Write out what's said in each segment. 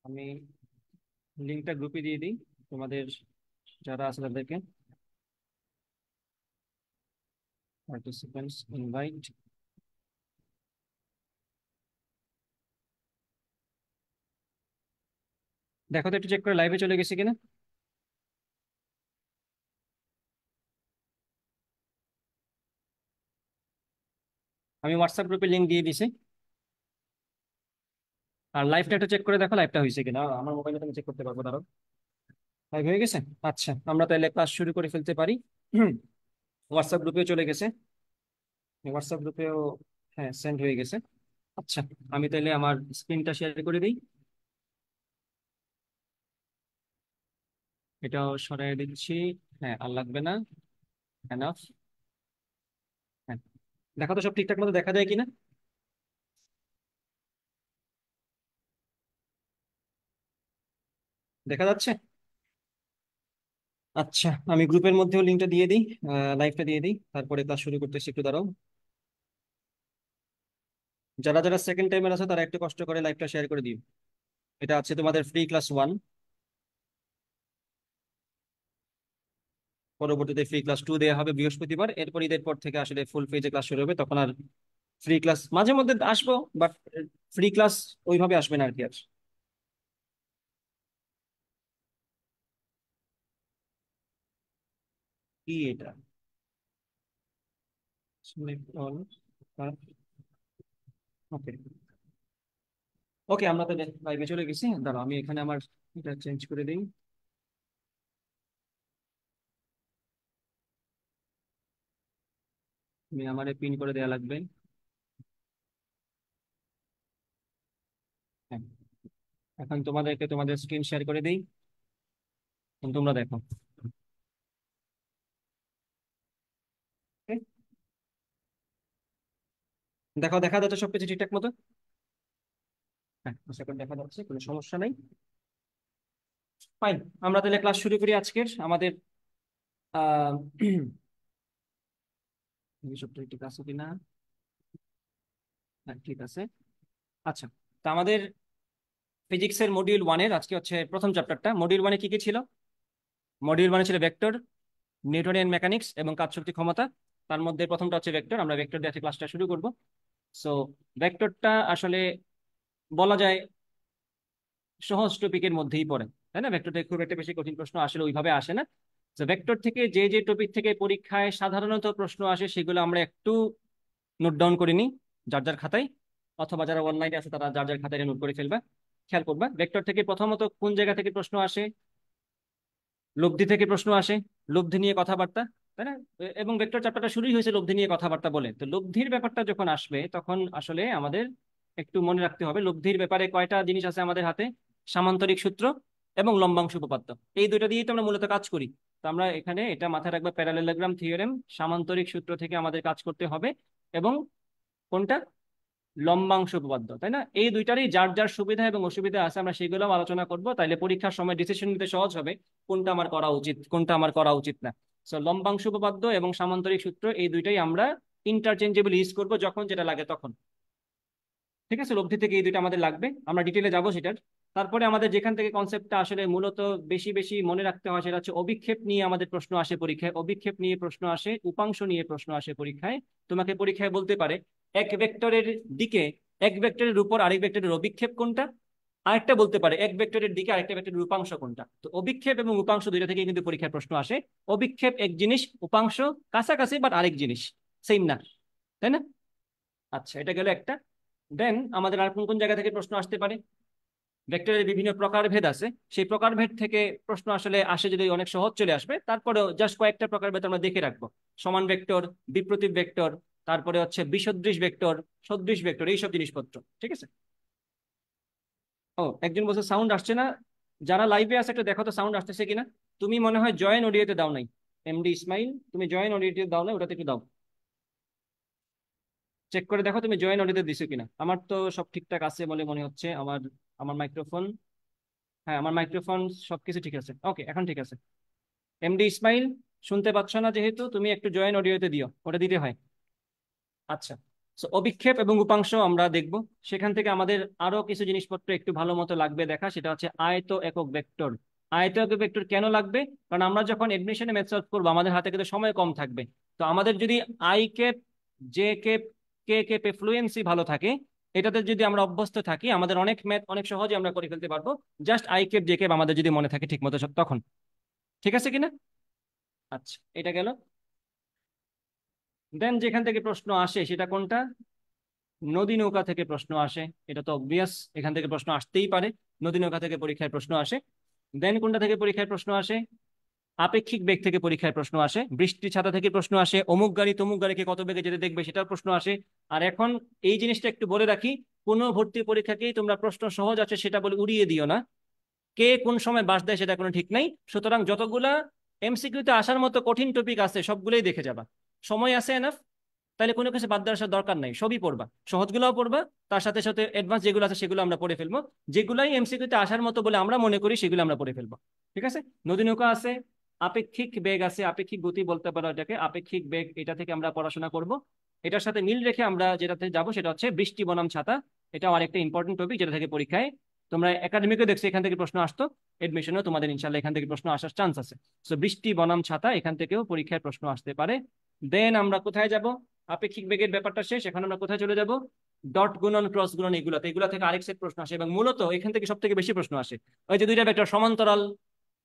আমি লিঙ্কটা গ্রুপে দিয়ে দিই তোমাদের যারা আছে তাদেরকে। Participants invite. দেখো তো একটু চেক করে লাইভে চলে গেছে কিনা। আমি হোয়াটসঅ্যাপ গ্রুপে লিঙ্ক দিয়ে দিছি। আর লাইভটা একটু চেক করে দেখো লাইভটা হয়েছে কিনা, আমার মোবাইলে তুমি চেক করতে পারবো। দাঁড়াও, লাইভ হয়ে গেছে। আচ্ছা, আমরা তাহলে ক্লাস শুরু করে ফেলতে পারি। হোয়াটসঅ্যাপ গ্রুপেও চলে গেছে। হোয়াটসঅ্যাপ গ্রুপেও হ্যাঁ সেন্ড হয়ে গেছে। আচ্ছা, আমি তাহলে আমার স্ক্রিনটা শেয়ার করে দিই। এটাও সরাই দিচ্ছি। হ্যাঁ, আর লাগবে না। এনাফ। হ্যাঁ, দেখো তো সব ঠিকঠাক মতো দেখা যায় কিনা। দেখা যাচ্ছে। আচ্ছা, আমি গ্রুপের মধ্যেও লিঙ্কটা দিয়ে দিই। লাইভটা দিয়ে দিই, তারপরে ক্লাস শুরু করতেছি, একটু দাঁড়াও। যারা যারা সেকেন্ড টাইমের আছে তারা একটু কষ্ট করে লাইভটা শেয়ার করে দিও। এটা আছে তোমাদের ফ্রি ক্লাস 1। পরবর্তীতে ফ্রি ক্লাস 2 দেওয়া হবে বৃহস্পতিবার। এরপর ঈদের পর থেকে আসলে ফুল পেজে ক্লাস শুরু হবে, তখন আর ফ্রি ক্লাস মাঝে মধ্যে আসবো, বাট ফ্রি ক্লাস ওইভাবে আসবে না আর কি। আর কি এটা? ওকে। ওকে, আমরা তো লাইভে চলে গেছি। দাঁড়াও, আমি এখানে আমার এটা চেঞ্জ করে দিই। তুমি আমারে পিন করে দেওয়া লাগবে। হ্যাঁ, এখন তোমাদেরকে তোমাদের স্ক্রিন শেয়ার করে দিই। এখন তোমরা দেখো। Okay? দেখো, দেখা যাচ্ছে সবকিছু ঠিকঠাক মতো। হ্যাঁ, আশা করি দেখা যাচ্ছে, কোনো সমস্যা নেই। ফাইন। আমরা তাহলে ক্লাস শুরু করি আজকের আমাদের। আহ সবটা ঠিক আছে কিনা। হ্যাঁ, ঠিক আছে। আচ্ছা, তা আমাদের ফিজিক্সের মডিউল 1-এর আজকে হচ্ছে প্রথম চ্যাপ্টারটা। মডিউল 1-এ কি কি ছিল? মডিউল 1-এ ছিল ভেক্টর, নিউটনিয়ান মেকানিক্স এবং কাজ শক্তি ক্ষমতা। তার মধ্যে প্রথমটা হচ্ছে ভেক্টর। আমরা ভেক্টর দিয়ে আজকে ক্লাসটা শুরু করব। সো ভেক্টরটা আসলে বলা যায় সহজ টপিকের মধ্যেই পড়ে, তাই না? ভেক্টর থেকে খুব একটা বেশি কঠিন প্রশ্ন আসলে ওইভাবে আসে না। তো ভেক্টর থেকে যে যে টপিক থেকে পরীক্ষায় সাধারণত প্রশ্ন আসে সেগুলো আমরা একটু নোট ডাউন করে নিই যার যার খাতায়, অথবা যারা অনলাইনে আছে তারা যার যার খাতায় নোট করে ফেলবা। খেয়াল করবা, ভেক্টর থেকে প্রথমত কোন জায়গা থেকে প্রশ্ন আসে? লব্ধি থেকে প্রশ্ন আসে। লব্ধি নিয়ে কথাবার্তা, তাই না? এবং ভেক্টর চ্যাপ্টারটা শুরুই হয়েছে লব্ধি নিয়ে কথাবার্তা বলে। তো লব্ধির ব্যাপারটা যখন আসবে তখন আসলে আমাদের একটু মনে রাখতে হবে লব্ধির ব্যাপারে কয়টা জিনিস আছে আমাদের হাতে: সামান্তরিক সূত্র এবং লম্বাংশ উপপাদ্য। এই দুইটা দিয়েই তো আমরা মূলত কাজ করি। তো আমরা এখানে এটা মাথায় রাখবো, প্যারালেলোগ্রাম থিওরেম, সামান্তরিক সূত্র থেকে আমাদের কাজ করতে হবে। এবং কোনটা? লম্বাংশ উপপাদ্য, তাই না? এই দুইটারই যার যার সুবিধা এবং অসুবিধা আছে, আমরা সেগুলো আলোচনা করব। তাইলে পরীক্ষার সময় ডিসিশন নিতে সহজ হবে কোনটা আমার করা উচিত, কোনটা আমার করা উচিত না। সো লম্বাংশ উপপাদ্য এবং সামান্তরিক সূত্র এই দুইটাই আমরা ইন্টারচেঞ্জেবল ইউজ করব যখন যেটা লাগে তখন। ঠিক আছে, লব্ধি থেকে এই দুইটা আমাদের লাগবে, আমরা ডিটেলে যাবো সেটার। তারপরে আমাদের যেখান থেকে কনসেপ্টটা আসলে মূলত বেশি বেশি মনে রাখতে হয় সেটা হচ্ছে অভিক্ষেপ নিয়ে আমাদের প্রশ্ন আসে পরীক্ষায়। অভিক্ষেপ নিয়ে প্রশ্ন আসে, উপাংশ নিয়ে প্রশ্ন আসে পরীক্ষায়। তোমাকে পরীক্ষায় বলতে পারে এক ভেক্টরের দিকে এক ভেক্টরের উপর আরেক ভেক্টরের অভিক্ষেপ কোনটা। আরেকটা বলতে পারে এক ভেক্টরের দিকে আরেকটা ভেক্টরের উপাংশ কোনটা। তো অভিক্ষেপ এবং উপাংশ দুইটা থেকে কিন্তু পরীক্ষায় প্রশ্ন আসে। অভিক্ষেপ এক জিনিস, উপাংশ কাছাকাছি বাট আরেক জিনিস, সেম না, তাই না? আচ্ছা, এটা গেল একটা। দেন আমাদের আর কোন কোন জায়গা থেকে প্রশ্ন আসতে পারে? ভেক্টরের বিভিন্ন প্রকারভেদ আছে, সেই প্রকারভেদ থেকে প্রশ্ন আসলে আসে যদি অনেক সহজ চলে আসবে। তারপরেও জাস্ট কয়েকটা প্রকারভেদ আমরা দেখে রাখবো: সমান ভেক্টর, বিপ্রতীপ ভেক্টর, তারপরে হচ্ছে বিসদৃশ ভেক্টর, সদৃশ ভেক্টর, এইসব জিনিসপত্র। ঠিক আছে। ও, একজন বলছে সাউন্ড আসছে না। যারা লাইভে আছে একটু দেখো তো সাউন্ড আসতেছে কিনা। তুমি মনে হয় জয়েন অডিওতে দাও নাই। এমডি ইসমাইল, তুমি জয়েন অডিওতে দাও না, ওটাতে একটু দাও। চেক করে দেখো তুমি জয়েন অডিওতে দিছো কিনা। আমার তো সব ঠিকঠাক আছে বলে মনে হচ্ছে। আমার আমার মাইক্রোফোন, হ্যাঁ আমার মাইক্রোফোন সবকিছু ঠিক আছে। ওকে, এখন ঠিক আছে। এমডি ইসমাইল, শুনতে পাচ্ছ না যেহেতু তুমি একটু জয়েন অডিওতে দিও, ওটা দিতে হয়। আচ্ছা, সো অভিক্ষেপ এবং উপাংশ আমরা দেখব। সেখান থেকে আমাদের আরো কিছু জিনিসপত্র একটু ভালো মতো লাগবে দেখা, সেটা হচ্ছে আয়ত একক ভেক্টর। আয়ত একক ভেক্টর কেন লাগবে? কারণ আমরা যখন এডমিশনে ম্যাথ সলভ করবো আমাদের হাতে কিন্তু সময় কম থাকবে। তো আমাদের যদি I Cape, J cap, K কেপে ফ্লুয়েন্সি ভালো থাকে, এটাতে যদি আমরা অভ্যস্ত থাকি, আমাদের অনেক ম্যাথ অনেক সহজে আমরা করে ফেলতে পারবো। জাস্ট আই কেপ জে কেপ আমাদের যদি মনে থাকে ঠিক মতো তখন। ঠিক আছে কিনা? আচ্ছা, এটা গেল। দেন যেখান থেকে প্রশ্ন আসে সেটা কোনটা? নদী নৌকা থেকে প্রশ্ন আসে। এটা তো অবভিয়াস, এখান থেকে প্রশ্ন আসতেই পারে। নদী নৌকা থেকে পরীক্ষায় প্রশ্ন আসে। দেন কোনটা থেকে পরীক্ষায় প্রশ্ন আসে? আপেক্ষিক বেগ থেকে পরীক্ষায় প্রশ্ন আসে। বৃষ্টি ছাতা থেকে প্রশ্ন আসে। অমুক গাড়ি তমুক গাড়িকে কত বেগে যেতে দেখবে, সেটার প্রশ্ন আসে। আর এখন এই জিনিসটা একটু বলে রাখি, কোনো ভর্তি পরীক্ষাকেই তোমরা প্রশ্ন সহজ আছে সেটা বলে উড়িয়ে দিও না। কে কোন সময় বাস দেয় সেটা কোনো ঠিক নাই। সুতরাং যতগুলা এমসিকিউতে আসার মতো কঠিন টপিক আছে সবগুলোই দেখে যাবা। সময় আছে এনাফ, তাহলে কোনো কিছু বাদ দেওয়ার আসার দরকার নাই, সবই পড়বা। সহজগুলোও পড়বা, তার সাথে সাথে অ্যাডভান্স যেগুলো আছে সেগুলো আমরা পড়ে ফেলবো। যেগুলাই এমসিকিউতে আসার মতো বলে আমরা মনে করি সেগুলো আমরা পড়ে ফেলবো। ঠিক আছে? নদী নৌকা আছে, আপেক্ষিক বেগ আছে, আপেক্ষিক গতি বলতে পারো এটাকে, আপেক্ষিক বেগ, এটা থেকে আমরা পড়াশোনা করব। এটার সাথে মিল রেখে আমরা যেটাতে যাব সেটা হচ্ছে বৃষ্টি বনাম ছাতা। এটা আরেকটা ইম্পর্টেন্ট টপিক যেটা থেকে পরীক্ষায় তোমরা একাডেমিকে দেখছো এখান থেকে প্রশ্ন আসতো, এডমিশনেও তোমাদের ইনশাল্লাহ এখান থেকে প্রশ্ন আসার চান্স আছে। সো বৃষ্টি বনাম ছাতা এখান থেকেও পরীক্ষায় প্রশ্ন আসতে পারে। দেন আমরা কোথায় যাব? আপেক্ষিক বেগের ব্যাপারটা শেষ, এখন আমরা কোথায় চলে যাব? ডট গুণন ক্রস গুণন, এগুলোতে, এগুলো থেকে আরেক সেট প্রশ্ন আসে এবং মূলত এখান থেকে সব থেকে বেশি প্রশ্ন আসে। ওই যে দুইটা ভেক্টর সমান্তরাল,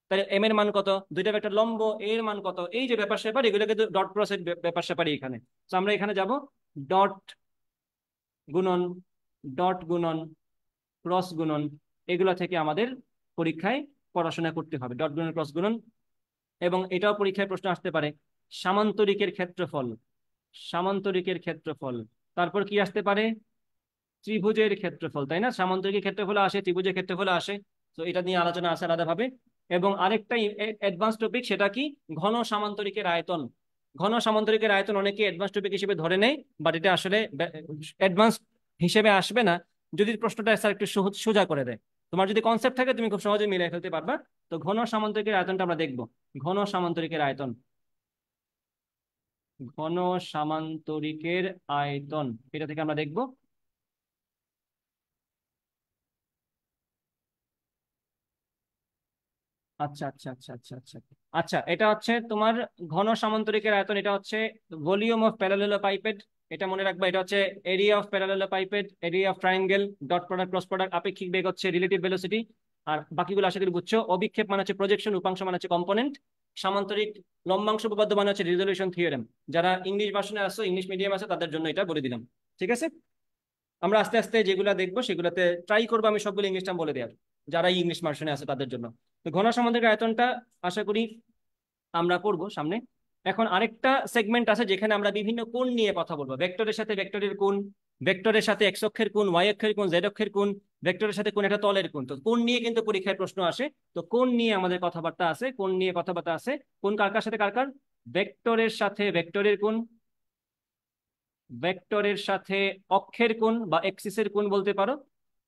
তাহলে এম এর মান কত, দুইটা ভেক্টর লম্ব, এর মান কত, এই যে ব্যাপার স্যাপার এগুলো কিন্তু ডট ক্রসের ব্যাপার স্যাপারই এখানে। তো আমরা এখানে যাব ডট গুণন, ডট গুণন, ক্রস গুণন, এগুলো থেকে আমাদের পরীক্ষায় পড়াশোনা করতে হবে, ডট গুণন ক্রস গুণন। এবং এটাও পরীক্ষায় প্রশ্ন আসতে পারে, সামান্তরিকের ক্ষেত্রফল, সামান্তরিকের ক্ষেত্রফল। তারপর কি আসতে পারে? ত্রিভুজের ক্ষেত্রফল, তাই না? সামান্তরিকের ক্ষেত্রফল আসে, ত্রিভুজের ক্ষেত্রফল আসে। তো এটা নিয়ে আলোচনা আছে আলাদাভাবে। এবং আরেকটা অ্যাডভান্স টপিক, সেটা কি? ঘন সামান্তরিকের আয়তন। ঘন সামান্তরিকের আয়তন অনেকে অ্যাডভান্স টপিক হিসেবে ধরে নেয়, বাট এটা আসলে অ্যাডভান্স হিসেবে আসবে না যদি প্রশ্নটা স্যার একটু সোজা করে দেয়। তোমার যদি কনসেপ্ট থাকে তুমি খুব সহজে মিলিয়ে ফেলতে পারবা। তো ঘন সামান্তরিকের আয়তনটা আমরা দেখবো। ঘন সামান্তরিকের আয়তন, ঘন সামান্তরিকের আয়তন, এটা থেকে আমরা দেখবো। আচ্ছা আচ্ছা আচ্ছা আচ্ছা আচ্ছা। আচ্ছা, এটা হচ্ছে তোমার ঘন সামান্তরিকের আয়তন, এটা হচ্ছে ভলিউম অফ প্যারালেলোপাইপেড। এটা মনে রাখবা, এটা হচ্ছে area of parallelepiped, area of triangle, dot product cross product. আপেক্ষিক বেগ হচ্ছে রিলেটিভ ভেলোসিটি। আর বাকিগুলো আশা করি বুঝছো। অভিক্ষেপ মানে হচ্ছে প্রজেকশন, উপাংশ মানে হচ্ছে কম্পোনেন্ট। সামান্তরিক লম্বাংশ উপপাদ্য মানে হচ্ছে রিজলিউশন থিওরেম। যারা ইংলিশ ভার্সনে আসো, ইংলিশ মিডিয়াম আছে, তাদের জন্য এটা বলে দিলাম। ঠিক আছে? আমরা আস্তে আস্তে যেগুলো দেখবো সেগুলোতে ট্রাই করবো আমি সবগুলো ইংলিশটা বলে দেওয়ার, যারা ইংলিশ ভার্সনে আছে তাদের জন্য। তো ঘন সামান্তরিক আয়তনটা আশা করি আমরা পড়বো সামনে। এখন আরেকটা সেগমেন্ট আছে যেখানে আমরা বিভিন্ন কোণ নিয়ে কথা বলবো। ভেক্টরের সাথে ভেক্টরের কোণ, ভেক্টরের সাথে এক্স অক্ষের কোণ, ওয়াই অক্ষের কোণ, জেড অক্ষের কোণ, ভেক্টরের সাথে কোণ একটা তলের কোণ। তো কোণ নিয়ে কিন্তু পরীক্ষায় প্রশ্ন আসে। তো কোণ নিয়ে আমাদের কথাবার্তা আছে, কোণ নিয়ে কথাবার্তা আছে। কোণ কার কার সাথে কার কার? ভেক্টরের সাথে ভেক্টরের কোণ, ভেক্টরের সাথে অক্ষের কোণ বা এক্সিসের কোণ বলতে পারো,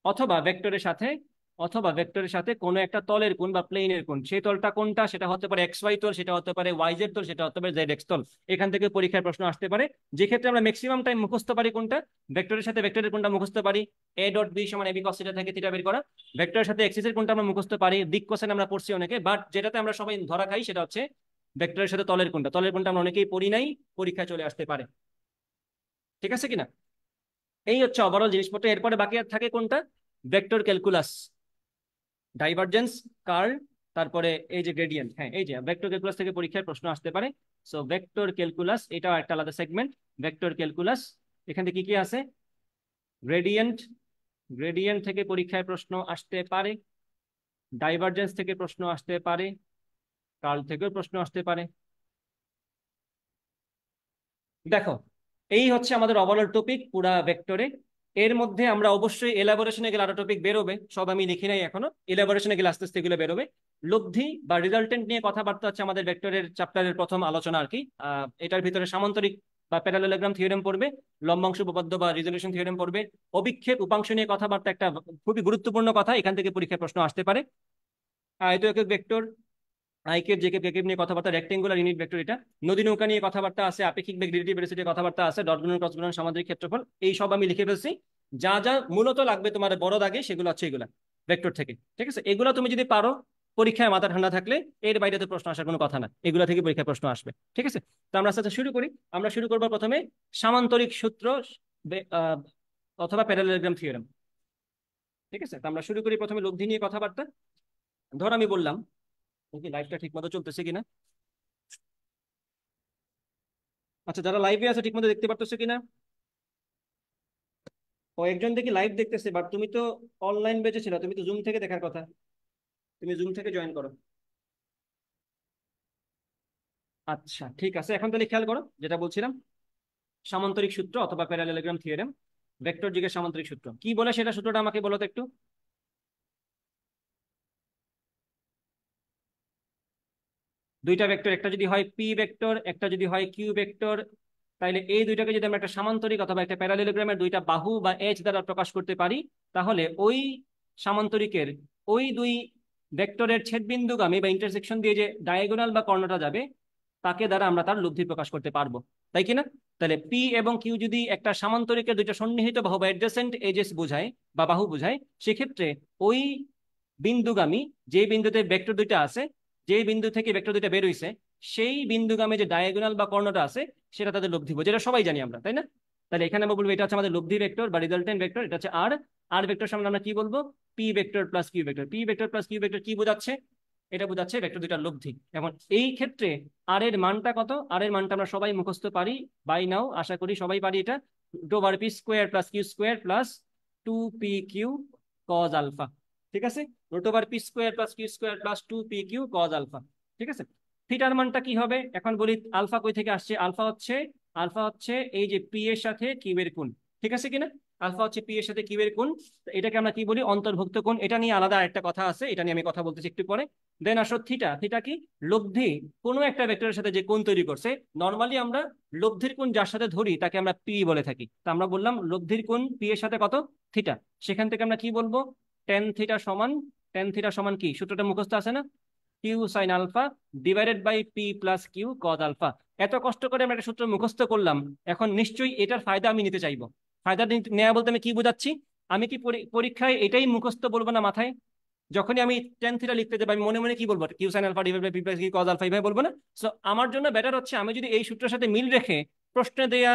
অথবা ভেক্টরের সাথে, অথবা ভেক্টরের সাথে কোনো একটা তলের কোণ বা প্লেনের কোণ। সেই তলটা কোনটা? সেটা হতে পারে এক্স ওয়াই তল, সেটা হতে পারে ওয়াই জেড তল, সেটা হতে পারে জেড এক্স তল। এখান থেকে পরীক্ষার প্রশ্ন আসতে পারে। যে ক্ষেত্রে আমরা ম্যাক্সিমাম টাইম মুখস্থ পারি কোনটা? ভেক্টরের সাথে ভেক্টরের কোণটা মুখস্থ পারি, এ ডট বি সমান এবি কস থিটা থেকে থিটা বের করা। ভেক্টরের সাথে এক্সিসের কোণটা আমরা মুখস্থ পারি, দিক কোসাইন আমরা পড়ছি অনেকে, বাট যেটাতে আমরা সবাই ধরা খাই সেটা হচ্ছে ভেক্টরের সাথে তলের কোণটা। তলের কোণটা আমরা অনেকেই পড়ি নাই, পরীক্ষায় চলে আসতে পারে। ঠিক আছে কিনা? এই হচ্ছে ওভারঅল জিনিসপত্র। এরপরে বাকি আর থাকে কোনটা? ভেক্টর ক্যালকুলাস, ডাইভারজেন্স, কার্ল, তারপরে এই যে গ্রেডিয়েন্ট। হ্যাঁ, এই যে ভেক্টর ক্যালকুলাস থেকে পরীক্ষায় প্রশ্ন আসতে পারে। সো ভেক্টর ক্যালকুলাস এটাও একটা আলাদা সেগমেন্ট। ভেক্টর ক্যালকুলাস এখানে কি কি আছে? গ্রেডিয়েন্ট, গ্রেডিয়েন্ট থেকে পরীক্ষায় প্রশ্ন আসতে পারে। ডাইভারজেন্স থেকে প্রশ্ন আসতে পারে, কার্ল থেকেও প্রশ্ন আসতে পারে। দেখো, এই হচ্ছে আমাদের ওভারঅল টপিক পুরা ভেক্টরে। এর মধ্যে আমরা অবশ্যই এলাবোরেশনে গেলে আরো টপিক বেরোবে, সব আমি লিখি নাই এখনো। এলাবোরেশনে গেলে আস্তে আস্তে এগুলো বেরোবে। লব্ধি বা রিজাল্টেন্ট নিয়ে কথাবার্তা হচ্ছে আমাদের ভেক্টরের চ্যাপ্টারের প্রথম আলোচনা আর কি। এটার ভিতরে সামান্তরিক বা প্যারালেলোগ্রাম থিওরেম পড়বে, লম্বাংশ উপপাদ্য বা রিজলিউশন থিওরেম পড়বে, অভিক্ষেপ উপাংশ নিয়ে কথাবার্তা, একটা খুবই গুরুত্বপূর্ণ কথা, এখান থেকে পরীক্ষায় প্রশ্ন আসতে পারে। আয়ত একক ভেক্টর, আইকিউব জেকিউব কেকিউব নিয়ে কথাবার্তা, রেক্টেঙ্গুলার ইউনিট ভেক্টর এটা, নদী নৌকা নিয়ে কথাবার্তা আছে, আপেক্ষিক বেগ রিলেটিভ ভেলোসিটি কথাবার্তা আছে, ডট গুণন ক্রস গুণন সামান্তরিক ক্ষেত্রফল, এই সব আমি লিখে ফেলছি। যা যা মূলত লাগবে তোমার বড় দাগে সেগুলো হচ্ছে এগুলা ভেক্টর থেকে। ঠিক আছে, এগুলো তুমি যদি পারো, পরীক্ষায় মাথা ঠান্ডা থাকলে এর বাইরে তো প্রশ্ন আসার কোনো কথা না, এগুলো থেকে পরীক্ষায় প্রশ্ন আসবে। ঠিক আছে, তো আমরা আস্তে আস্তে শুরু করি। আমরা শুরু করবো প্রথমে সামান্তরিক সূত্র অথবা প্যারালেলোগ্রাম থিওরেম। ঠিক আছে, তো আমরা শুরু করি প্রথমে লব্ধি নিয়ে কথাবার্তা। ধর আমি বললাম, কি লাইভটা ঠিক মতো চলতেছে কিনা? আচ্ছা, যারা লাইভে আছে ঠিক মতো দেখতে পারতেছো কিনা? ও একজন দেখি লাইভ দেখতেছে, বাট তুমি তো অনলাইন বেঁচে ছিল, তুমি তো জুম থেকে দেখার কথা, তুমি জুম থেকে জয়েন করো। আচ্ছা ঠিক আছে, এখন তাহলে খেয়াল করো যেটা বলছিলাম, সামান্তরিক সূত্র অথবা প্যারালেলোগ্রাম থিওরেম, ভেক্টর যোগের সামান্তরিক সূত্র কি বলে সেটা সূত্রটা আমাকে বলো তো একটু। দুইটা ভেক্টর, একটা যদি হয় পি ভেক্টর, একটা যদি হয় কিউ ভেক্টর, তাইলে এই দুইটাকে যদি আমরা একটা সামান্তরিক অথবা একটা প্যারালেলোগ্রামের দুইটা বাহু বা এজ দ্বারা প্রকাশ করতে পারি, তাহলে ওই সামান্তরিকের ওই দুই ভেক্টরের ছেদবিন্দুগামী বা ইন্টারসেকশন দিয়ে যে ডায়াগোনাল বা কর্ণটা যাবে, তাকে দ্বারা আমরা তার লব্ধি প্রকাশ করতে পারবো, তাই কিনা? তাহলে পি এবং কিউ যদি একটা সামান্তরিকের দুইটা সন্নিহিত বাহু বা অ্যাডজেসেন্ট এজেস বোঝায় বা বাহু বোঝায়, সেক্ষেত্রে ওই বিন্দুগামী, যে বিন্দুতে ভেক্টর দুইটা আছে, যে বিন্দু থেকে ভেক্টর দুইটা বের হইছে, সেই বিন্দুগামী যে ডায়াগোনাল বা কর্ণটা আছে সেটা তাদের লব্ধি বোঝায়, যেটা সবাই জানি আমরা, তাই না? তাহলে এখানে আমরা বলবো এটা হচ্ছে আমাদের লব্ধি ভেক্টর বা রিজাল্টেন্ট ভেক্টর, এটা হচ্ছে আর। আর ভেক্টর সামনে আমরা কি বলবো? P vector plus Q vector. P vector plus Q vector কি বোঝাচ্ছে? এটা বোঝাচ্ছে ভেক্টর দুইটার লব্ধি। এখন এই ক্ষেত্রে আর এর মানটা কত? আর এর মানটা আমরা সবাই মুখস্থ পারি বাই নাও, আশা করি সবাই পারি এটা। Root over P square plus Q square plus 2p Q cos alpha. ঠিক আছে, root over P square plus Q square plus 2p Q cos alpha. ঠিক আছে, থিটার মানটা কি হবে এখন বলি। আলফা কই থেকে আসছে? আলফা হচ্ছে এই যে পি এর সাথে কিউ এর কোণ। ঠিক আছে কিনা? আলফা হচ্ছে পি এর সাথে কিউ এর কোণ। তো এটাকে আমরা কি বলি? অন্তর্ভুক্ত কোণ। এটা নিয়ে আলাদা একটা কথা আছে, এটা নিয়ে আমি কথা বলতেছি একটু পরে। দেন আসো থিটা। থিটা কি? লব্ধি কোনো একটা ভেক্টরের সাথে যে কোণ তৈরি করছে। নর্মালি আমরা লব্ধির কোণ যার সাথে ধরি তাকে আমরা পি বলে থাকি। তো আমরা বললাম লব্ধির কোণ পি এর সাথে কত? থিটা। সেখান থেকে আমরা কি বলবো? টেন থিটা সমান কি? সূত্রটা মুখস্থ আছে না? Q sine alpha divided by P plus Q cos alpha. এত কষ্ট করে আমরা একটা সূত্র মুখস্থ করলাম, এখন নিশ্চয়ই এটার ফায়দা আমি নিতে চাইবো। ফায়দা নেওয়া বলতে আমি কি বোঝাচ্ছি? আমি কি পরীক্ষায় এটাই মুখস্থ বলবো না মাথায়? যখনই আমি টেন থিটা লিখতে যাবো, আমি মনে মনে কি বলবো? Q sine alpha divide by P plus Q cos alpha, এইভাবে বলবো না? সো আমার জন্য বেটার হচ্ছে আমি যদি এই সূত্রের সাথে মিল রেখে প্রশ্নে দেয়া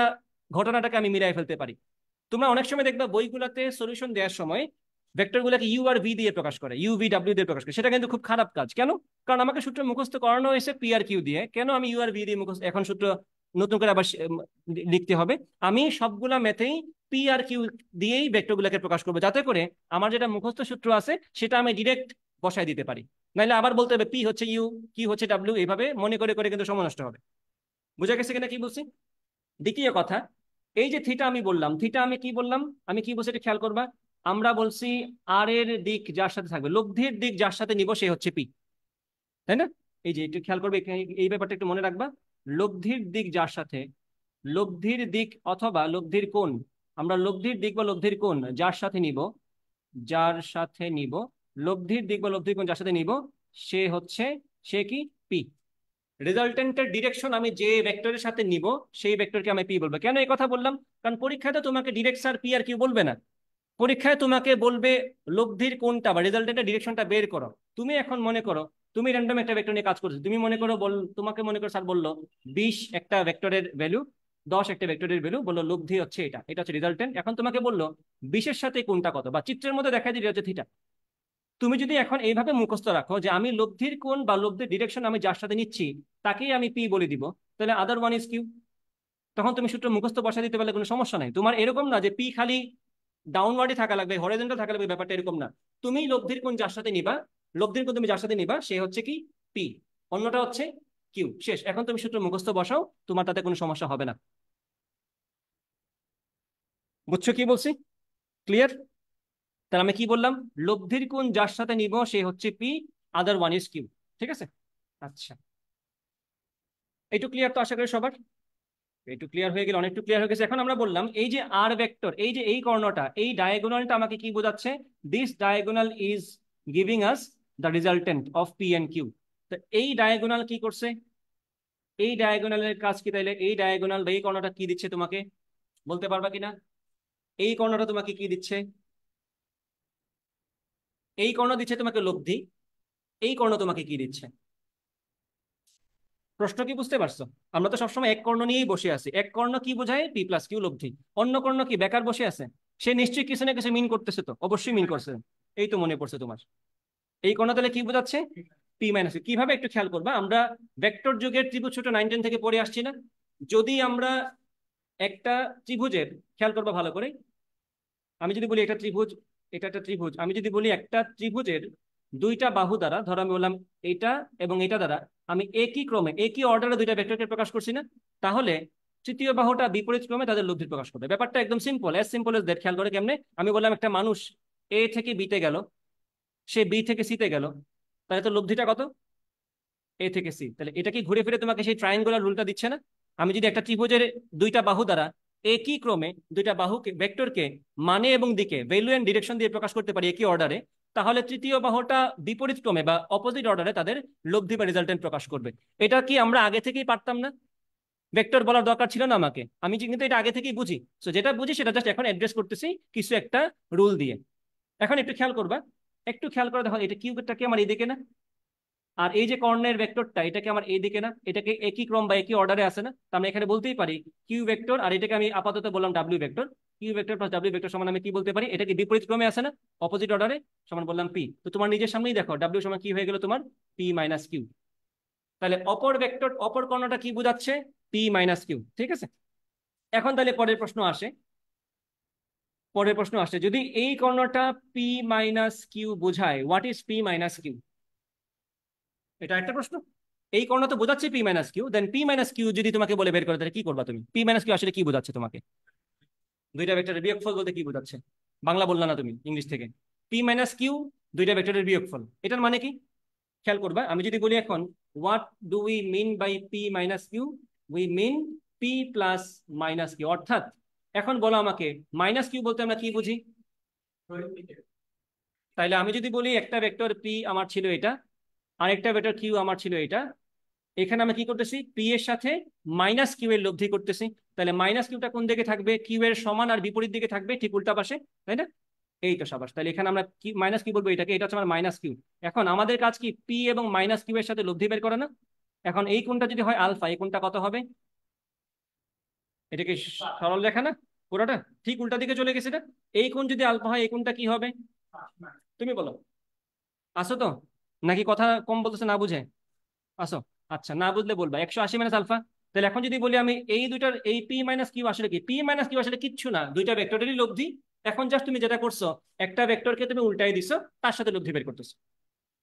ঘটনাটাকে আমি মিলাই ফেলতে পারি। তোমরা অনেক সময় দেখবা বইগুলোতে সলিউশন দেওয়ার সময় ভেক্টরগুলোকে ইউ আর ভি দিয়ে প্রকাশ করে, ইউ ভি ডাব্লিউ দিয়ে প্রকাশ করে। সেটা কিন্তু খুব খারাপ কাজ। কেন? কারণ আমাকে সূত্র মুখস্থ করানো হয়েছে পি আর কিউ দিয়ে, কেন আমি ইউ আর ভি দিয়ে মুখস্থ এখন সূত্র নতুন করে আবার লিখতে হবে? আমি সবগুলা ম্যাথেই পি আর কিউ দিয়েই ভেক্টরগুলোকে প্রকাশ করবো, যাতে করে আমার যেটা মুখস্থ সূত্র আছে সেটা আমি ডিরেক্ট বসায় দিতে পারি। নাইলে আবার বলতে হবে পি হচ্ছে ইউ, কিউ হচ্ছে ডাব্লিউ, এইভাবে মনে করে করে কিন্তু সময় নষ্ট হবে। বুঝা গেছে কিনা কি বলছি? দ্বিতীয় কথা, এই যে থিটা আমি বললাম, থিটা আমি কি বললাম, আমি কি বলছি এটা খেয়াল করবা। আমরা বলছি আর এর দিক যার সাথে থাকবে, লব্ধির দিক যার সাথে নিব সে হচ্ছে পি, তাই না? এই যে একটু খেয়াল করবে, এই ব্যাপারটা একটু মনে রাখবা। লব্ধির দিক যার সাথে, লব্ধির দিক অথবা লব্ধির কোণ, আমরা লব্ধির দিক বা লব্ধির কোণ যার সাথে নিব, যার সাথে নিব, লব্ধির দিক বা লব্ধির কোণ যার সাথে নিব, সে হচ্ছে, সে কি? পি। রেজাল্টেন্টের ডিরেকশন আমি যে ভেক্টরের সাথে নিব সেই ভেক্টরকে আমি পি বলবো। কেন এই কথা বললাম? কারণ পরীক্ষাতে তোমাকে direct sir P R Q বলবে না। পরীক্ষায় তোমাকে বলবে লব্ধির কোনটা বা রেজাল্টেন্টের ডিরেকশনটা বের করো। তুমি এখন মনে করো তুমি র্যান্ডম একটা ভেক্টর নিয়ে কাজ করছো, তুমি মনে করো তোমাকে মনে করো স্যার বললো 20 একটা ভেক্টরের ভ্যালু, 10 একটা ভেক্টরের ভ্যালু, বললো লব্ধি হচ্ছে এটা, এটা হচ্ছে রেজাল্টেন্ট। এখন তোমাকে বললো 20-এর সাথে কোনটা কত, বা চিত্রের মধ্যে দেখা যায় হচ্ছে থিটা। তুমি যদি এখন এইভাবে মুখস্থ রাখো যে আমি লব্ধির কোণ বা লব্ধির ডিরেকশন আমি যার সাথে নিচ্ছি তাকেই আমি পি বলে দিব, তাহলে আদার ওয়ান ইজ কিউ। তখন তুমি সূত্র মুখস্থ বসা দিতে পারলে কোনো সমস্যা নাই। তোমার এরকম না যে পি খালি ডাউনওয়ার্ডে থাকা লাগবে, হরিজন্টাল থাকা লাগবে, ব্যাপারটা এরকম না। তুমি লব্ধির কোণ যার সাথে নিবা, লব্ধির কোণ তুমি যার সাথে নিবা সে হচ্ছে কি? পি। অন্যটা হচ্ছে কিউ। শেষ। এখন তুমি সূত্র মুখস্থ বসাও, তোমার তাতে কোনো সমস্যা হবে না। বুঝছো কি বলছি? ক্লিয়ার? তাহলে আমি কি বললাম? লব্ধির কোণ যার সাথে নিব সে হচ্ছে P, other one is Q. ঠিক আছে? আচ্ছা, এইটু ক্লিয়ার তো আশা করি সবার? একটু ক্লিয়ার হয়ে গেল, অনেকটু ক্লিয়ার হয়ে গেছে। এখন আমরা বললাম এই যে আর ভেক্টর, এই যে এই কর্ণটা, এই ডায়াগোনালটা আমাকে কি বোঝাচ্ছে? This diagonal is giving us the resultant of P and Q. তো এই ডায়াগোনাল কি করছে? এই ডায়াগোনালের কাজ কি তাইলে? এই ডায়াগোনাল বা এই কর্ণটা কি দিচ্ছে তোমাকে, বলতে পারবা কিনা? এই কর্ণটা তোমাকে কি দিচ্ছে? এই কর্ণ দিচ্ছে তোমাকে লব্ধি। এই কর্ণ তোমাকে কি দিচ্ছে? প্রশ্ন কি বুঝতে পারছো? আমরা তো সবসময় এক কর্ণ নিয়েই বসে আছি। এক কর্ণ কি বোঝায়? পি প্লাস কিউ লব্ধি। অন্য কর্ণ কি বেকার বসে আছে? সে নিশ্চয়ই কিছু না কিছু মিন করতেছে, তো অবশ্যই মিন করছে। এই তো মনে পড়ছে তোমার। এই কর্ণ তাহলে কি বোঝাচ্ছে? P minus. কিভাবে একটু খেয়াল করবা, আমরা ভেক্টর যুগের ত্রিভুজ ছোট 9-10 থেকে পড়ে আসছি না? যদি আমরা একটা ত্রিভুজের, খেয়াল করবা ভালো করে, আমি যদি বলি একটা ত্রিভুজ, এটা একটা ত্রিভুজ, আমি যদি বলি একটা ত্রিভুজের দুইটা বাহু দ্বারা, ধরো আমি বললাম এটা এবং এটা দ্বারা আমি একই ক্রমে একই অর্ডারে দুইটা ভেক্টরকে প্রকাশ করছি না, তাহলে তৃতীয় বাহুটা বিপরীত ক্রমে তাদের লব্ধি প্রকাশ করবে। ব্যাপারটা একদম simple, as simple as that. খেয়াল করে কেমনে? আমি বললাম একটা মানুষ এ থেকে বিতে গেল, সে বি থেকে সিতে গেল, তাহলে তো লব্ধিটা কত? এ থেকে সি। তাহলে এটা কি ঘুরে ফিরে তোমাকে সেই ট্রায়াঙ্গুলার রুলটা দিচ্ছে না? আমি যদি একটা ত্রিভুজের দুইটা বাহু দ্বারা একই ক্রমে দুইটা বাহুকে ভেক্টরকে মানে এবং দিকে ভ্যালু এন্ড ডিরেকশন দিয়ে প্রকাশ করতে পারি একই অর্ডারে, তাহলে তৃতীয় বাহুটা বিপরীত ক্রমে বা অপোজিট অর্ডারে তাদের লব্ধি বা রেজাল্টেন্ট প্রকাশ করবে। এটা কি আমরা আগে থেকেই পারতাম না? ভেক্টর বলার দরকার ছিল না আমাকে, আমি কিন্তু এটা আগে থেকেই বুঝি। তো যেটা বুঝি সেটা জাস্ট এখন অ্যাড্রেস করতেছি কিছু একটা রুল দিয়ে। এখন একটু খেয়াল করবা, একটু খেয়াল করে দেখো, এটা কিউবটা কি আমার এইদিকে না? আর এই যে কর্ণের ভেক্টরটা, এটাকে আমার এইদিকে না? এটাকে একই ক্রম বা একই অর্ডারে আছে না? তো আমরা এখানে বলতেই পারি কিউ ভেক্টর, আর এটাকে আমি আপাতত বললাম W vector. Q vector plus W vector সমান আমি কি বলতে পারি? এটাকে বিপরীত ক্রমে আছে না, অপোজিট অর্ডারে, সমান বললাম পি। তো তোমার নিজের সামনেই দেখো ডাব্লিউ সমান কি হয়ে গেল তোমার? P minus Q. তাহলে অপর ভেক্টর, অপর কর্ণটা কি বোঝাচ্ছে? P minus Q. ঠিক আছে, এখন তাহলে পরের প্রশ্ন আসে। পরের প্রশ্ন আসে, যদি এই কর্ণটা পি মাইনাস কিউ বোঝায়, what is P minus Q? এটা একটা প্রশ্ন। এই কর্ণ তো বোঝাচ্ছে P minus Q, then P minus Q যদি তোমাকে বলে বের করে, তাহলে কি করবা তুমি? পি মাইনাস কিউ আসলে কি বোঝাচ্ছে তোমাকে? দুইটা ভেক্টরের বিয়োগফল বলতে কি বোঝাচ্ছে? বাংলা বললা না তুমি, ইংলিশ থেকে। পি মাইনাস কিউ দুইটা ভেক্টরের বিয়োগফল, এটার মানে কি? খেয়াল করবা, আমি যদি বলি এখন what do we mean by P minus Q, we mean P plus minus Q. অর্থাৎ এখন বলো আমাকে, মাইনাস কিউ বলতে আমরা কি বুঝি? তাইলে আমি যদি বলি একটা ভেক্টর পি আমার ছিল এটা, আরেকটা ভেক্টর কিউ আমার ছিল এটা, এখানে আমি কি করতেছি? পি এর সাথে মাইনাস কিউ এর লব্ধি করতেছি। তাহলে মাইনাস কিউটা কোন দিকে থাকবে? কিউ এর সমান আর বিপরীত দিকে থাকবে, ঠিক উল্টা পাশে, তাই না? এই তো সাবাস। তাহলে এখানে আমরা কি মাইনাস কিউ বলবো এটাকে? এটা হচ্ছে আমার মাইনাস কিউ। এখন আমাদের কাজ কি? পি এবং মাইনাস কিউ এর সাথে লব্ধি বের করা না? এখন এই কোণটা যদি হয় আলফা, এই কোণটা কত হবে? এটা কি সরল রেখা না পুরোটা? ঠিক উল্টা দিকে চলে গেছে এটা। এই কোণ যদি আলফা হয়, এই কোণটা কি হবে? তুমি বলো। আসো তো? নাকি কথা কম বলতেছে না বুঝে? আসো। আচ্ছা, না বুঝলে বলবা 180 মাইনাস আলফা। তাহলে এখন যদি বলি আমি এই দুইটার এই পি মাইনাস কিউ আসলে কি? পি মাইনাস কিউ আসলে কিচ্ছু না, দুইটা ভেক্টরেরই লব্ধি। এখন জাস্ট তুমি যেটা করছো, একটা ভেক্টরকে তুমি উল্টাই দিছো, তার সাথে লব্ধি বের করতেছো।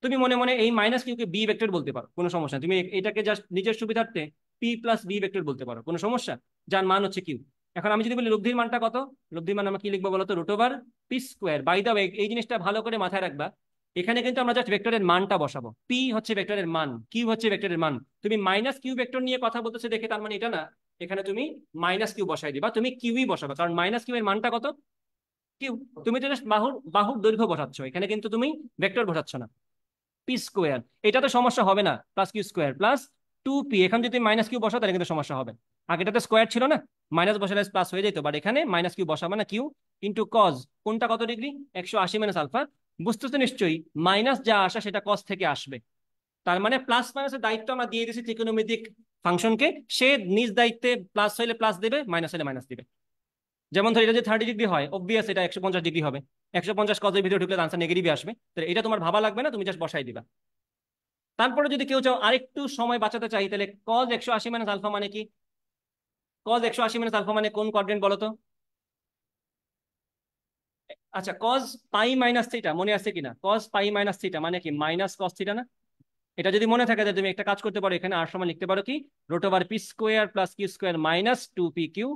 তুমি মনে মনে এই মাইনাস কিউকে বি ভেক্টর বলতে পারো, কোনো সমস্যা নেই। তুমি এটাকে জাস্ট নিজের সুবিধার্থে পি প্লাস বি ভেক্টর বলতে পারো, কোনো সমস্যা, যার মান হচ্ছে কিউ। এখন আমি যদি বলি লব্ধির মানটা কত, লব্ধির মান আমরা কি লিখবো বলতো? Root over P square. By the way, এই জিনিসটা ভালো করে মাথায় রাখবা, এখানে কিন্তু আমরা জাস্ট ভেক্টরের মানটা বসাবো। পি হচ্ছে ভেক্টরের মান, কিউ হচ্ছে ভেক্টরের মান। তুমি মাইনাস কিউ ভেক্টর নিয়ে কথা বলতেছে দেখে তার মানে এটা না, এখানে তুমি মাইনাস কিউ বসাই দিবা, তুমি কিউই বসাবা, কারণ মাইনাস কিউ এর মানটা কত? কিউ। তুমি তো জাস্ট বাহুর বাহুর দৈর্ঘ্য বসাচ্ছ, এখানে কিন্তু তুমি ভেক্টর বসাচ্ছ না। পি স্কোয়ার, এটা তো সমস্যা হবে না, plus Q square plus 2p। এখন যদি মাইনাস কিউ বসাও তাহলে কিন্তু সমস্যা হবে। আগেটাতে স্কোয়ার ছিল না, মাইনাস বসালে প্লাস হয়ে যেত, বাট এখানে মাইনাস কিউ বসাবে না, কিউ ইন্টু কজ। কোনটা কত ডিগ্রি? 180 minus alpha. বুঝতেছো নিশ্চয়ই, মাইনাস যা আসা সেটা কজ থেকে আসবে। তার মানে প্লাস মাইনাসের দায়িত্ব আমরা দিয়ে দিয়েছি ত্রিকোণমিতিক ফাংশনকে। সে নিজ দায়িত্বে প্লাস হইলে প্লাস দিবে, মাইনাস হলে মাইনাস দিবে। যেমন ধর এটা যে 30 ডিগ্রি হয়, অবভিয়াস এটা 150 ডিগ্রি হবে। 150 কজের ভিতরে ঢুকলে আনসার নেগেটিভই আসবে। তো এটা তোমার ভাবা লাগবে না, তুমি জাস্ট বসাই দিবা। তারপরে যদি কেউ চাও আরেকটু সময় বাঁচাতে চাই, তাহলে কজ 180 মাইনাস আলফা মানে কি? কজ 180 মাইনাস আলফা মানে কোন কোয়াড্রেন্ট বলো তো? আচ্ছা, কজ পাই মাইনাস থিটা মনে আছে কিনা? কজ পাই মাইনাস থিটা মানে কি? মাইনাস কস থিটা না? এটা যদি মনে থাকে, তাহলে তুমি একটা কাজ করতে পারো, এখানে আর সমান লিখতে পারো কি? Root over P square plus Q square minus 2p Q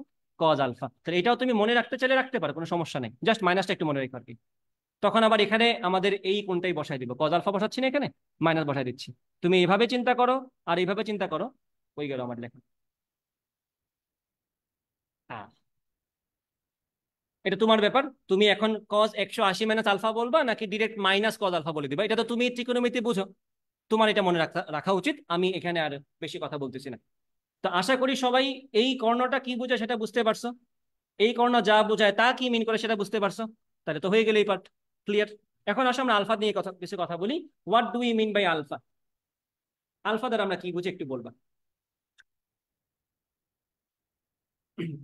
cos alpha. তাহলে এটাও তুমি মনে রাখতে চাইলে রাখতে পারো, কোনো সমস্যা নেই, জাস্ট মাইনাসটা একটু মনে রেখো আর কি। তখন আবার এখানে আমাদের এই কোনটাই বসাই দিব, কজ আলফা বসাচ্ছি না, এখানে মাইনাস বসাই দিচ্ছি। তুমি এইভাবে চিন্তা করো আর এইভাবে চিন্তা করো, হয়ে গেল আমার লেখা। হ্যাঁ, এটা তোমার ব্যাপার। তুমি এখন কজ 180 মাইনাস আলফা বলবা নাকি ডিরেক্ট মাইনাস কজ আলফা বলে দিবা, এটা তো তুমি ত্রিকোণমিতি বুঝো। তোমার এটা মনে রাখা রাখা উচিত। আমি এখানে আর বেশি কথা বলতেছি না। তো আশা করি সবাই এই কর্ণটা কি বোঝায় সেটা বুঝতে পারছো। এই কর্ণ যা বোঝায় তা কি মিন করে সেটা বুঝতে পারছো। তাহলে তো হয়ে গেল এই পার্ট ক্লিয়ার। এখন আসো আমরা আলফা নিয়ে কিছু কথা বলি। What do you mean by alpha? Alpha দ্বারা আমরা কি বুঝি একটু বলবা?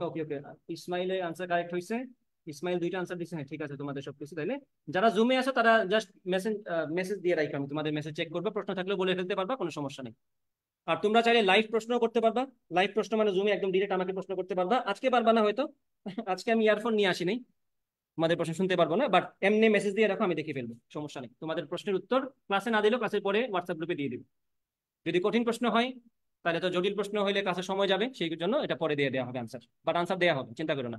ওকে ওকে, ইসমাইলের আনসার কারেক্ট হয়েছে। ইসমাইল দুইটা আনসার দিচ্ছে, হ্যাঁ ঠিক আছে তোমাদের সবকিছু। তাইলে যারা জুমে আছো তারা জাস্ট মেসেজ মেসেজ দিয়ে রাখো, আমি তোমাদের মেসেজ চেক করবো, প্রশ্ন থাকলে বলে ফেলতে পারবা, কোনো সমস্যা নেই। আর তোমরা চাইলে লাইভ প্রশ্ন করতে পারবা। লাইভ প্রশ্ন মানে জুমে একদম ডিরেক্ট আমাকে প্রশ্ন করতে পারবা। আজকে পারবা না হয়তো, আজকে আমি ইয়ারফোন নিয়ে আসি নাই, তোমাদের প্রশ্ন শুনতে পারবো না, বাট এমনি মেসেজ দিয়ে রাখো, আমি দেখে ফেলবো, সমস্যা নেই। তোমাদের প্রশ্নের উত্তর ক্লাসে না দিলেও ক্লাসের পরে হোয়াটসঅ্যাপ গ্রুপে দিয়ে দিবো। যদি কঠিন প্রশ্ন হয় তাহলে তো, জটিল প্রশ্ন হলে কাছে সময় যাবে, সেই জন্য এটা পরে দিয়ে দেওয়া হবে আনসার, বাট আনসার দেওয়া হবে, চিন্তা করো না।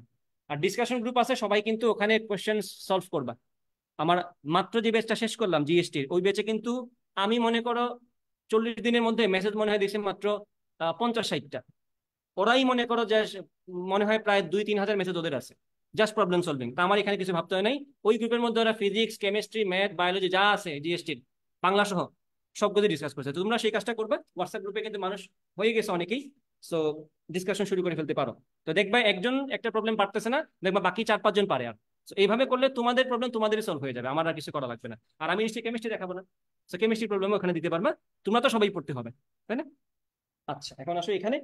আর ডিসকাশন গ্রুপ আছে, সবাই কিন্তু ওখানে কোয়েশ্চেন সলভ করবা। আমার মাত্র যে ব্যাচটা শেষ করলাম জিএসটির, ওই ব্যাচে কিন্তু আমি মনে করো 40 দিনের মধ্যে মেসেজ মনে হয় দিয়েছি মাত্র 50-60টা। ওরাই মনে করো যে মনে হয় প্রায় 2-3 হাজার মেসেজ ওদের আছে, জাস্ট প্রবলেম সলভিং। তা আমার এখানে কিছু ভাবতে হয় নাই। ওই গ্রুপের মধ্যে ওরা ফিজিক্স, কেমিস্ট্রি, ম্যাথ, বায়োলজি যা আছে জিএসটির, বাংলা সহ সবগুলো ডিসকাস করছে। তো তোমরা সেই কাজটা করবে। হোয়াটসঅ্যাপ গ্রুপে কিন্তু মানুষ হয়ে গেছে অনেকেই, সো ডিসকাশন শুরু করে ফেলতে পারো। তো দেখবা একজন একটা প্রবলেম পারতেছে না, দেখবা বাকি 4-5 জন পারে। আর তো এইভাবে করলে তোমাদের প্রবলেম তোমাদেরই সলভ হয়ে যাবে, আমার আর কিছু করা লাগবে না। আর আমি নিশ্চয়ই কেমিস্ট্রি দেখাবো না, তো কেমিস্ট্রি প্রবলেম ওখানে দিতে পারবা। তোমরা তো সবাই পড়তে হবে, তাই না? আচ্ছা, এখন আসো এখানে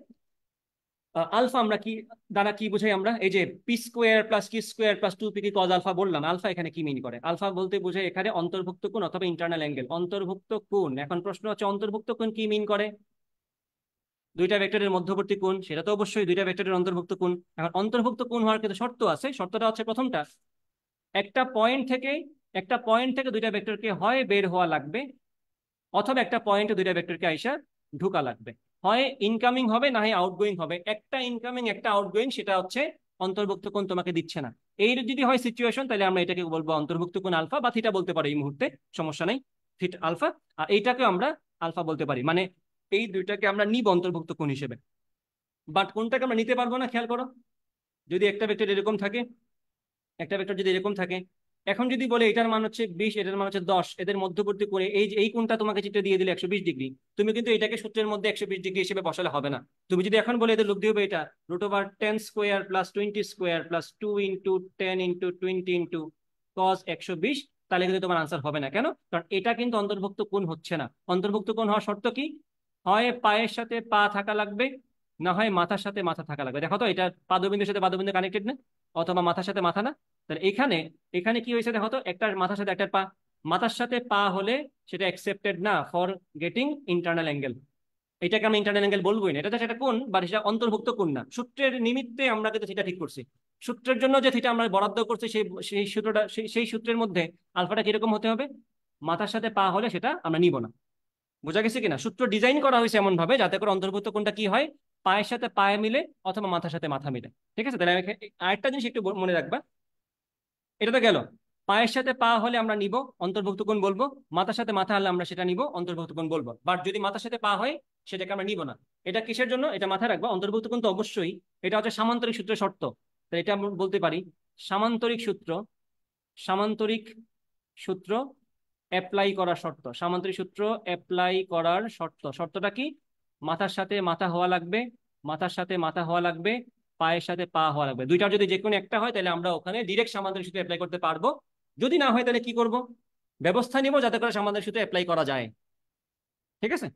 আলফা আমরা কি দ্বারা কি বুঝাই? আমরা এই যে P square plus Q square plus 2p কি কজ আলফা বললাম, আলফা এখানে কি মিন করে? আলফা বলতে বোঝায় এখানে অন্তর্ভুক্ত কোণ অথবা ইন্টারনাল অ্যাঙ্গেল। অন্তর্ভুক্ত কোণ, এখন প্রশ্ন হচ্ছে অন্তর্ভুক্ত কোণ কি মিন করে? দুইটা ভেক্টরের মধ্যবর্তী কোণ, সেটা তো অবশ্যই দুইটা ভেক্টরের অন্তর্ভুক্ত কোণ। এখন অন্তর্ভুক্ত কোণ হওয়ার কিন্তু শর্ত আছে। শর্তটা হচ্ছে প্রথমটা, একটা পয়েন্ট থেকে দুইটা ভেক্টরকে হয় বের হওয়া লাগবে, অথবা একটা পয়েন্টে দুইটা ভেক্টরকে আইসা ঢুকা লাগবে। হয় ইনকামিং হবে, না হয় আউটগোয়িং হবে। একটা ইনকামিং একটা আউটগোয়িং, সেটা হচ্ছে অন্তর্ভুক্ত কোণ তোমাকে দিচ্ছে না। এই যদি হয় সিচুয়েশন, তাহলে আমরা এটাকে বলবো অন্তর্ভুক্ত কোণ আলফা, বা থিটা বলতে পারি এই মুহূর্তে, সমস্যা নাই, থিটা আলফা। আর এইটাকে আমরা আলফা বলতে পারি, মানে এই দুইটাকে আমরা নিব অন্তর্ভুক্ত কোণ হিসেবে। বাট কোনটাকে আমরা নিতে পারবো না, খেয়াল করো। যদি একটা ভেক্টর এরকম থাকে, এখন যদি বলে এটার মান হচ্ছে 20, এটার মান হচ্ছে 10, এদের মধ্যবর্তী কোণে এই যে এই কোণটা তোমাকে চিত্র দিয়ে দিলে 120 ডিগ্রি, তুমি কিন্তু এটাকে সূত্রের মধ্যে 120 ডিগ্রি হিসেবে বসালে হবে না। তুমি যদি এখন বলে এদের লব্ধি হবে এটা √10² + 20² + 2 × 10 × 20 × cos 120, তাহলে কিন্তু তোমার আনসার হবে না। কেন? কারণ এটা কিন্তু অন্তর্ভুক্ত কোণ হচ্ছে না। অন্তর্ভুক্ত কোণ হওয়ার শর্ত কি? হয় পায়ের সাথে পা থাকা লাগবে, না হয় মাথার সাথে মাথা থাকা লাগবে। দেখো তো, এটা পাদবিন্দুর সাথে পাদবিন্দু কানেক্টেড না, অথবা মাথার সাথে মাথা না। তাহলে এখানে এখানে কি হয়েছে দেখো তো, একটা মাথার সাথে একটা পা, মাথার সাথে পা হলে সেটা অ্যাকসেপ্টেড না ফর গেটিং ইন্টারনাল অ্যাঙ্গেল। এটাকে আমরা ইন্টারনাল অ্যাঙ্গেল বলবোই না, এটা তো সেটা কোণ, বা সেটা অন্তর্ভুক্ত কোণ না। সূত্রের নিমিত্তে আমরা কিন্তু সেটা ঠিক করছি। সূত্রের জন্য যে থিটা আমরা বরাদ্দ করছি, সেই সেই সূত্রটা সেই সূত্রের মধ্যে আলফাটা কিরকম হতে হবে? মাথার সাথে পা হলে সেটা আমরা নিব না। বোঝা গেছে কিনা? সূত্র ডিজাইন করা হয়েছে এমন ভাবে যাতে করে অন্তর্ভুক্ত কোণটা কি হয়, পায়ের সাথে পায়ে মিলে অথবা মাথার সাথে মাথা মিলে। ঠিক আছে? তাহলে আরেকটা জিনিস একটু মনে রাখবা। এটা তো গেল, পায়ের সাথে পা হলে আমরা নিব অন্তর্ভুক্ত কোণ বলবো, মাথার সাথে মাথা হলে আমরা সেটা নিব অন্তর্ভুক্ত কোণ বলবো। বাট যদি মাথার সাথে পা হয়, সেটাকে আমরা নিব না। এটা কিসের জন্য? এটা মাথায় রাখবা। অন্তর্ভুক্ত কোণ তো অবশ্যই, এটা হচ্ছে সামান্তরিক সূত্রের শর্ত। তো এটা আমরা বলতে পারি সামান্তরিক সূত্র, সামান্তরিক সূত্র অ্যাপ্লাই করার শর্ত। সামান্তরিক সূত্র অ্যাপ্লাই করার শর্ত, শর্তটা কি? মাথার সাথে মাথা হওয়া লাগবে, মাথার সাথে মাথা হওয়া লাগবে, পায়ের সাথে পা হওয়া লাগবে। দুইটার যদি যে কোনো একটা হয়, তাহলে আমরা ওখানে ডিরেক্ট সামান্তরিক সূত্র অ্যাপ্লাই করতে পারবো। যদি না হয়, তাহলে কি করব? ব্যবস্থা নিব যাতে করে সামান্তরিক সূত্র অ্যাপ্লাই করা যায়। ঠিক আছে?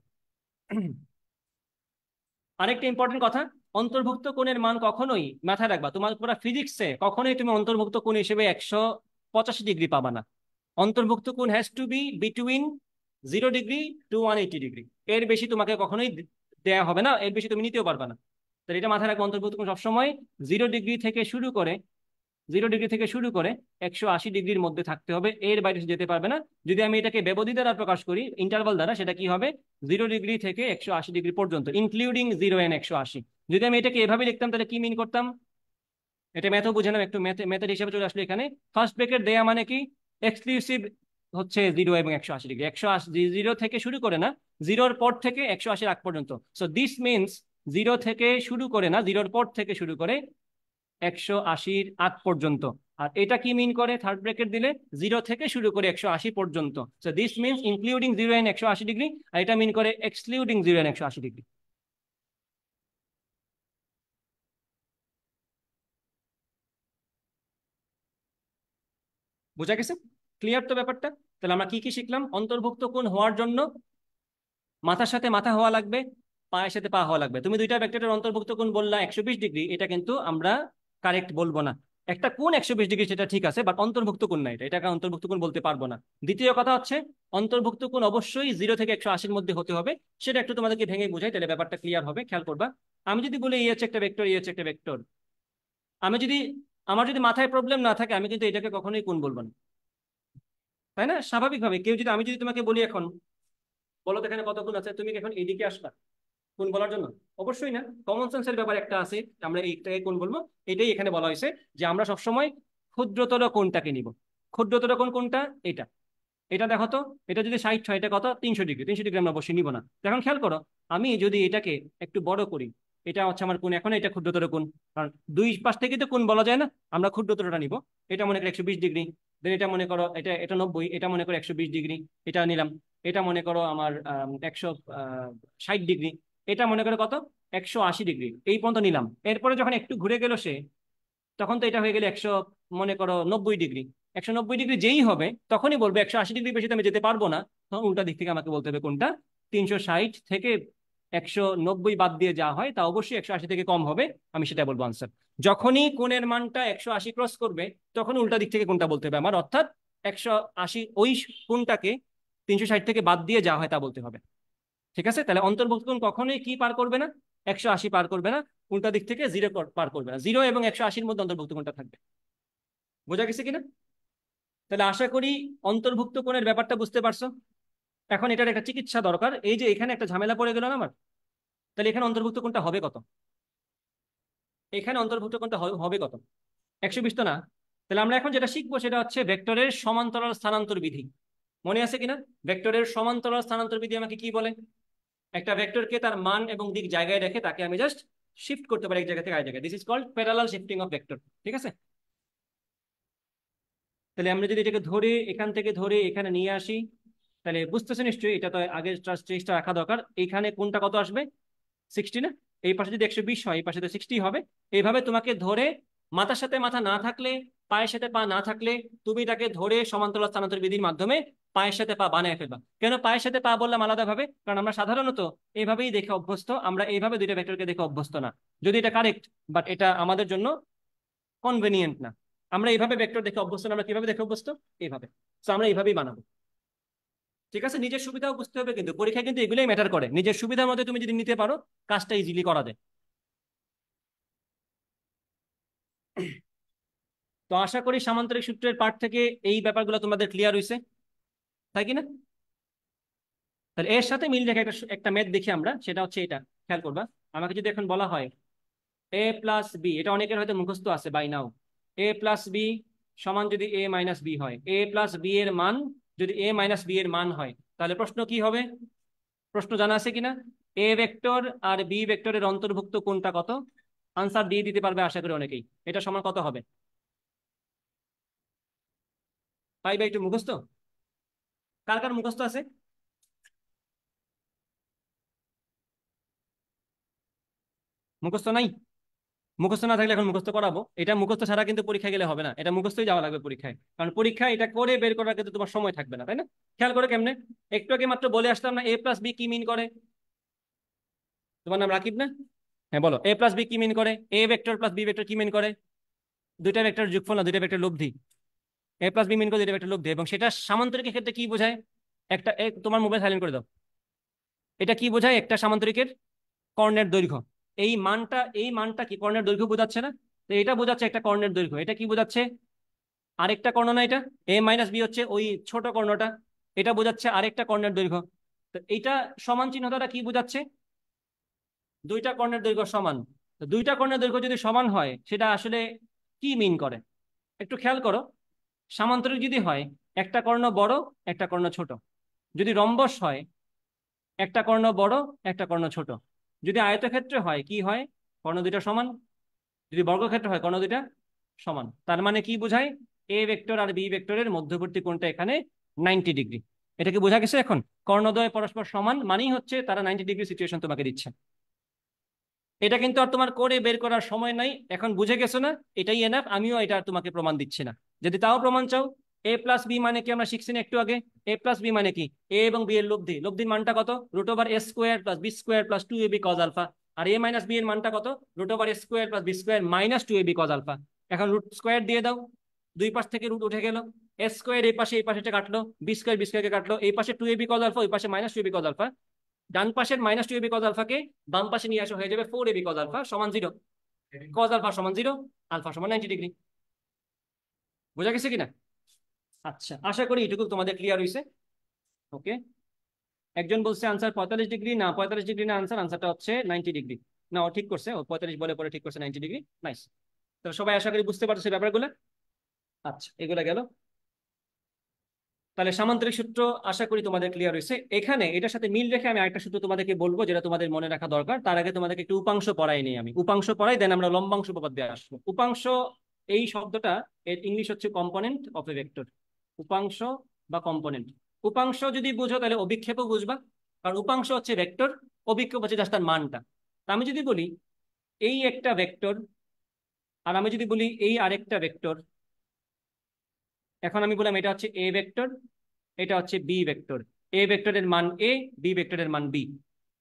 আরেকটা ইম্পর্টেন্ট কথা, অন্তর্ভুক্ত কোণের মান কখনোই মাথায় রাখবা, তোমার পুরো ফিজিক্সে কখনোই তুমি অন্তর্ভুক্ত কোণ হিসেবে 185 ডিগ্রি পাবা না। অন্তর্ভুক্ত কোণ has to be between 0 degree to 180 degree. এর বেশি তোমাকে কখনোই দেয়া হবে না, এর বেশি তুমি নিতেও পারবে না। তাহলে এটা মাথায় রাখবো, অন্তর্ভুক্ত কোণ সবসময় 0 ডিগ্রি থেকে শুরু করে 180 ডিগ্রির মধ্যে থাকতে হবে, এর বাইরে যেতে পারবে না। যদি আমি এটাকে ব্যবধি দ্বারা প্রকাশ করি, ইন্টারভাল দ্বারা, সেটা কি হবে? 0 ডিগ্রি থেকে 180 ডিগ্রি পর্যন্ত, ইনক্লুডিং 0 and 180। যদি আমি এটাকে এভাবে লিখতাম, তাহলে কি মিন করতাম? এটা ম্যাথও বুঝে নাও একটু, ম্যাথের হিসাবে চলে আসলো এখানে। ফার্স্ট ব্রেকেট দেয়া মানে কি? এক্সক্লুসিভ হচ্ছে 0 এবং 180 ডিগ্রি। 180 0 থেকে শুরু করে না, 0-র পর থেকে 180-র আগ পর্যন্ত। সো দিস মিনস 0 থেকে শুরু করে না, 0-র পর থেকে শুরু করে 180-র আগ পর্যন্ত। আর এটা কি মিন করে থার্ড ব্র্যাকেট দিলে 0 থেকে শুরু করে 180 পর্যন্ত। So this means including 0 and 180 degree, আর এটা মিন করে এক্সক্লুডিং 0 এন্ড 180 ডিগ্রি। বোঝা গেছে? ক্লিয়ার তো ব্যাপারটা? তাহলে আমরা কি কি শিখলাম? অন্তর্ভুক্ত কোণ হওয়ার জন্য মাথার সাথে মাথা হওয়া লাগবে, পায়ের সাথে পা হওয়া লাগবে। তুমি দুইটা ভেক্টরের অন্তর্ভুক্ত কোণ বললা 120 ডিগ্রি, এটা কিন্তু আমরা কারেক্ট বলবো না। একটা কোণ 120 ডিগ্রি সেটা ঠিক আছে, বাট অন্তর্ভুক্ত কোণ না, এটাকে অন্তর্ভুক্ত কোণ বলতে পারবো না। দ্বিতীয় কথা হচ্ছে অন্তর্ভুক্ত কোণ অবশ্যই 0 থেকে 180-র মধ্যে হতে হবে। সেটা একটু তোমাদেরকে ভেঙে বোঝাই, তাহলে ব্যাপারটা ক্লিয়ার হবে। খেয়াল করবা, আমি যদি বলি এই হচ্ছে একটা ভেক্টর, এই হচ্ছে একটা ভেক্টর, আমি যদি, আমার যদি মাথায় প্রবলেম না থাকে আমি কিন্তু এটাকে কখনোই কোণ বলবো না, তাই না? স্বাভাবিকভাবে কেউ যদি, আমি যদি তোমাকে বলি এখন বলো তো এখানে কত কোণ আছে, তুমি কি এখন এইদিকে আসবা কোন বলার জন্য? অবশ্যই না। কমন সেন্সের ব্যাপার একটা আছে, আমরা এইটাকে কোন বলবো। এটাই এখানে বলা হয়েছে যে আমরা সবসময় ক্ষুদ্রতর কোণটাকে নিব। ক্ষুদ্রতর কোণ কোনটা? এটা। এটা দেখো তো, এটা যদি 60 হয়, এটা কত? 300 ডিগ্রি। 300 ডিগ্রি আমরা অবশ্যই নিব না। এখন খেয়াল করো, আমি যদি এটাকে একটু বড় করি, এটা হচ্ছে আমার কোণ, এখন এটা ক্ষুদ্রতর কোণ, কারণ দুই পাশ থেকে তো কোণ বলা যায় না, আমরা ক্ষুদ্রতরটা নিব। এটা মনে করো 120 ডিগ্রি, দেন এটা মনে করো এটা এটা 90, এটা মনে করো 120 ডিগ্রি, এটা নিলাম। এটা মনে করো আমার 160 ডিগ্রি, এটা মনে করো কত? 180 ডিগ্রি, এই পর্যন্ত নিলাম। এরপরে যখন একটু ঘুরে গেল সে, তখন তো এটা হয়ে গেলে 100, মনে করো 90 ডিগ্রি। 190 ডিগ্রি যেই হবে তখনই বলবো 180 ডিগ্রি বেশি তো আমি যেতে পারবো না, তখন উল্টা দিক থেকে আমাকে বলতে হবে কোনটা। 360 থেকে 190 বাদ দিয়ে যা হয় তা অবশ্যই 180 থেকে কম হবে, আমি সেটা বলবো আনসার। যখনই কোণের মানটা 180 ক্রস করবে তখন উল্টা দিক থেকে কোনটা বলতে হবে আমার, অর্থাৎ 180 ওই কোণটাকে 360 থেকে বাদ দিয়ে যা হয় তা বলতে হবে। ঠিক আছে? তাহলে অন্তর্ভুক্ত কোণ কখনোই কি পার করবে না? 180 পার করবে না, উল্টা দিক থেকে 0 পার করবে না। 0 এবং 180-র মধ্যে অন্তর্ভুক্ত কোণটা থাকবে। বোঝা গেছে কিনা? তাহলে আশা করি অন্তর্ভুক্ত কোণের ব্যাপারটা বুঝতে পারছো। এখন এটার একটা চিকিৎসা দরকার। এই যে এখানে একটা ঝামেলা পড়ে গেল না আমার, তাহলে এখানে অন্তর্ভুক্ত কোণটা হবে কত? এখানে অন্তর্ভুক্ত কোণটা হবে কত? 120 তো না। তাহলে আমরা এখন যেটা শিখবো সেটা হচ্ছে ভেক্টরের সমান্তরাল স্থানান্তর বিধি। মনে আছে কিনা? ভেক্টরের সমান্তরাল স্থানান্তর বিধি আমাকে কি বলে? একটা ভেক্টরকে তার মান এবং দিক জায়গায় রেখে তাকে আমি জাস্ট শিফট করতে পারি এক জায়গা থেকে আরেক জায়গায়। This is called parallel shifting of vector. ঠিক আছে? তাহলে আমরা যদি এটাকে ধরে, এখান থেকে ধরে এখানে নিয়ে আসি, তাহলে বুঝতেছে নিশ্চয়ই, এটা তো আগে চেষ্টা রাখা দরকার। এইখানে কোনটা কত আসবে? 60 না? এই পাশে যদি 120 হয়, এই পাশে তো 60 হবে। এইভাবে তোমাকে ধরে, মাথার সাথে মাথা না থাকলে, পায়ের সাথে পা না থাকলে, তুমি তাকে ধরে সমান্তরাল স্থানান্তর বিধির মাধ্যমে পায়ের সাথে পা বানিয়ে ফেলবা। কেন পায়ের সাথে পা বললাম আলাদা ভাবে? কারণ আমরা সাধারণত এইভাবেই দেখে অভ্যস্ত, আমরা এইভাবে দুইটা ভেক্টরকে দেখে অভ্যস্ত না। যদি এটা কারেক্ট, বাট এটা আমাদের জন্য কনভেনিয়েন্ট না। আমরা এইভাবে ভেক্টর দেখে অভ্যস্ত না। আমরা কিভাবে দেখে অভ্যস্ত? এইভাবে। তো আমরা এইভাবেই বানাবো। ঠিক আছে? নিজের সুবিধাও বুঝতে হবে, কিন্তু পরীক্ষায় কিন্তু এগুলোই ম্যাটার করে। নিজের সুবিধার মধ্যে তুমি যদি নিতে পারো, কাজটা ইজিলি করা যায়। তো আশা করি সামান্তরিক সূত্রের পার্ট থেকে এই ব্যাপারগুলো তোমাদের ক্লিয়ার হয়েছে, তাই কি না? তাহলে এর সাথে মিল রেখে একটা একটা ম্যাথ দেখি আমরা, সেটা হচ্ছে এটা। খেয়াল করবা, আমাকে যদি এখন বলা হয় এ প্লাস বি, এটা অনেকের হয়তো মুখস্থ আছে by now, A plus B সমান যদি এ মাইনাস বি হয়, এ প্লাস বি এর মান যদি এ মাইনাস বি এর মান হয়, তাহলে প্রশ্ন কি হবে? প্রশ্ন জানা আছে কিনা? এ ভেক্টর আর বি ভেক্টরের অন্তর্ভুক্ত কোনটা কত? আনসার দিয়ে দিতে পারবে আশা করি অনেকেই। এটা সমান কত হবে? পাই বাই টু মুখস্থ? কার কার মুখস্থ আছে? মুখস্থ নাই? মুখস্থ না থাকলে এখন মুখস্থ করাবো। এটা মুখস্থ ছাড়া কিন্তু পরীক্ষায় গেলে হবে না, এটা মুখস্থই যাওয়া লাগবে পরীক্ষায়, কারণ পরীক্ষায় এটা করে বের করার কিন্তু তোমার সময় থাকবে না, তাই না? খেয়াল করে কেমনে, একটু আগে মাত্র বলে আসলাম না এ প্লাস বি কি মিন করে? তোমার নাম রাকিব না? হ্যাঁ বলো, এ প্লাস বি কি মিন করে? A vector plus B vector কি মিন করে? দুইটা ভেক্টর যোগফল না, দুইটা ভেক্টর লব্ধি। এ প্লাস বি মিন করে দুইটা ভেক্টর লব্ধি, এবং সেটা সামান্তরিকের ক্ষেত্রে কি বোঝায়? একটা তোমার মোবাইল সাইলেন্ট করে দাও। এটা কি বোঝায়? একটা সামান্তরিকের কর্ণের দৈর্ঘ্য। এই মানটা কি কর্ণের দৈর্ঘ্য বোঝাচ্ছে না? তো এটা বোঝাচ্ছে একটা কর্ণের দৈর্ঘ্য। এটা কি বোঝাচ্ছে? আরেকটা কর্ণ না এটা? এ মাইনাস বি হচ্ছে ওই ছোট কর্ণটা, এটা বোঝাচ্ছে আরেকটা কর্ণের দৈর্ঘ্য। তো এইটা সমান চিহ্নটা কি বোঝাচ্ছে? দুইটা কর্ণের দৈর্ঘ্য সমান। তো দুইটা কর্ণের দৈর্ঘ্য যদি সমান হয় সেটা আসলে কি মিন করে? একটু খেয়াল করো, সামান্তরিক যদি হয় একটা কর্ণ বড় একটা কর্ণ ছোট, যদি রম্বস হয় একটা কর্ণ বড় একটা কর্ণ ছোট, যদি আয়তক্ষেত্রে হয় কি হয়? কর্ণ দুইটা সমান। যদি বর্গক্ষেত্র হয় কর্ণ দুইটা সমান, তার মানে কি বোঝায়? এ ভেক্টর আর বি ভেক্টরের মধ্যবর্তী কোণটা এখানে 90 ডিগ্রি। এটা কি বোঝা গেছে এখন? কর্ণদ্বয় পরস্পর সমান মানেই হচ্ছে তারা 90 ডিগ্রি সিচুয়েশন তোমাকে দিচ্ছে। এটা কিন্তু আর তোমার করে বের করার সময় নাই, এখন বুঝে গেছো না? এটাই এনাফ, আমিও এটা আর তোমাকে প্রমাণ দিচ্ছি না। যদি তাও প্রমাণ চাও, এ প্লাস বি মানে কি আমরা শিখছি না একটু আগে? এ প্লাস বি মানে কি? এ এবং বি এর লব্ধি, লব্ধির মানটা কত? √(a²+b²+2ab cos alpha. আর এ মাইনাস বি এর মানটা কত? √(a²+b²-2ab cos alpha. এখন রুট স্কোয়ার দিয়ে দাও, দুই পাশ থেকে রুট উঠে গেল, এ স্কোয়ার এই পাশে কাটলো, বি স্কোয়ার কাটলো, এই পাশে 2ab cos আলফা, ওই পাশে -2ab cos আলফা। ডান পাশের -2ab cos আলফাকে বাম পাশে নিয়ে আসা হয়ে যাবে 4ab cos আলফা সমান 0। কজ আলফা সমান 0, আলফা সমান 90 ডিগ্রি। বোঝা গেছে কিনা? আচ্ছা, আশা করি এটুকু তোমাদের ক্লিয়ার হয়েছে। ওকে, একজন বলছে আনসার 45 ডিগ্রি, না 45 ডিগ্রি না আনসার, আনসারটা হচ্ছে 90 ডিগ্রি। না, ও ঠিক করছে, ও 45 বলে পরে ঠিক করছে 90 ডিগ্রি। নাইস। তো সবাই আশা করি বুঝতে পারছো ব্যাপারগুলো। আচ্ছা, এগুলো গেল। তাহলে সামান্তরিক সূত্র আশা করি তোমাদের ক্লিয়ার হয়েছে। এখানে এটার সাথে মিল রেখে আমি আরেকটা সূত্র তোমাদেরকে বলবো, যেটা তোমাদের মনে রাখা দরকার। তার আগে তোমাদেরকে একটু উপাংশ পড়াই নেই, আমি উপাংশ পড়াই, দেন আমরা লম্বাংশ উপপাদ্যে আসবো। উপাংশ এই শব্দটা এর ইংলিশ হচ্ছে কম্পোনেন্ট অফ এ ভেক্টর। উপাংশ বা কম্পোনেন্ট। উপাংশ যদি বুঝো তাহলে অভিক্ষেপও বুঝবা, কারণ উপাংশ হচ্ছে ভেক্টর, অভিক্ষেপ হচ্ছে জাস্ট তার মানটা। তা আমি যদি বলি এই একটা ভেক্টর, আর আমি যদি বলি এই আরেকটা ভেক্টর, এখন আমি বললাম এটা হচ্ছে এ ভেক্টর, এটা হচ্ছে বি ভেক্টর। এ ভেক্টরের মান এ, বি ভেক্টরের মান বি,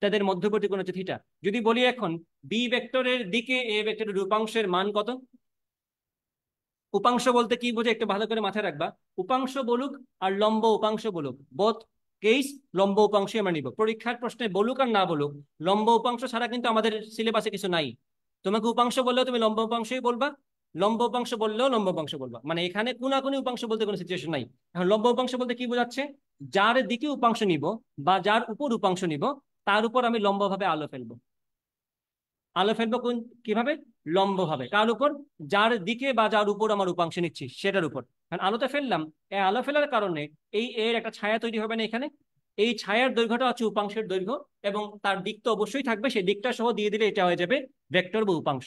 তাদের মধ্যবর্তী কোণ হচ্ছে থিটা। যদি বলি এখন বি ভেক্টরের দিকে এ ভেক্টরের উপাংশের মান কত? উপাংশ বলতে কি বোঝে একটু ভালো করে মাথায় রাখবা। উপাংশ বলুক আর লম্ব উপাংশ বলুক, বোথ কেস লম্ব উপাংশ আমরা নিব। পরীক্ষার প্রশ্নে বলুক আর না বলুক, লম্ব উপাংশ ছাড়া কিন্তু আমাদের সিলেবাসে কিছু নাই। তোমাকে উপাংশ বললেও তুমি লম্ব উপাংশই বলবা, লম্ব উপাংশ বললেও লম্ব উপাংশ বলবা, মানে এখানে কোনাকুনি উপাংশ বলতে কোনো সিচুয়েশন নাই। এখন লম্ব উপাংশ বলতে কি বোঝাচ্ছে? যার দিকে উপাংশ নিব বা যার উপর উপাংশ নিব, তার উপর আমি লম্বভাবে আলো ফেলবো। আলো ফেলবো কোন কিভাবে? লম্ব ভাবে। কার উপর? যার দিকে বা যার উপর আমার উপাংশ নিচ্ছি সেটার উপর। কারণ আলোতে ফেললাম, এই আলো ফেলার কারণে এই এর একটা ছায়া তৈরি হবে না এখানে? এই ছায়ার দৈর্ঘ্যটা হচ্ছে উপাংশের দৈর্ঘ্য, এবং তার দিক তো অবশ্যই থাকবে, সেই দিকটা সহ দিয়ে দিলে এটা হয়ে যাবে ভেক্টর বা উপাংশ।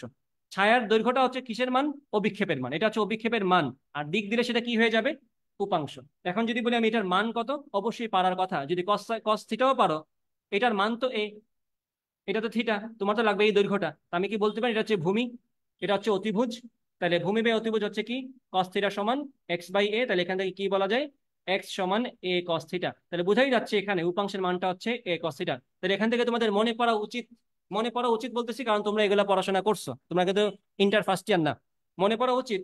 ছায়ার দৈর্ঘ্যটা হচ্ছে কিসের মান? অভিক্ষেপের মান, এটা হচ্ছে অভিক্ষেপের মান। আর দিক দিলে সেটা কি হয়ে যাবে? উপাংশ। এখন যদি বলি আমি এটার মান কত, অবশ্যই পারার কথা, যদি কস কস থিটাও পারো, এটার মান তো এ, এটা তো থিটা, তোমার তো লাগবে এই দৈর্ঘ্যটা। তা আমি কি বলতে পারি এটা হচ্ছে ভূমি, এটা হচ্ছে অতিভুজ। তাহলে ভূমি বাই অতিভুজ হচ্ছে কি? কস থিটা সমান x/a। তাহলে এখান থেকে কি বলা যায়? x সমান a cos থিটা। তাহলে বোঝাই যাচ্ছে এখানে উপাংশের মানটা হচ্ছে a cos থিটা। তাহলে এখান থেকে তোমাদের মনে পড়া উচিত, মনে পড়া উচিত বলতেছি কারণ তোমরা এগুলা পড়াশোনা করছো, তোমরা কিন্তু ইন্টার ফার্স্ট ইয়ার না। মনে পড়া উচিত,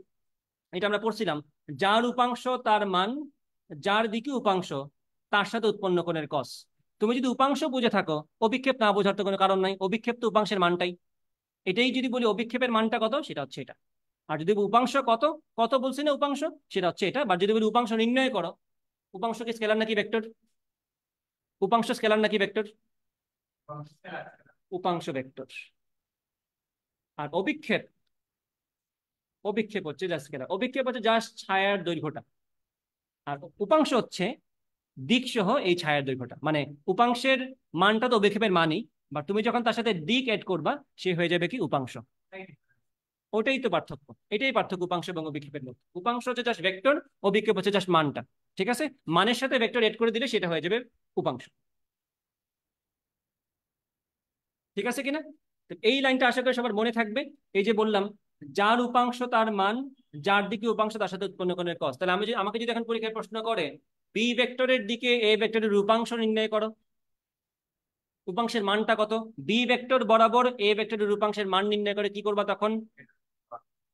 এটা আমরা পড়ছিলাম, যার উপাংশ তার মান, যার দিকে উপাংশ তার সাথে উৎপন্ন কোণের কস। তুমি যদি উপাংশ বুঝে থাকো, অভিক্ষেপ না বোঝার তো কোনো কারণ নাই, অভিক্ষেপ তো উপাংশের মানটাই। এটাই যদি বলি অভিক্ষেপের মানটা কত, সেটা হচ্ছে এটা। আর যদি উপাংশ কত, কত বলছি না উপাংশ, সেটা হচ্ছে এটা। বা যদি বলি উপাংশ নির্ণয় করো, উপাংশ কি স্কেলার নাকি ভেক্টর? উপাংশ স্কেলার নাকি ভেক্টর? উপাংশ ভেক্টর। আর অভিক্ষেপ, অভিক্ষেপ হচ্ছে জাস্ট স্কেলার, অভিক্ষেপ হচ্ছে জাস্ট ছায়ার দৈর্ঘ্যটা। আর উপাংশ হচ্ছে দিক সহ এই ছায়ার দৈর্ঘ্যটা, মানে উপাংশের মানটা তো অভিক্ষেপের মানই, বা তুমি যখন তার সাথে দিক এড করবা সে হয়ে যাবে কি উপাংশ। ওটাই তো পার্থক্য, এটাই পার্থক্য উপাংশ এবং অভিক্ষেপের মধ্যে। উপাংশ হচ্ছে জাস্ট ভেক্টর, অভিক্ষেপ হচ্ছে জাস্ট মানটা। ঠিক আছে, মানের সাথে ভেক্টর এড করে দিলে সেটা হয়ে যাবে উপাংশ। ঠিক আছে কিনা? তো এই লাইনটা আশা করি সবার মনে থাকবে। এই যে বললাম, যার উপাংশ তার মান, যার দিকে উপাংশ তার সাথে উৎপন্ন কোণের কস। তাহলে আমি যদি, আমাকে যদি এখন পরীক্ষায় প্রশ্ন করে বি ভেক্টরের দিকে এ ভেক্টরের উপাংশ নির্ণয় করো, উপাংশের মানটা কত? বি ভেক্টর বরাবর এ ভেক্টরের উপাংশের মান নির্ণয় করে কি করবা তখন?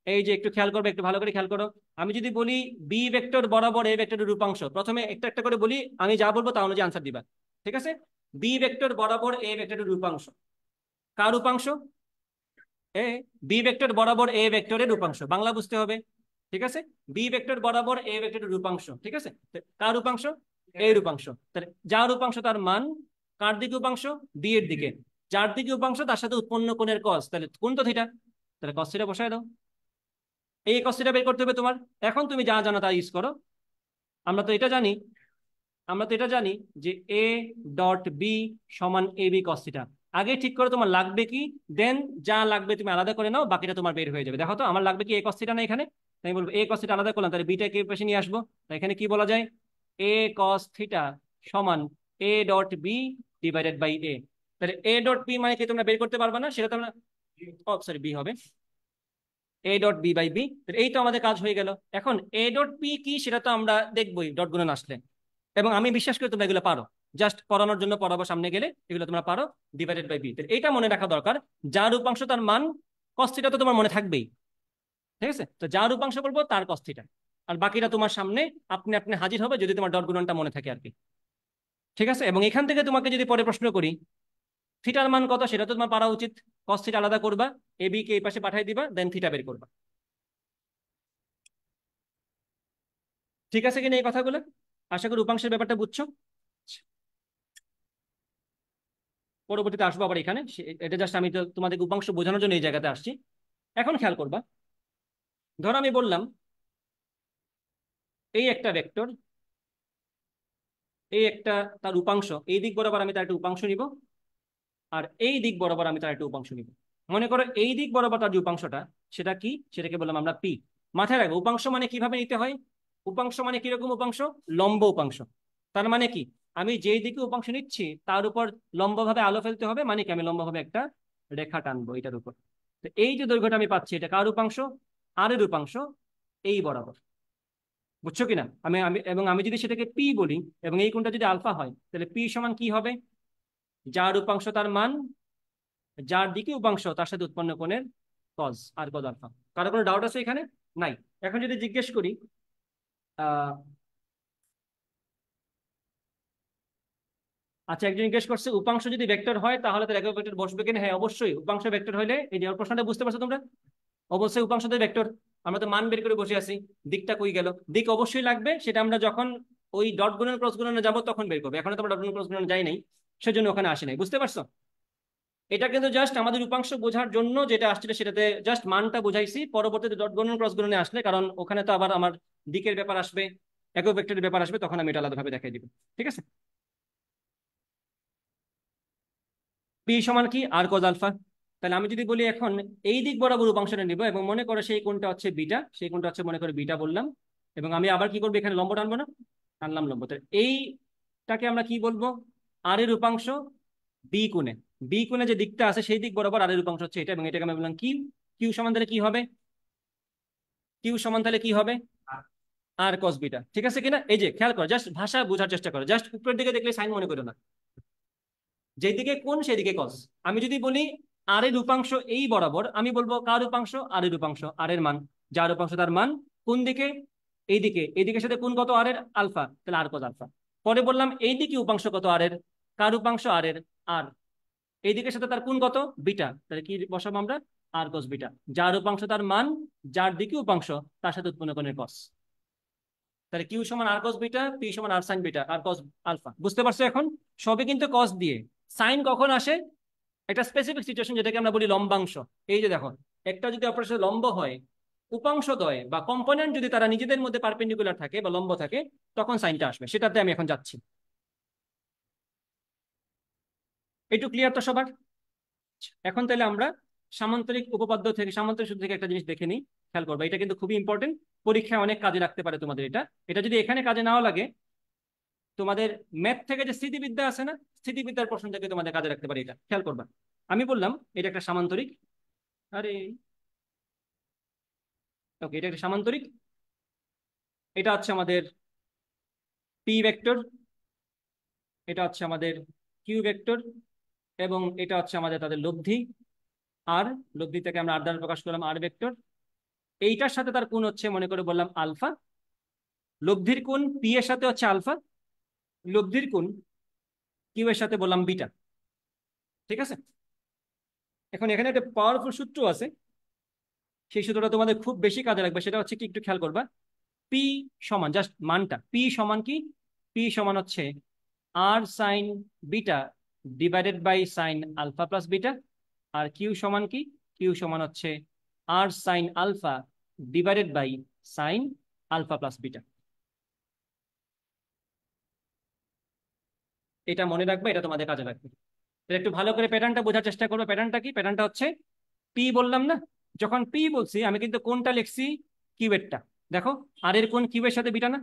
এই যে একটু খেয়াল করবে, একটু ভালো করে খেয়াল করো। আমি যদি বলি বি ভেক্টর বরাবর এ ভেক্টরের উপাংশ, প্রথমে একটা একটা করে বলি, আমি যা বলবো তা অনুযায়ী আনসার দিবা। ঠিক আছে? বি ভেক্টর বরাবর এ ভেক্টরের উপাংশ, কার উপাংশ? এ। বি ভেক্টর বরাবর এ ভেক্টরের উপাংশ, বাংলা বুঝতে হবে। ঠিক আছে, বি ভেক্টর বরাবর এ ভেক্টরের উপাংশ। ঠিক আছে, কার উপাংশ? এর উপাংশ। তাহলে যার উপাংশ তার মান, কার দিকে উপাংশ? বি এর দিকে। যার দিকে উপাংশ তার সাথে উৎপন্ন কোণের কস, তাহলে কোণ তো থিটা, তাহলে কস থিটা বসায় দাও। এই কস থিটা বের করতে হবে তোমার। এখন তুমি যা জানো তা ইউজ করো। আমরা তো এটা জানি, আমরা তো এটা জানি যে এ ডট বি সমান এ বি কস থিটা। আগে ঠিক করে তোমার লাগবে কি, দেন যা লাগবে তুমি আলাদা করে নাও, বাকিটা তোমার বের হয়ে যাবে। দেখো তো আমার লাগবে কি এ কস থিটা না এখানে? আমি বলবো এ কস থিটা আলাদা করলাম, তাহলে বিটা কে পাশে নিয়ে আসবো। তাই এখানে কি বলা যায়, এ কস থিটা সমান A dot B divided by A. তাহলে এ ডট বি মানে কি তোমরা বের করতে পারবে না, সেটা তোমরা, সরি বি হবে, A dot B by B. এই তো আমাদের কাজ হয়ে গেল। এখন এ ডট পি কি সেটা তো আমরা দেখবোই ডট গুণন আসলে, এবং আমি বিশ্বাস করি তোমরা এগুলো পারো, জাস্ট পড়ানোর জন্য পড়াবো সামনে গেলে, এগুলো তোমরা পারো। ডিভাইডেড বাই বি, এইটা মনে রাখা দরকার, যার উপাংশ তার মান কস থিটা তো তোমার মনে থাকবেই। ঠিক আছে, তো যার উপাংশ বলবো তার কস থিটা, আর বাকিটা তোমার সামনে আপনি আপনি হাজির হবে যদি তোমার ডট গুণনটা মনে থাকে আর কি। ঠিক আছে, এবং এখান থেকে তোমাকে যদি পরে প্রশ্ন করি থিটার মান কত, সেটা তো তোমার পারা উচিত। কস থিটা আলাদা করবা, এ বি কে এই পাশে পাঠিয়ে দিবা, দেন থিটা বের করবা। ঠিক আছে কিনা এই কথাগুলো? আশা করি উপাংশের ব্যাপারটা বুঝছো। পরবর্তীতে আসবো আবার এখানে, এটা জাস্ট আমি তো তোমাদেরকে উপাংশ বোঝানোর জন্য এই জায়গাতে আসছি। এখন খেয়াল করবা, ধরো আমি বললাম এই একটা ভেক্টর, এই একটা তার উপাংশ, এই দিক বরাবর আমি তার একটা উপাংশ নিব, আর এই দিক বরাবর আমি তার একটা উপাংশ নিব। মনে করো এই দিক বরাবর তার যে উপাংশটা, সেটা কি, সেটাকে বললাম আমরা পি। মাথায় রাখবো উপাংশ মানে কিভাবে নিতে হয়। উপাংশ মানে কিরকম উপাংশ, লম্ব উপাংশ। তার মানে কি, আমি যেই দিকে উপাংশ নিচ্ছি তার উপর লম্বভাবে আলো ফেলতে হবে, মানে কি আমি লম্বভাবে একটা রেখা টানবো এটার উপর। তো এই যে দৈর্ঘ্যটা আমি পাচ্ছি, এটা কার উপাংশ, আর এর উপাংশ এই বরাবর। বুঝছো কিনা, আমি আমি এবং আমি যদি সেটাকে পি বলি এবং এই কোণটা যদি আলফা হয়, তাহলে পি সমান কি হবে, যার উপাংশ তার মান, যার দিকে উপাংশ তার সাথে উৎপন্ন কোণের কজ, আর কজ আলফা। কারো কোনো ডাউট আছে এখানে? নাই। এখন যদি জিজ্ঞেস করি আহ আচ্ছা, একজন জিজ্ঞেস করছে উপাংশ যদি ভেক্টর হয় তাহলে তার একক ভেক্টর বসবে কিনা। হ্যাঁ অবশ্যই, উপাংশ ভেক্টর হলে, এই যে প্রশ্নটা বুঝতে পারছো তোমরা, অবশ্যই উপাংশ তো ভেক্টর। আমরা তো মান বের করে বসে আছি, দিকটা কই গেল, দিক অবশ্যই লাগবে, সেটা আমরা যখন ওই ডট গুণন ক্রস গুণনে যাবো তখন বের করবো। এখন তো আমরা ডট গুণন ক্রস গুণনে যাই নাই, সেজন্য ওখানে আসে নাই, বুঝতে পারছো। এটা কিন্তু জাস্ট আমাদের উপাংশ বোঝার জন্য যেটা আসছিল সেটাতে জাস্ট মানটা বুঝাইছি, পরবর্তীতে ডট গুণন ক্রস গুণনে আসলে, কারণ ওখানে তো আবার আমার দিকের ব্যাপার আসবে, একক ভেক্টরের ব্যাপার আসবে, তখন আমি এটা আলাদাভাবে দেখাই দিব। ঠিক আছে, পি সমান কি, আর কজ আলফা। তাহলে আমি যদি বলি এখন এই দিক বরাবর উপাংশটা নিব, এবং মনে করো সেই কোণটা হচ্ছে বিটা, সেই কোণটা হচ্ছে মনে করো বিটা বললাম, এবং আমি আবার কি করবো, এখানে লম্ব টানবো না, টানলাম লম্ব। তাহলে এইটাকে আমরা কি বলবো, আর এর উপাংশ বি কোণে, বি কোণে যে দিকটা আছে সেই দিক বরাবর আর এর উপাংশ হচ্ছে এটা, এবং এটাকে আমি বললাম কিউ। কিউ সমান তাহলে কি হবে, কিউ সমান তাহলে কি হবে, আর কস বিটা। ঠিক আছে কিনা, এই যে খেয়াল করো, জাস্ট ভাষা বোঝার চেষ্টা করো, জাস্ট উপরের দিকে দেখলে সাইন মনে করো না, যেদিকে কোণ সেদিকে কস। আমি যদি বলি আর এর উপাংশ এই বরাবর, আমি বলবো কার উপাংশ, আর এর উপাংশ, আর এর মান, যার উপাংশ তার মান কোন দিকে, এইদিকে, এইদিকের সাথে কোণ কত আর এর, আলফা, তাহলে আর কস আলফা। পরে বললাম এইদিকে উপাংশ কত আর এর, কার উপাংশ, আর এর, আর এইদিকের সাথে তার কোণ কত, বিটা, তাহলে কি বসাবো আমরা, আর কস বিটা, যার উপাংশ তার মান, যার দিকে উপাংশ তার সাথে উৎপন্ন কোণের কস। তাহলে কিউ সমান আর কস বিটা, পি সমান আর সাইন বিটা, আর কস আলফা। বুঝতে পারছো এখন, সবই কিন্তু কস দিয়ে। সাইন কখন আসে, একটা স্পেসিফিক সিচুয়েশন যেটাকে আমরা বলি লম্বাংশ। এই যে দেখো, একটা যদি অপারেশন লম্ব হয়, উপাংশদ্বয় বা কম্পোনেন্ট যদি তারা নিজেদের মধ্যে পারপেন্ডিকুলার থাকে বা লম্ব থাকে, তখন সাইনটা আসবে, সেটাতে আমি এখন যাচ্ছি। একটু ক্লিয়ার তো সবার? এখন তাহলে আমরা সামান্তরিক উপপাদ্য থেকে, সামান্তরিক সূত্র থেকে একটা জিনিস দেখে নিই। খেয়াল করবো, এটা কিন্তু খুবই ইম্পর্টেন্ট, পরীক্ষায় অনেক কাজে লাগতে পারে তোমাদের। এটা এটা যদি এখানে কাজে নাও লাগে, তোমাদের ম্যাথ থেকে যে স্থিতিবিদ্যা আছে না, স্থিতিবিদ্যার প্রশ্ন থেকে তোমাদের কাজে রাখতে পারে। এটা খেয়াল করবা, আমি বললাম এটা একটা সামান্তরিক, আরে ওকে, এটা একটা সামান্তরিক, এটা হচ্ছে আমাদের পি ভেক্টর, এটা হচ্ছে আমাদের কিউ ভেক্টর, এবং এটা হচ্ছে আমাদের তাদের লব্ধি, আর লব্ধি থেকে আমরা আর দ্বারা প্রকাশ করলাম আর ভেক্টর। এইটার সাথে তার কোণ হচ্ছে মনে করে বললাম আলফা, লব্ধির কোণ পি এর সাথে হচ্ছে আলফা, লব্ধির কোণ কিউ এর সাথে বললাম বিটা। ঠিক আছে, এখন এখানে একটা পাওয়ারফুল সূত্র আছে, সেই সূত্রটা তোমাদের খুব বেশি কাজে লাগবে। সেটা হচ্ছে কি, একটু খেয়াল করবা, পি সমান, জাস্ট মানটা, পি সমান কি, পি সমান হচ্ছে R sine beta divided by sine alpha plus beta, আর কিউ সমান কি, কিউ সমান হচ্ছে R sine alpha divided by sine alpha plus beta. এটা মনে রাখবে, এটা তোমাদের কাজে লাগবে। তাহলে একটু ভালো করে প্যাটার্নটা বোঝার চেষ্টা করবো। প্যাটার্নটা কি, প্যাটার্নটা হচ্ছে পি বললাম না, যখন পি বলছি আমি কিন্তু কোনটা লিখছি, কিউয়েরটা। দেখো আর এর কোন কিউ এর সাথে বিটা না,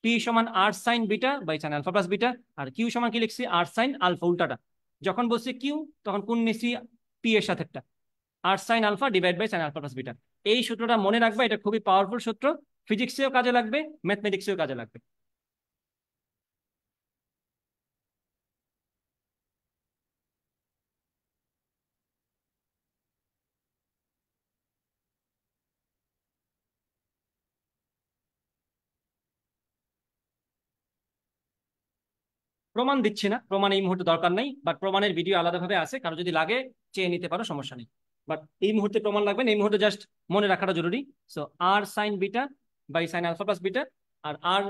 পি সমান R sine beta by sine alpha plus beta, আর কিউ সমান কি লিখছি আর সাইন আলফা, উল্টাটা। যখন বলছি কিউ তখন কোন নিছি, পি এর সাথে একটা, R sine alpha divide by sine alpha plus beta. এই সূত্রটা মনে রাখবা, এটা খুবই পাওয়ারফুল সূত্র, ফিজিক্সেও কাজে লাগবে, ম্যাথমেটিক্সেও কাজে লাগবে। প্রমাণ দিচ্ছি না, প্রমাণ এই মুহূর্তে দরকার নেই, বাট প্রমাণের ভিডিও আলাদাভাবে আছে, কারো যদি লাগে চেয়ে নিতে পারো, সমস্যা নেই। বাট এই মুহূর্তে প্রমাণ লাগবে না, এই মুহূর্তে জাস্ট মনে রাখাটা জরুরি। So R sine beta by sine alpha plus beta, আর R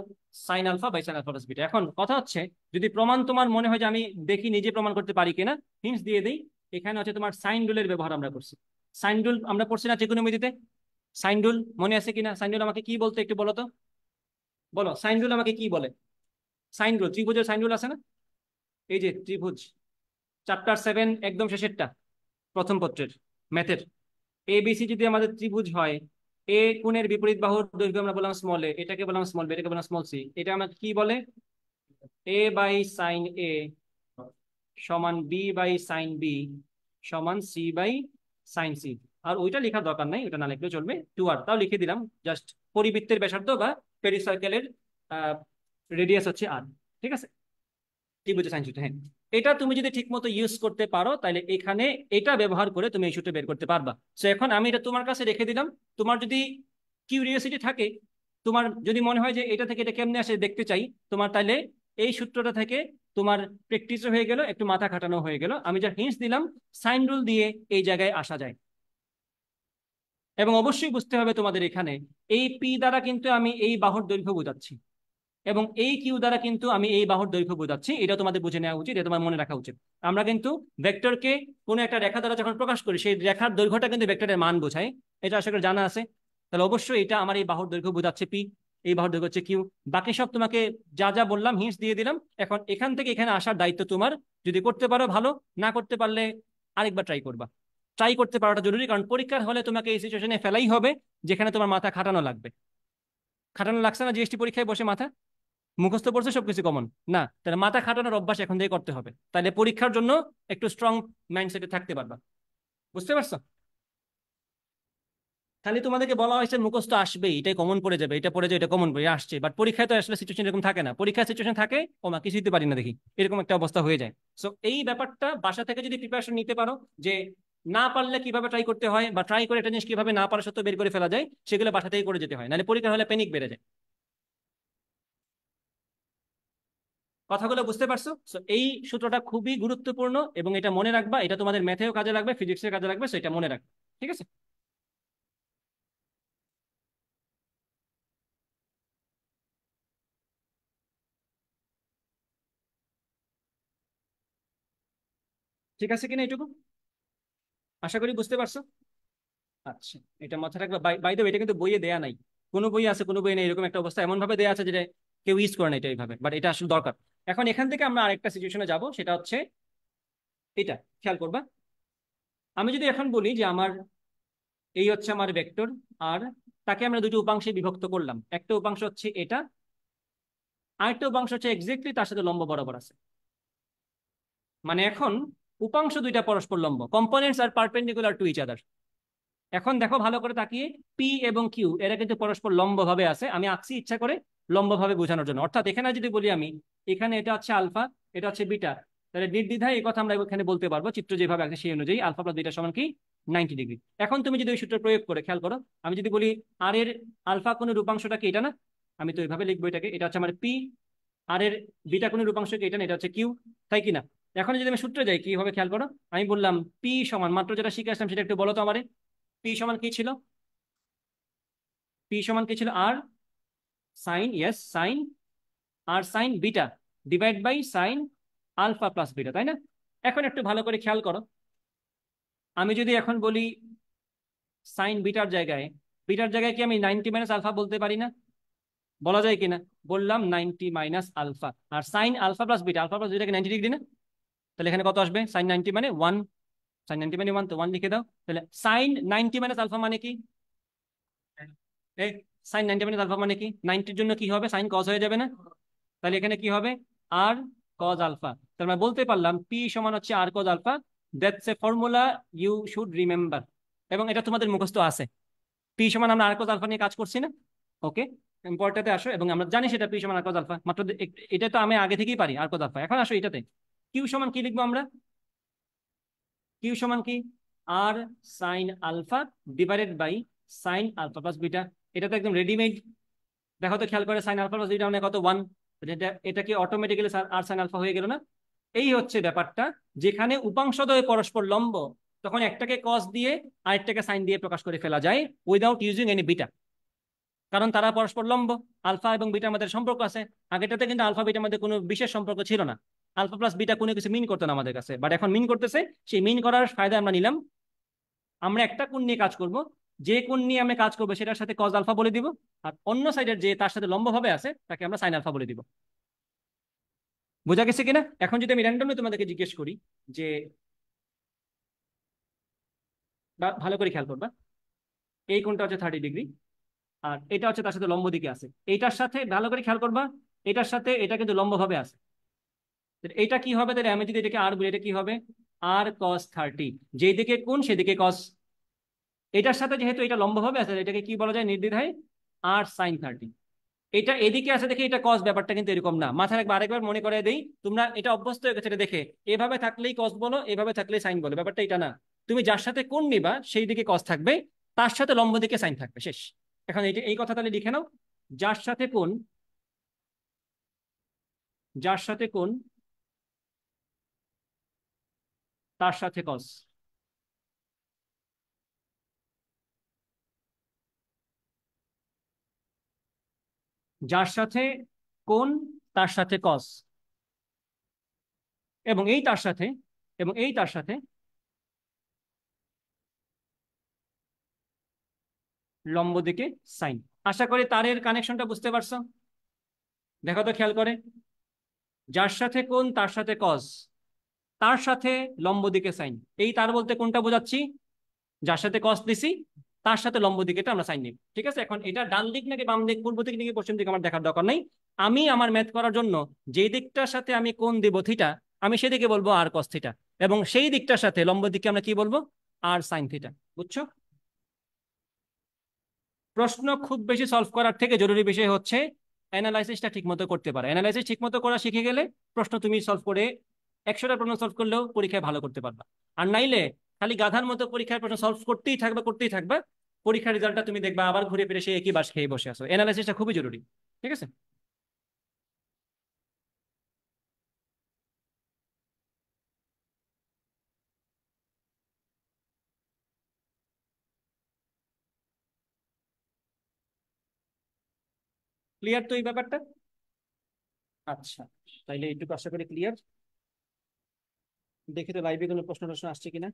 sine alpha by sine alpha plus beta. এখন কথা হচ্ছে, যদি প্রমাণ তোমার মনে হয় যে আমি দেখি নিজে প্রমাণ করতে পারি কিনা, হিন্টস দিয়ে দিই। এখানে হচ্ছে তোমার সাইন রুলের ব্যবহার আমরা করছি। সাইন রুল আমরা পড়ছি না ত্রিকোণমিতিতে? সাইন রুল মনে আছে কিনা? সাইন রুল আমাকে কি বলতে একটু বলো তো, বলো সাইন রুল আমাকে কি বলে? সাইন রুল, ত্রিভুজের সাইন রুল আছে না? এই যে ত্রিভুজ, চ্যাপ্টার 7 একদম শেষেরটা, প্রথম পত্রের ম্যাথের। এবিসি যদি আমাদের ত্রিভুজ হয়, এ কোণের বিপরীত বাহুর দৈর্ঘ্য আমরা বললাম স্মল এ, এটাকে বললাম স্মল বি, এটাকে বললাম স্মল সি। এটা আমাকে কি বলে? এ বাই সাইন এ সমান বি বাই সাইন বি সমান সি বাই সাইন সি। আর ওইটা লেখার দরকার নাই, ওটা না লিখলেও চলবে, টু আর তাও লিখে দিলাম। জাস্ট পরিবৃত্তের ব্যাসার্ধ বা পেরিসার্কেলের রেডিয়াস হচ্ছে আর। ঠিক আছে, ত্রিভুজের সাইন সূত্র, হ্যাঁ। এটা তুমি যদি ঠিক মতো ইউজ করতে পারো, তাহলে এখানে এটা ব্যবহার করে তুমি এই সূত্র বের করতে পারবা। সো এখন আমি এটা তোমার কাছে রেখে দিলাম। তোমার যদি কিউরিওসিটি থাকে, তোমার যদি মনে হয় যে এটা থেকে এটা কেমনে আসে দেখতে চাই, তোমার তাহলে এই সূত্রটা থেকে তোমার প্র্যাকটিসও হয়ে গেল, একটু মাথা খাটানো হয়ে গেল। আমি যা হিন্টস দিলাম, সাইন রুল দিয়ে এই জায়গায় আসা যায়। এবং অবশ্যই বুঝতে হবে তোমাদের এখানে, এই পি দ্বারা কিন্তু আমি এই বাহুর দৈর্ঘ্য বোঝাচ্ছি, এবং এই কিউ দ্বারা কিন্তু আমি এই বাহুর দৈর্ঘ্য বোঝাচ্ছি। এটা তোমাদের বুঝে নেওয়া উচিত, এটা তোমার মনে রাখা উচিত। আমরা কিন্তু ভেক্টরকে কোনো একটা রেখা দ্বারা যখন প্রকাশ করি, সেই রেখার দৈর্ঘ্যটা কিন্তু ভেক্টরের মান বোঝায়। এটা আশা করি জানা আছে। তাহলে অবশ্যই এটা আমার এই বাহুর দৈর্ঘ্য বোঝাচ্ছে পি, এই বাহুর দৈর্ঘ্য হচ্ছে কিউ। বাকি সব তোমাকে যা যা বললাম হিন্টস দিয়ে দিলাম। এখন এখান থেকে এখানে আসার দায়িত্ব তোমার। যদি করতে পারো ভালো, না করতে পারলে আরেকবার ট্রাই করবা। ট্রাই করতে পারাটা জরুরি, কারণ পরীক্ষার হলে তোমাকে এই সিচুয়েশনে ফেলাই হবে যেখানে তোমার মাথা খাটানো লাগবে। খাটানো লাগছে না জিএসটি পরীক্ষায় বসে মাথা? মুখস্থ পড়ছে সবকিছু কমন না, তাহলে মাথা খাটানোর অভ্যাস এখন থেকে করতে হবে, তাহলে পরীক্ষার জন্য একটু স্ট্রং মাইন্ডসেটে থাকতে পারবা। বুঝতে পারছো? খালি তোমাদেরকে বলা হয়েছে মুখস্থ আসবেই, এটাই কমন পড়ে যাবে, এটা পড়ে যাবে, এটা কমন পড়ে আসছে, বাট পরীক্ষায় তো আসলে সিচুয়েশন এরকম থাকে না। পরীক্ষার সিচুয়েশন থাকে ও মা কিছু দিতে পারি না দেখি, এরকম একটা অবস্থা হয়ে যায়। সো এই ব্যাপারটা বাসা থেকে যদি প্রিপারেশন নিতে পারো, যে না পারলে কিভাবে ট্রাই করতে হয়, বা ট্রাই করে একটা জিনিস কিভাবে না পারা সত্ত্বেও বের করে ফেলা যায়, সেগুলো বাসা থেকে করে যেতে হয়, নাহলে পরীক্ষা হলে প্যানিক বেড়ে যায়। কথাগুলো বুঝতে পারছো? সো এই সূত্রটা খুবই গুরুত্বপূর্ণ, এবং এটা মনে রাখবা, এটা তোমাদের ম্যাথেও কাজে লাগবে, ফিজিক্সের কাজে লাগবে, সো এটা মনে রাখবে। ঠিক আছে? ঠিক আছে কিনা এইটুকু? আশা করি বুঝতে পারছো। আচ্ছা, এটা মাথায় রাখবা। বাই দ্য ওয়ে, এটা কিন্তু বইয়ে দেয়া নাই। কোনো বই আছে, কোনো বই নেই, এরকম একটা অবস্থা এমন ভাবে দেয়া আছে যেটা কেউ ইউজ করে না এটা এইভাবে, বাট এটা আসলে দরকার। এখন এখান থেকে আমরা আরেকটা সিচুয়েশনে যাব, সেটা হচ্ছে এটা, খেয়াল করবা। আমি যদি এখন বলি যে আমার এই হচ্ছে আমার ভেক্টর, আর তাকে আমরা দুটো উপাংশে বিভক্ত করলাম। একটা উপাংশ হচ্ছে এটা, আরেকটা উপাংশ হচ্ছে এক্স্যাক্টলি তার সাথে লম্ব বরাবর আছে। মানে এখন উপাংশ দুইটা পরস্পর লম্ব, components are perpendicular to each other. এখন দেখো ভালো করে তাকিয়ে, পি এবং কিউ এরা কিন্তু পরস্পর লম্ব ভাবে আছে। আমি আঁকছি ইচ্ছা করে লম্ব ভাবে বোঝানোর জন্য। অর্থাৎ এখানে যদি বলি আমি, এখানে এটা হচ্ছে আলফা, এটা হচ্ছে বিটা, তাহলে নির্দ্বিধায় এই কথা আমরা এখানে বলতে পারবো, চিত্র যেভাবে আছে সেই অনুযায়ী আলফা প্লাস বিটা সমান কি 90 ডিগ্রি। এখন তুমি যদি ওই সূত্র প্রয়োগ করে খেয়াল করো, আমি যদি বলি আর এর আলফা কোণের রূপাংশটা কি, এটা না? আমি তো এইভাবে লিখবো এটাকে, এটা হচ্ছে আমার পি। আর এর বিটা কোণের রূপাংশ কি, এটা না? এটা হচ্ছে কিউ, তাই কি না? এখন যদি আমি সূত্রে যাই, কি হবে খেয়াল করো। আমি বললাম পি সমান, মাত্র যেটা শিখে আসলাম সেটা একটু বলো তো আমারে। পি সমান কি ছিল? পি সমান কি ছিল? R sine, yes sine, R sine beta divide by sine alpha plus beta, তাই না? এখন একটু ভালো করে খেয়াল করো, আমি যদি এখন বলি সাইন বিটার জায়গায় কি আমি 90 - আলফা বলতে পারি না? বলা যায় কিনা? বললাম 90 - আলফা। আর সাইন আলফা প্লাস বিটা কি 90 ডিগ্রি না? তাহলে এখানে কত আসবে? সাইন 90 মানে 1, সাইন 90 মানে 1, তো 1 লিখে দাও। তাহলে সাইন 90 - আলফা মানে কি? এই সাইন 90 মাইনাস আলফা মানে কি? 90-র জন্য কি হবে? সাইন কজ হয়ে যাবে না? তাহলে এখানে কি হবে? R cos alpha. তার মানে বলতে পারলাম পি সমান হচ্ছে R cos alpha. That's a formula you should remember, এবং এটা তোমাদের মুখস্থ আছে। পি সমান আমরা আর কজ আলফা নিয়ে কাজ করছি না? ওকে, ইম্পর্টেন্টে আসো, এবং আমরা জানি সেটা পি সমান আর কজ আলফা, মাত্র এটা তো আমি আগে থেকেই পারি আর কজ আলফা। এখন আসো এটাতে, কিউ সমান কি লিখবো আমরা? কিউ সমান কি? R sine alpha divided by sine alpha plus beta. এটা তো একদম রেডিমেড। দেখো তো খেয়াল করে, সাইন আলফা প্লাস বিটা মানে কত? 1। এটা কি অটোমেটিক্যালি আর সাইন আলফা হয়ে গেল না? এই হচ্ছে ব্যাপারটা। যেখানে উপাংশদ্বয় পরস্পর লম্ব, তখন একটাকে কস দিয়ে আরেকটাকে সাইন দিয়ে প্রকাশ করে ফেলা যায় উইদাউট ইউজিং এনি বিটা, কারণ তারা পরস্পর লম্ব। আলফা এবং বিটার মধ্যে সম্পর্ক আছে। আগেটাতে কিন্তু আলফা বিটার মধ্যে কোনো বিশেষ সম্পর্ক ছিল না। আলফা প্লাস বিটা কোনো কিছু মিন করতো না আমাদের কাছে, বাট এখন মিন করতেছে। সেই মিন করার ফায়দা আমরা নিলাম। আমরা একটা কোণ নিয়ে কাজ করব, যে কোণ নিয়ে আমরা কাজ করবো সেটার সাথে কজ আলফা বলে দিব, আর অন্য সাইডের যে তার সাথে লম্বভাবে আছে তাকে আমরা সাইন আলফা বলে দিব। বোঝা গেছে কিনা? এখন যদি আমি র্যান্ডমলি তোমাদেরকে জিজ্ঞেস করি যে, ভালো করে খেয়াল করবা, এই কোণটা হচ্ছে 30 ডিগ্রি, আর এটা হচ্ছে তার সাথে লম্ব দিকে আছে। এইটার সাথে ভালো করে খেয়াল করবা, এটার সাথে এটা কিন্তু লম্বভাবে আছে। এটা কি হবে? তাহলে আমি যদি এটাকে আর বলি, এটা কি হবে? আর কস 30। যেই দিকে কোণ সেদিকে কস। এটার সাথে যেহেতু এটা লম্বভাবে আছে, এটাকে কি বলা যায় নির্দ্বিধায়? আর সাইন 30। এটা এদিকে আছে দেখে এটা কস, ব্যাপারটা কিন্তু এরকম না। মাথায় রাখবে, আরেকবার মনে করে দেই, তোমরা এটা অভ্যস্ত হয়ে গেছে এটা দেখে, এভাবে থাকলেই কস বলো, এভাবে থাকলেই সাইন বলো, ব্যাপারটা এটা না। তুমি যার সাথে কোণ নিবা সেই দিকে কস থাকবে, তার সাথে লম্ব দিকে সাইন থাকবে, শেষ। এখন এই কথা তাহলে লিখে নাও। যার সাথে কোণ, যার সাথে কোণ তার সাথে কস। যার সাথে কোণ তার সাথে কস, এবং এই তার সাথে, এবং এই তার সাথে লম্ব দিকে সাইন। আশা করি তারের কানেকশনটা বুঝতে পারছো। দেখো তো খেয়াল করে, যার সাথে কোণ তার সাথে কস, তার সাথে লম্ব দিকে সাইন। এই তার বলতে কোনটা বোঝাচ্ছি? যার সাথে কস দিছি তার সাথে লম্ব দিকেটা আমরা সাইন নিব। ঠিক আছে, এখন এটা ডান দিক নাকি বাম দিক, পূর্ব দিক নাকি পশ্চিম দিক আমার দেখার দরকার নেই। আমি আমার ম্যাথ করার জন্য যে দিকটার সাথে আমি কোণ দিব থিটা, আমি সেদিকে বলবো আর কস থিটা, এবং সেই দিকটার সাথে লম্ব দিকে আমরা কি বলবো? আর সাইন থিটা। বুঝছো? প্রশ্ন খুব বেশি সলভ করার থেকে জরুরি বিষয় হচ্ছে অ্যানালাইসিসটা ঠিকমতো করতে পারে। অ্যানালাইসিস ঠিকমতো করা শিখে গেলে প্রশ্ন তুমি সলভ করে 100টা প্রশ্ন সলভ করলেও পরীক্ষায় ভালো করতে পারবা। আর নাইলে খালি গাধার মতো পরীক্ষার প্রশ্ন সলভ করতেই থাকবে, করতেই থাকবে, পরীক্ষার রেজাল্টটা তুমি দেখবা আবার ঘুরে ফিরে সে একই বাস খেয়ে বসে আছো। অ্যানালাইসিসটা খুবই জরুরি। ঠিক আছে, ক্লিয়ার তো এই ব্যাপারটা? আচ্ছা, তাইলে এইটুকু আশা করি ক্লিয়ার। দেখি তো লাইভে কোনো প্রশ্ন টশ্ন আসছে কিনা।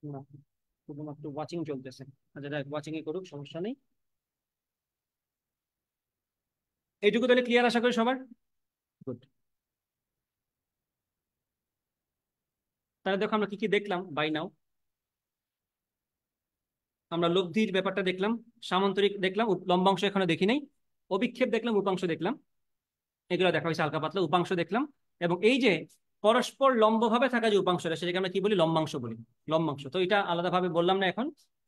না, শুধুমাত্র ওয়াচিং চলতেছে। আচ্ছা, ওয়াচিং এ করুক, সমস্যা নেই। এইটুকু তাহলে ক্লিয়ার আশা করি সবার। গুড। তাহলে দেখো আমরা কি কি দেখলাম বাই নাও। আমরা লব্ধির ব্যাপারটা দেখলাম, সামান্তরিক দেখলাম, লম্বাংশ এখনো দেখি নাই, অভিক্ষেপ দেখলাম, উপাংশ দেখলাম, এগুলো দেখা হয়েছে হালকা পাতলা। উপাংশ দেখলাম, এবং এই যে পরস্পর লম্বভাবে থাকা যে উপাংশটা, সেটাকে আমরা কি বলি? লম্বাংশ বলি। লম্বাংশ তো এটা আলাদাভাবে বললাম না এখন।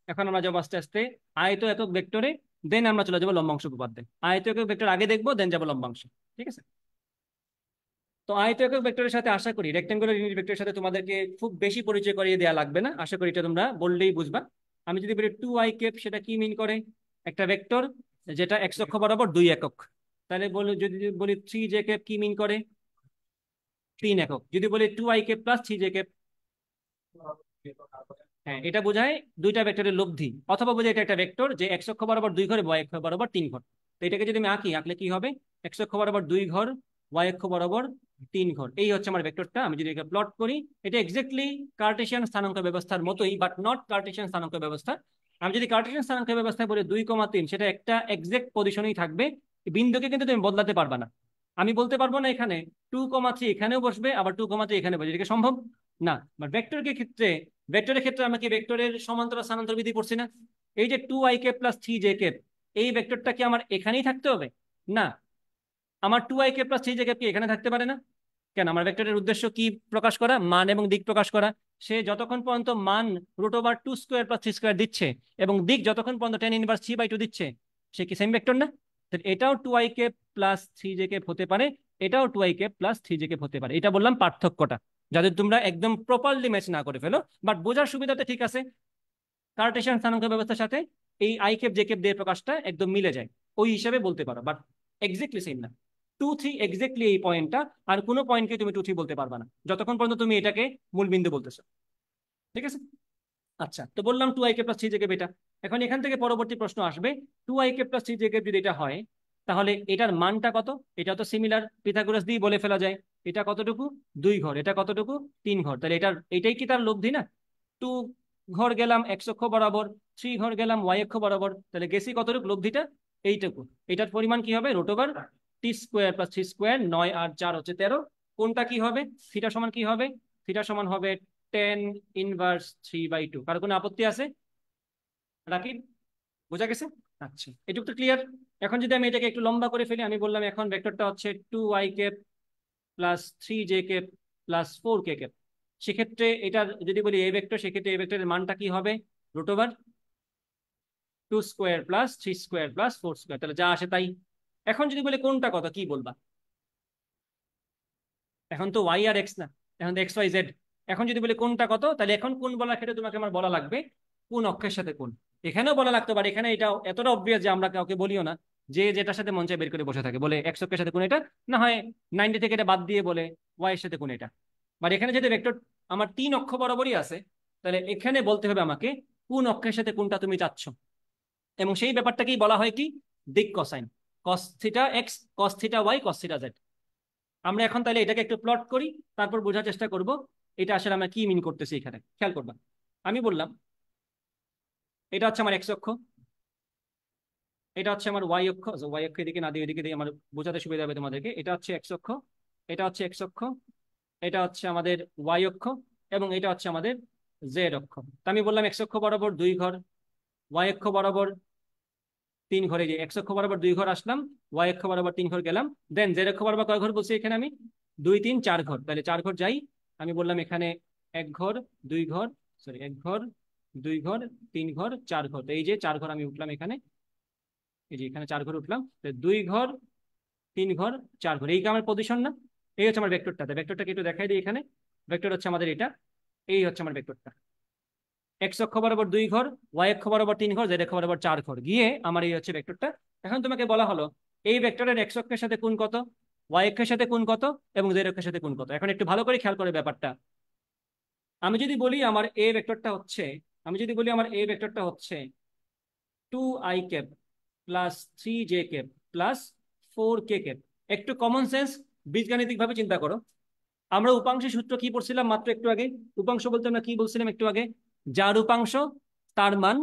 এখন আমরা যাবো আস্তে আস্তে আয়ত একক ভেক্টরে, দেন আমরা চলে যাবো লম্বাংশ উপপাদ্যে। আয়ত একক ভেক্টর আগে দেখবো, দেন যাবো লম্বাংশ। ঠিক আছে, তো আয়ত একক ভেক্টরের সাথে আশা করি রেক্টেঙ্গুলার ইউনিট ভেক্টরের সাথে তোমাদেরকে খুব বেশি পরিচয় করিয়ে দেওয়া লাগবে না। আশা করি এটা তোমরা বললেই বুঝবা। আমি যদি বলি 2i ক্যাপ, সেটা কি মিন করে? একটা ভেক্টর যেটা এক্স অক্ষ বরাবর 2 একক। তাহলে বলি, যদি বলি 3j ক্যাপ, কি মিন করে? 3 একক। যদি বলি 2i cap plus 3j cap, হ্যাঁ, এটা বোঝায় দুইটা ভেক্টরের লব্ধি, অথবা বোঝায় এটা একটা ভেক্টর যে এক্স অক্ষ বরাবর 2 ঘর, ওয়াই অক্ষ বরাবর 3 ঘর। তো এটাকে যদি আমি আঁকি, আঁকলে কি হবে? এক্স অক্ষ বরাবর 2 ঘর, ওয়াই অক্ষ বরাবর 3 ঘর। এই হচ্ছে আমার ভেক্টরটা। আমি যদি এটা প্লট করি, এটা এক্স্যাক্টলি কার্টেশিয়ান স্থানাঙ্ক ব্যবস্থার মতোই, বাট নট কার্টেশিয়ান স্থানাঙ্ক ব্যবস্থা। আমি যদি কার্টেশিয়ান স্থানাঙ্ক ব্যবস্থায় বলি 2,3, সেটা একটা এক্সাক্ট পজিশনেই থাকবে। এই বিন্দুকে কিন্তু তুমি বদলাতে পারবা না। আমি বলতে পারবো না এখানে 2,3 এখানেও বসবে, আবার 2,3 এখানে বসবে, এটা কি সম্ভব? না, বাট ভেক্টরের ক্ষেত্রে আমরা কি ভেক্টরের সমান্তরাল স্থানান্তর বিধি পড়ছি না? এই যে 2ik+3j এই ভেক্টরটা কি আমার এখানেই থাকতে হবে? না, আমার 2ik+3j কি এখানে থাকতে পারে না। কেন? আমার ভেক্টরের উদ্দেশ্য কি প্রকাশ করা? মান এবং দিক প্রকাশ করা। সে যতক্ষণ পর্যন্ত মান √2² + 3² দিচ্ছে এবং দিক যতক্ষণ পর্যন্ত tan−3/2 দিচ্ছে, সে কি সেম ভেক্টর না? এটাও 2ik+3j হতে পারে, এটাও 2ik+3j হতে পারে। এটা বললাম পার্থক্যটা, যাতে তোমরা একদম প্রপারলি ম্যাচ না করে ফেলো, বাট বোঝার সুবিধাতে ঠিক আছে। কার্টেশিয়ান স্থানাঙ্ক ব্যবস্থার সাথে এই i-j দিয়ে প্রকাশটা একদম মিলে যায়, ওই হিসাবে বলতে পারো, বাট এক্স্যাক্টলি সেম না। 2 3 এক্স্যাক্টলি এই পয়েন্টটা, আর কোনো পয়েন্টকে তুমি 2 3 বলতে পারবা না যতক্ষণ পর্যন্ত তুমি এটাকে মূল বিন্দু বলতেছো। ঠিক আছে? আচ্ছা, তো বললাম 2ik+3j এটা। এখন এখান থেকে পরবর্তী প্রশ্ন আসবে, 2ik+3j যদি এটা হয়, তাহলে এটার মানটা কত? এটা তো সিমিলার, পিথাগোরাস দিয়ে বলে ফেলা যায়। এটা কতটুকু? 2 ঘর। এটা কতটুকু? 3 ঘর। তাহলে এটাই কি তার লব্ধি না? 2 ঘর গেলাম এক্স অক্ষ বরাবর, 3 ঘর গেলাম ওয়াই অক্ষ বরাবর, তাহলে গেছি কতটুকু লব্ধিটা? এইটুকু। এটার পরিমাণ কি হবে? √t² + 3², 9 আর 4 হচ্ছে 13। কোনটা কি হবে? থিটা সমান কি হবে? থিটা সমান হবে tan−3/2। কারো কোনো আপত্তি আছে? রাকিব, বোঝা গেছে? আচ্ছা, এটুকু তো ক্লিয়ার। এখন যদি আমি এটাকে একটু লম্বা করে ফেলি, আমি বললাম এখন ভেক্টরটা হচ্ছে 2ik+3j+4k। সেক্ষেত্রে এটার যদি বলি এ ভেক্টর, সেক্ষেত্রে এ ভেক্টরের মানটা কি হবে? √2² + 3² + 4², তাহলে যা আসে তাই। এখন যদি বলি কোনটা কত, কি বলবা? এখন তো ওয়াই আর এক্স না, এখন তো XYZ। এখন যদি বলি কোনটা কত, তাহলে এখন কোন বলার ক্ষেত্রে তোমাকে আমার বলা লাগবে কোন অক্ষের সাথে কোন। এখানেও বলা লাগতে পারে, এখানে এটা এতটা অবভিয়াস যে আমরা কাউকে বলিও না, যে যেটার সাথে মন চায় বের করে বসে থাকে, বলে এক্স অক্ষের সাথে কোন এটা, না হয় 90 থেকে এটা বাদ দিয়ে বলে ওয়াই এর সাথে কোন এটা। বাট এখানে যদি ভেক্টর আমার 3 অক্ষ বরাবরই আছে, তাহলে এখানে বলতে হবে আমাকে কোন অক্ষের সাথে কোনটা তুমি চাচ্ছ। এবং সেই ব্যাপারটাকেই বলা হয় কি? দিক cosine. cos θ x, cos θ y, cos θ z। আমরা এখন তাহলে এটাকে একটু প্লট করি, তারপর বোঝার চেষ্টা করব এটা আসলে আমরা কি মিন করতেছি। এখানে খেয়াল করবা, আমি বললাম এটা হচ্ছে আমার এক্স অক্ষ, এটা হচ্ছে আমার ওয়াই অক্ষ। ওয়াই অক্ষ এদিকে না দিয়ে এদিকে দিয়ে আমার বোঝাতে সুবিধা হবে তোমাদেরকে। এটা হচ্ছে এক্স অক্ষ, এটা হচ্ছে এক্স অক্ষ, এটা হচ্ছে আমাদের ওয়াই অক্ষ, এবং এটা হচ্ছে আমাদের জেড অক্ষ। তা আমি বললাম এক্স অক্ষ বরাবর 2 ঘর, ওয়াই অক্ষ বরাবর 3 ঘরে, যে এক্স অক্ষ বরাবর 2 ঘর আসলাম, ওয়াই অক্ষ বরাবর 3 ঘর গেলাম, দেন জেড অক্ষ বরাবর কয় ঘর বলছি এখানে আমি? 2 3 4 ঘর। তাহলে 4 ঘর যাই। আমি বললাম এখানে 1 ঘর, 2 ঘর, সরি 1 ঘর, 2 ঘর, 3 ঘর, 4 ঘর। তো এই যে 4 ঘর আমি উঠলাম এখানে, এই যে এখানে 4 ঘর উঠলাম। 2 ঘর, 3 ঘর, 4 ঘর, এই কি আমার পজিশন না? এই হচ্ছে আমার ভেক্টরটা। ভেক্টরটাকে একটু দেখাই দিই এখানে। ভেক্টর হচ্ছে আমাদের এটা, এই হচ্ছে আমার ভেক্টরটা। এক্স অক্ষ বরাবর 2 ঘর, ওয়াই অক্ষ বরাবর 3 ঘর, জেড অক্ষ বরাবর 4 ঘর গিয়ে আমার এই হচ্ছে ভেক্টরটা। এখন তোমাকে বলা হলো এই ভেক্টরের এক্স অক্ষের সাথে কোণ কত, ওয়াই অক্ষের সাথে কোণ কত, এবং জেড অক্ষের সাথে কোণ কত। এখন একটু ভালো করে খেয়াল করে ব্যাপারটা। আমি যদি বলি আমার এ ভেক্টরটা হচ্ছে, আমি যদি বলি আমার এ ভেক্টরটা হচ্ছে 2i+3j+4k। একটু কমন সেন্স, বীজগাণিতিক ভাবে চিন্তা করো। আমরা উপাংশের সূত্র কি পড়ছিলাম মাত্র একটু আগে? উপাংশ বলতে আমরা কি বলছিলাম একটু আগে? যার উপাংশ তার মান,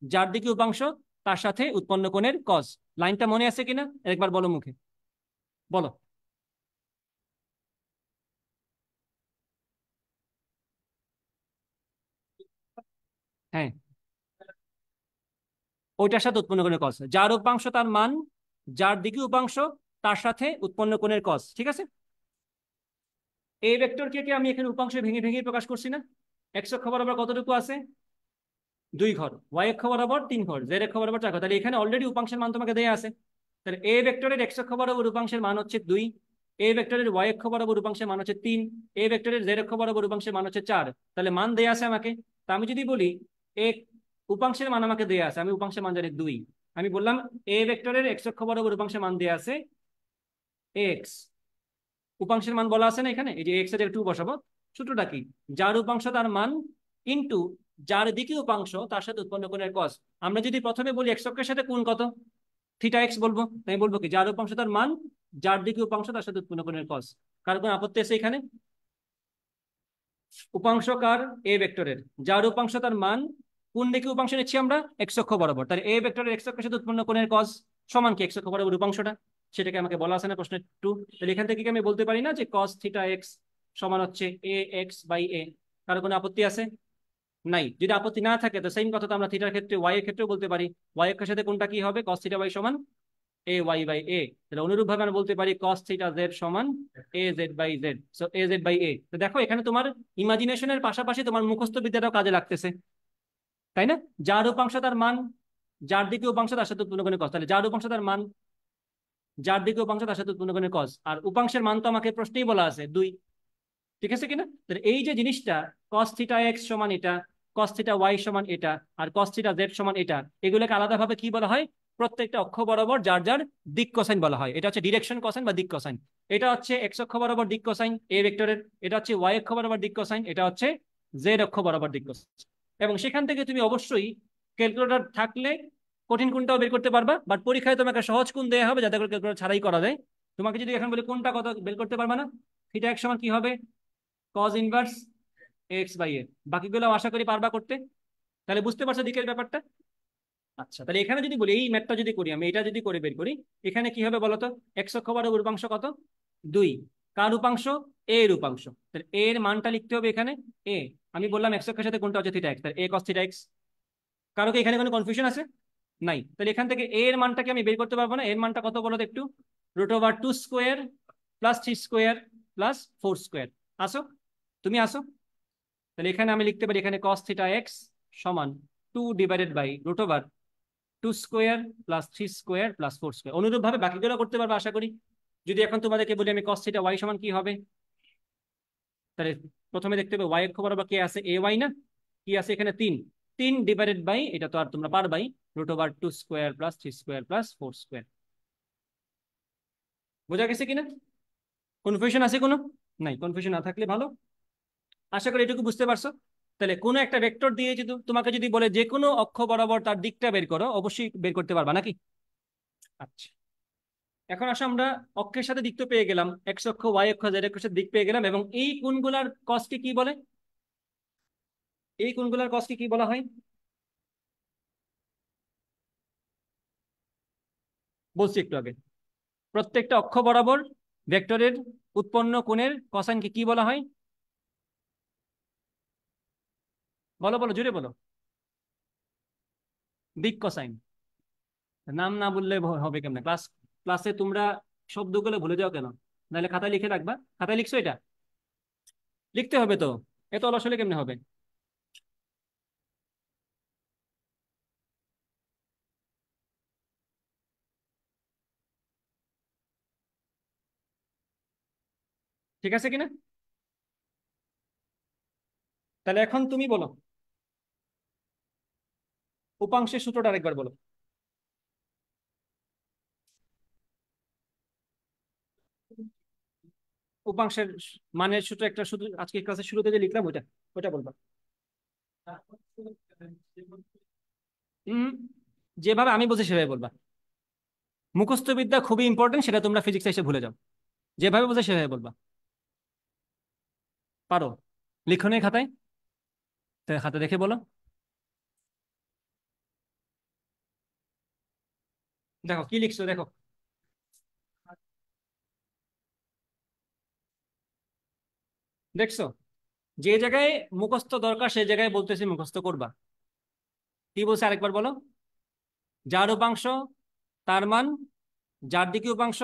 যার দিকে উপাংশ তার সাথে উৎপন্ন কোণের কস। লাইনটা মনে আছে কিনা একবার বলো মুখে, বলো। হ্যাঁ, ওইটার সাথে উৎপন্ন কোণের কস, যার উপাংশ তার মান, যার দিকে উপাংশ তার সাথে উৎপন্ন কোণের কস। ঠিক আছে? এই ভেক্টরকে কে আমি এখানে উপাংশ ভেঙে ভেঙে প্রকাশ করছি না? এক্স অক্ষ বরাবর কতটুকু আছে? 2 ঘর, ওয়াই অক্ষ বরাবর 3 ঘর, জেড অক্ষ বরাবর 4 ঘর। তাহলে এখানে অলরেডি উপাংশের মান তোমাকে দেয়া আছে। তাহলে এ ভেক্টরের এক্স অক্ষ বরাবর উপাংশের মান হচ্ছে 2, এ ভেক্টরের ওয়াই অক্ষ বরাবর উপাংশের মান হচ্ছে 3, এ ভেক্টরের জেড অক্ষ বরাবর উপাংশের মান হচ্ছে 4। তাহলে মান দেয়া আছে আমাকে। তা আমি যদি বলি এ উপাংশের মান আমাকে দেয়া আছে, আমি উপাংশের মান জানি 2। আমি বললাম এ ভেক্টরের এক্স অক্ষ বরাবর উপাংশের মান দেয়া আছে এক্স। উপাংশের মান বলা আছে না এখানে, এই যে এক্স এর 2 বসাবো। সূত্রটা কি? যার উপাংশ তার মান ইনটু যার দিকে উপাংশ তার সাথে উৎপন্ন কোণের কস। আমরা যদি প্রথমে বলি এক্স অক্ষের সাথে কোণ কত, থিটা এক্স বলবো, তাই বলবো কি যার উপাংশ তার মান, যার দিকে উপাংশ তার সাথে উৎপন্ন কোণের কস। কার কোন আপত্তি আছে এখানে? উপাংশ কার? এ ভেক্টরের। যার উপাংশ তার মান, কোন দিকে উপাংশ নিচ্ছি আমরা? এক্স অক্ষ বরাবর। তাহলে এ ভেক্টরের এক্স অক্ষের সাথে উৎপন্ন কোণের কস সমান কি এক্স অক্ষ বরাবর উপাংশটা? সেটাকে আমাকে বলা আছে না প্রশ্নে 2। তাহলে এখান থেকে কি আমি বলতে পারি না যে cos θ x সমান হচ্ছে এ এক্স বাই এ। কারো কোনো আপত্তি আছে? নাই। যদি আপত্তি না থাকে তো সেম কথা তো আমরা থিটার ক্ষেত্রে ওয়াই এর ক্ষেত্রেও বলতে পারি। ওয়াই এর সাথে কোনটা কি হবে? কস থিটা ওয়াই সমান এ ওয়াই বাই এ। তাহলে অনুরূপ ভাবে আমরা বলতে পারি কস থিটা জেড সমান A Z by Z. So A Z by A. তো দেখো এখানে তোমার ইমাজিনেশনের পাশাপাশি তোমার মুখস্থ বিদ্যাটাও কাজে লাগতেছে, তাই না? যার উপাংশ তার মান, যার দিকে উপাংশ তার সাথে উৎপন্ন করে কস। তাহলে যার উপাংশ তার মান, যার দিকে উপাংশ তার সাথে উৎপন্ন করে কস। আর উপাংশের মান তো আমাকে প্রশ্নেই বলা আছে 2। ঠিক আছে কিনা? তাহলে এই যে জিনিসটা কস থিটা এক্স সমান এটা, কস থিটা ওয়াই সমান এটা, আর কস থিটা জেড সমান এটা, এগুলোকে আলাদাভাবে কি বলা হয়? প্রত্যেকটা অক্ষ বরাবর যার যার দিক কোসাইন বলা হয়। এটা হচ্ছে ডিরেকশন কোসাইন বা দিক কোসাইন। এটা হচ্ছে এক্স অক্ষ বরাবর দিক কোসাইন এ ভেক্টরের, এটা হচ্ছে ওয়াই অক্ষ বরাবর দিক কোসাইন, এটা হচ্ছে জেড অক্ষ বরাবর দিক কোসাইন। এবং সেখান থেকে তুমি অবশ্যই ক্যালকুলেটর থাকলে কঠিন কোণটাও বের করতে পারবা, বাট পরীক্ষায় তোমাকে সহজ কোণ দেওয়া হবে যাতে করে ক্যালকুলেটর ছাড়াই করা যায়। তোমাকে যদি এখন বলি কোনটা কত বের করতে পারবা না, থিটা এক সমান কি হবে? কজ ইনভার্স এক্স বাই এ। বাকিগুলো আশা করি পারবা করতে। তাহলে বুঝতে পারছো দিকের ব্যাপারটা? আচ্ছা, তাহলে এখানে যদি বলি এই ম্যাথটা যদি করি, আমি এটা যদি করে বের করি, এখানে কি হবে বলতো? এক্স অক্ষ বরাবর উপাংশ কত? 2। কার উপাংশ? এ এর উপাংশ। তাহলে এ এর মানটা লিখতে হবে এখানে এ। আমি বললাম এক্স অক্ষের সাথে কোনটা হচ্ছে থিটা এক্স, তাহলে এ কস থিটা এক্স। কারো কি এখানে কোনো কনফিউশন আছে? নাই। তাহলে এখান থেকে এ এর মানটাকে আমি বের করতে পারবো না? এর মানটা কত বলো তো একটু? √2² প্লাস 3² প্লাস 4²। আসো, তুমি আসো। তাহলে এখানে আমি লিখতে পারি এখানে cos থিটা এক্স সমান 2/√2² প্লাস 3² প্লাস 4²। অনুরূপ ভাবে বাকিগুলো করতে পারবে আশা করি। যদি এখন তোমাদেরকে বলি আমি cos থিটা ওয়াই সমান কি হবে, তাহলে প্রথমে দেখতে হবে ওয়াই অক্ষ বরাবর কে আছে? এ ওয়াই না? কি আছে এখানে? 3। 3/, এটা তো আর তোমরা পারবাই, √2² প্লাস 3² প্লাস 4²। বোঝা গেছে কিনা? কনফিউশন আছে কোনো? নাই। কনফিউশন না থাকলে ভালো। আশা করি এটুকু বুঝতে পারছো। তাহলে কোনো একটা ভেক্টর দিয়ে যদি তোমাকে যদি বলে যে কোনো অক্ষ বরাবর তার দিকটা বের করো, অবশ্যই বের করতে পারবা নাকি? আচ্ছা, এখন আসো আমরা অক্ষের সাথে দিক তো পেয়ে গেলাম, এক্স অক্ষ ওয়াই অক্ষ জেড অক্ষের সাথে দিক পেয়ে গেলাম, এবং এই কোণগুলার কসকে কি বলে? এই কোণগুলার কসকে কি বলা হয়? বলছি একটু আগে। প্রত্যেকটা অক্ষ বরাবর ভেক্টরের উৎপন্ন কোণের কোসাইনকে কি বলা হয়? বলো বলো, জুড়ে বলো। দিক কোসাইন। নাম না বললে হবে কেমনে? ক্লাসে তোমরা শব্দগুলো ভুলে যাও কেন? নাহলে খাতায় লিখে রাখবা। খাতায় লিখছো এটা? লিখতে হবে তো। এত অলস হলে কেমনে হবে? ঠিক আছে কিনা? তাহলে এখন তুমি বলো উপাংশের সূত্রটা আরেকবার বলো। উপাংশের মানের সূত্র একটা, শুধু আজকে ক্লাসের শুরুতে যে লিখলাম ওইটা, ওইটা বলবা। হম, যেভাবে আমি বলছি সেভাবে বলবা। মুখস্থ বিদ্যা খুবই ইম্পর্টেন্ট, সেটা তোমরা ফিজিক্সে এসে ভুলে যাও। যেভাবে বলছে সেভাবে বলবা। পারো? লিখো নেই খাতায়? তাহলে খাতা দেখে বলো। দেখো কি লিখছো, দেখো। দেখছো? যে জায়গায় মুখস্থ দরকার সেই জায়গায় বলতেছি মুখস্থ করবা। কি বলছে আরেকবার বলো? যার উপাংশ তার মান, যার দিকে উপাংশ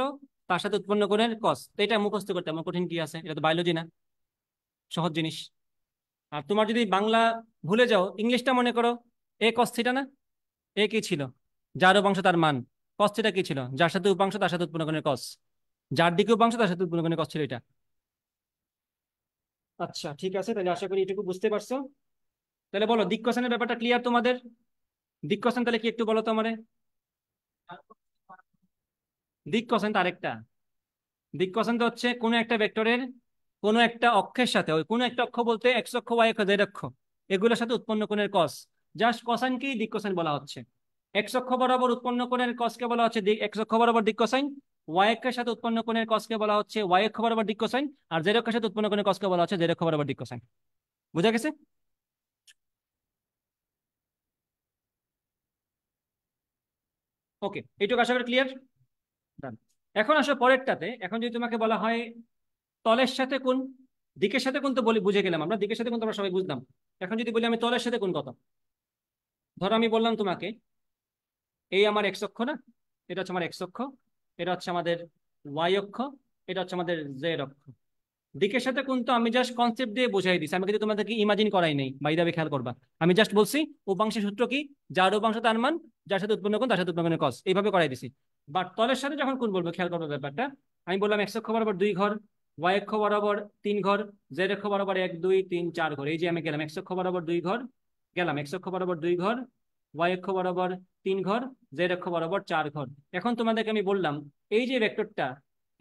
তার সাথে উৎপন্ন কোণের কস। তো এটা মুখস্থ করতে আমার কঠিন কি আছে? এটা তো বায়োলজি না, সহজ জিনিস। আর তোমার যদি বাংলা ভুলে যাও, ইংলিশটা মনে করো। এ কস থিটা না? এ কি ছিল? যার উপাংশ তার মান। কস থিটা কি ছিল? যার সাথে উপাংশ তার সাথে উৎপন্ন কোণের কস। যার দিকে উপাংশ তার সাথে উৎপন্ন কোণের কস ছিল এটা। আচ্ছা ঠিক আছে, তাহলে আশা করি এটুকু বুঝতে পারছো। তাহলে বলো দিক কোসাইনের ব্যাপারটা ক্লিয়ার তোমাদের? দিক কোসাইন তাহলে কি একটু বলো তো আমারে। দিক কোসাইন তো আরেকটা। দিক কোসাইন তো হচ্ছে কোনো একটা ভেক্টরের কোনো একটা অক্ষের সাথে, ওই কোনো একটা অক্ষ বলতে এক্স অক্ষ ওয়াই অক্ষ জেড অক্ষ, এগুলোর সাথে উৎপন্ন কোণের কস, জাস্ট কোসাইনকেই দিক কোসাইন বলা হচ্ছে। এক্স অক্ষ বরাবর উৎপন্ন কোণের কসকে বলা হচ্ছে এক্স অক্ষ বরাবর দিক কোসাইন। ওয়াই অক্ষের সাথে উৎপন্ন কোণের কসকে বলা হচ্ছে ওয়াই অক্ষ বরাবর দিক কোসাইন। আর জেড অক্ষের সাথে উৎপন্ন কোণের কসকে বলা হচ্ছে জেড অক্ষ বরাবর দিক কোসাইন। বুঝা গেছে? ওকে, এইটুকু আশা করি ক্লিয়ার। ডান। এখন আসো পরেরটাতে। এখন যদি তোমাকে বলা হয় তলের সাথে কোণ, দিকের সাথে কোণ তো বলি, বুঝে গেলাম আমরা, দিকের সাথে কোণ তো আমরা সবাই বুঝলাম। এখন যদি বলি আমি তলের সাথে কোণ কত, ধরো আমি বললাম তোমাকে এই আমার এক্স অক্ষ না, এটা হচ্ছে আমার এক্স অক্ষ, এটা হচ্ছে আমাদের ওয়াই অক্ষ, এটা হচ্ছে আমাদের জেড অক্ষ। দিকের সাথে কোণ তো আমি জাস্ট কনসেপ্ট দিয়ে বোঝাই দিছি, আমি কিন্তু তোমাদেরকে ইমাজিন করাই নেই, বাই দাবে খেয়াল করবা। আমি জাস্ট বলছি উপাংশের সূত্র কি, যার উপাংশ তার মান, যার সাথে উৎপন্ন কোণ তার সাথে উৎপন্ন কস, এইভাবে করাই দিছি। বাট তলের সাথে যখন কোণ বলবো খেয়াল করবো ব্যাপারটা। আমি বললাম এক্স অক্ষ বরাবর 2 ঘর, ওয়াই অক্ষ বরাবর 3 ঘর, জেড অক্ষ বরাবর 1 2 3 4 ঘর। এই যে আমি গেলাম এক্স অক্ষ বরাবর 2 ঘর, গেলাম এক্স অক্ষ বরাবর 2 ঘর, ওয়াই অক্ষ বরাবর 3 ঘর, জেড অক্ষ বরাবর 4 ঘর। এখন তোমাদেরকে আমি বললাম এই যে ভেক্টরটা,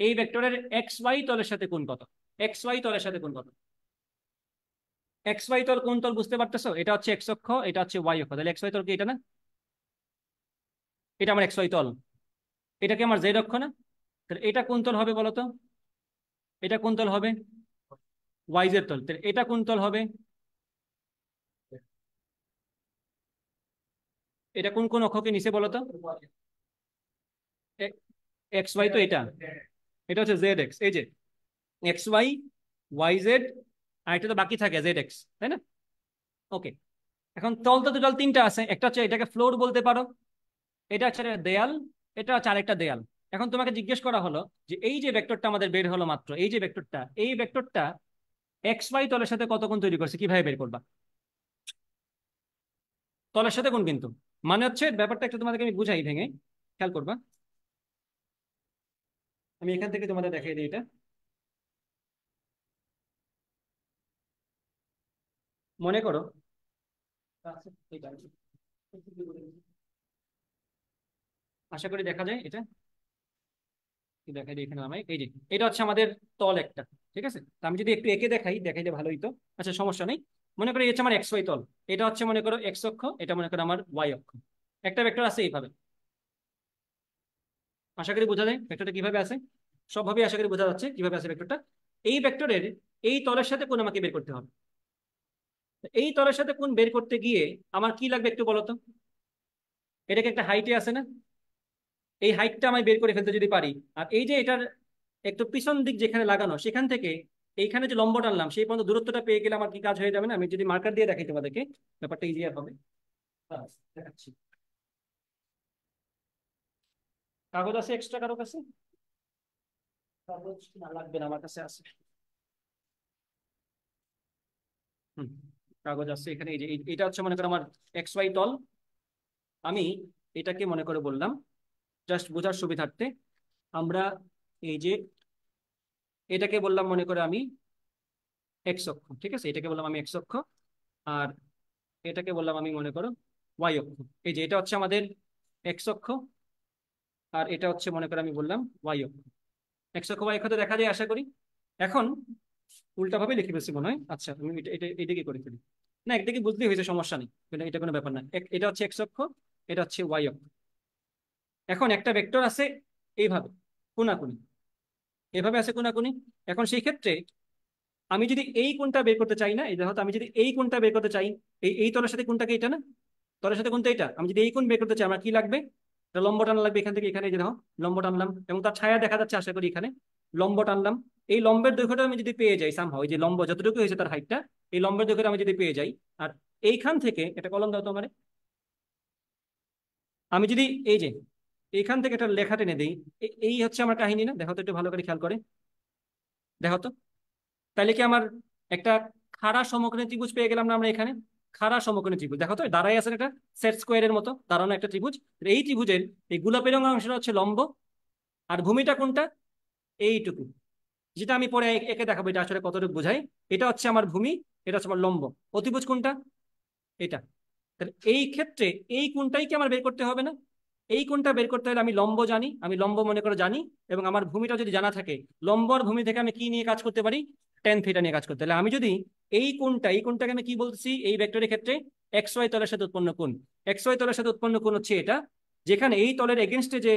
এই ভেক্টরের এক্স ওয়াই তলের সাথে কোণ কত, এক্স ওয়াই তলের সাথে কোণ কত। এক্স ওয়াই তল কোন তল বুঝতে পারতেছো? এটা হচ্ছে এক্স অক্ষ, এটা হচ্ছে ওয়াই অক্ষ, তাহলে এক্স ওয়াই তল কি এটা না? এটা আমার এক্স ওয়াই তল। এটা কি আমার জেড অক্ষ না? তাহলে এটা কোন তল হবে বলো তো? এটা কোন তল হবে? ওয়াই জেড তল। তাহলে এটা কোন তল হবে? এটা কোন কোন অক্ষকে নিচে বলো তো? এক্স ওয়াই তো এটা, এটা হচ্ছে জেড এক্স, এই যে এক্স ওয়াই, ওয়াই জেড, আর এটা তো বাকি থাকে জেড এক্স, তাই না? ওকে। এখন তল তো টোটাল 3টা আছে, একটা হচ্ছে এটাকে ফ্লোর বলতে পারো, এটা হচ্ছে একটা দেয়াল, এটা হচ্ছে আরেকটা দেয়াল। এখন তোমাকে জিজ্ঞেস করা হলো যে এই যে ভেক্টরটা আমাদের বের হলো মাত্র, এই যে ভেক্টরটা, এই ভেক্টরটা এক্স ওয়াই তলের সাথে কত কোণ তৈরি করছে, কিভাবে বের করবা? তলের সাথে কোণ কিন্তু মানে হচ্ছে ব্যাপারটা একটু তোমাদেরকে আমি বুঝাই ভেঙে, খেয়াল করবা। আমি এখান থেকে তোমাদের দেখাই দিই এটা। মনে করো, আশা করি দেখা যায় এটা, কি দেখাই দিই এখানে আমি, এই যে এটা হচ্ছে আমাদের তল একটা, ঠিক আছে? তো আমি যদি একটু এঁকে দেখাই, দেখাইলে ভালোই তো। আচ্ছা সমস্যা নেই। মনে করো এই হচ্ছে আমার এক্স ওয়াই তল, এটা হচ্ছে মনে করো এক্স অক্ষ, এটা মনে করো আমার ওয়াই অক্ষ। একটা ভেক্টর আছে এইভাবে, আশা করি বোঝা যায় ভেক্টরটা কিভাবে আছে, সবভাবে আশা করি বোঝা যাচ্ছে কিভাবে আছে ভেক্টরটা। এই ভেক্টরের এই তলের সাথে কোণ আমাকে বের করতে হবে। এই তলের সাথে কোণ বের করতে গিয়ে আমার কি লাগবে একটু বলো তো? এটাকে একটা হাইটে আছে না, এই হাইটটা আমি বের করে ফেলতে যদি পারি, আর এই যে এটার একটু পিছন দিক যেখানে লাগানো সেখান থেকে এইখানে যে লম্ব টানলাম সেই পর্যন্ত দূরত্বটা পেয়ে গেলে আমার কি কাজ হয়ে যাবে না? আমি যদি মার্কার দিয়ে দেখাই তোমাদেরকে, ব্যাপারটা ইজিয়ার হবে। বাস, দেখাচ্ছি। কাগজ আছে এক্সট্রা কারো কাছে? কাগজ না, লাগবে না, আমার কাছে আছে। হুম, কাগজ আছে এখানে। এই যে এটা হচ্ছে মনে করো আমার এক্স ওয়াই তল। আমি এটাকে মনে করে বললাম জাস্ট বোঝার সুবিধার্থে, আমরা এই যে এটাকে বললাম মনে করে আমি এক্স অক্ষ, ঠিক আছে? এটাকে বললাম আমি এক্স অক্ষ, আর এটাকে বললাম আমি মনে করো ওয়াই অক্ষ। এই যে এটা হচ্ছে আমাদের এক্স অক্ষ, আর এটা হচ্ছে মনে করো আমি বললাম ওয়াই অক্ষ। এক্স অক্ষ ওয়াই অক্ষ তো দেখা যায় আশা করি। এখন উল্টা ভাবে লিখে ফেলছি মনে হয়। আচ্ছা আমি এটা এটা এদিকে করে ফেলি, না একদিকে বুঝলেই হয়েছে, সমস্যা নেই, এটা কোনো ব্যাপার না। এটা হচ্ছে এক্স অক্ষ, এটা হচ্ছে ওয়াই অক্ষ। এখন একটা ভেক্টর আছে এইভাবে কোনাকুনি, এভাবে আছে কোনাকুনি। এখন সেই ক্ষেত্রে আমি যদি এই কোণটা বের করতে চাই না, এই দেখো তো, আমি যদি এই কোণটা বের করতে চাই, এই তলের সাথে কোণটাকে এটা না, তলের সাথে কোণটা এটা, আমি যদি এই কোণ বের করতে চাই আমার কি লাগবে? একটা লম্ব টানা লাগবে এখান থেকে এখানে, এই যে দেখো লম্ব টানলাম এবং তার ছায়া দেখা যাচ্ছে আশা করি এখানে, লম্ব টানলাম। এই লম্বের দৈর্ঘ্যটা আমি যদি পেয়ে যাই সামহাও, এই যে লম্ব যতটুকু হয়েছে তার হাইটটা, এই লম্বের দৈর্ঘ্যটা আমি যদি পেয়ে যাই, আর এইখান থেকে একটা কলম দাও তো আমারে, আমি যদি এই যে এইখান থেকে একটা লেখা টেনে দিই, এই হচ্ছে আমার কাহিনী না? দেখো তো একটু ভালো করে খেয়াল করে দেখো তো, তাহলে কি আমার একটা খাড়া সমকোণী ত্রিভুজ পেয়ে গেলাম না আমরা এখানে? খাড়া সমকোণী ত্রিভুজ, দেখো তো দাঁড়াই আছে একটা সেট স্কোয়ারের মতো দাঁড়ানো একটা ত্রিভুজ। এই ত্রিভুজের এই গোলাপি রঙের অংশটা হচ্ছে লম্ব, আর ভূমিটা কোনটা? এইটুকু, যেটা আমি পরে একে দেখাবো এটা আসলে কতটুকু বোঝাই। এটা হচ্ছে আমার ভূমি, এটা হচ্ছে আমার লম্ব। অতিভুজ কোনটা? এটা। তাহলে এই ক্ষেত্রে এই কোণটাই কি আমার বের করতে হবে না? এই কোণটা বের করতে হলে আমি লম্ব জানি, আমি লম্ব মনে করে জানি, এবং আমার ভূমিটা যদি জানা থাকে, লম্ব আর ভূমি থেকে আমি কি নিয়ে কাজ করতে পারি? টেন থিটা নিয়ে কাজ করতে। তাহলে আমি যদি এই কোণটাকে আমি কি বলছি এই ভেক্টরের ক্ষেত্রে? এক্স ওয়াই তলের সাথে উৎপন্ন কোণ। এক্স ওয়াই তলের সাথে উৎপন্ন কোণ হচ্ছে এটা, যেখানে এই তলের এগেনস্টে যে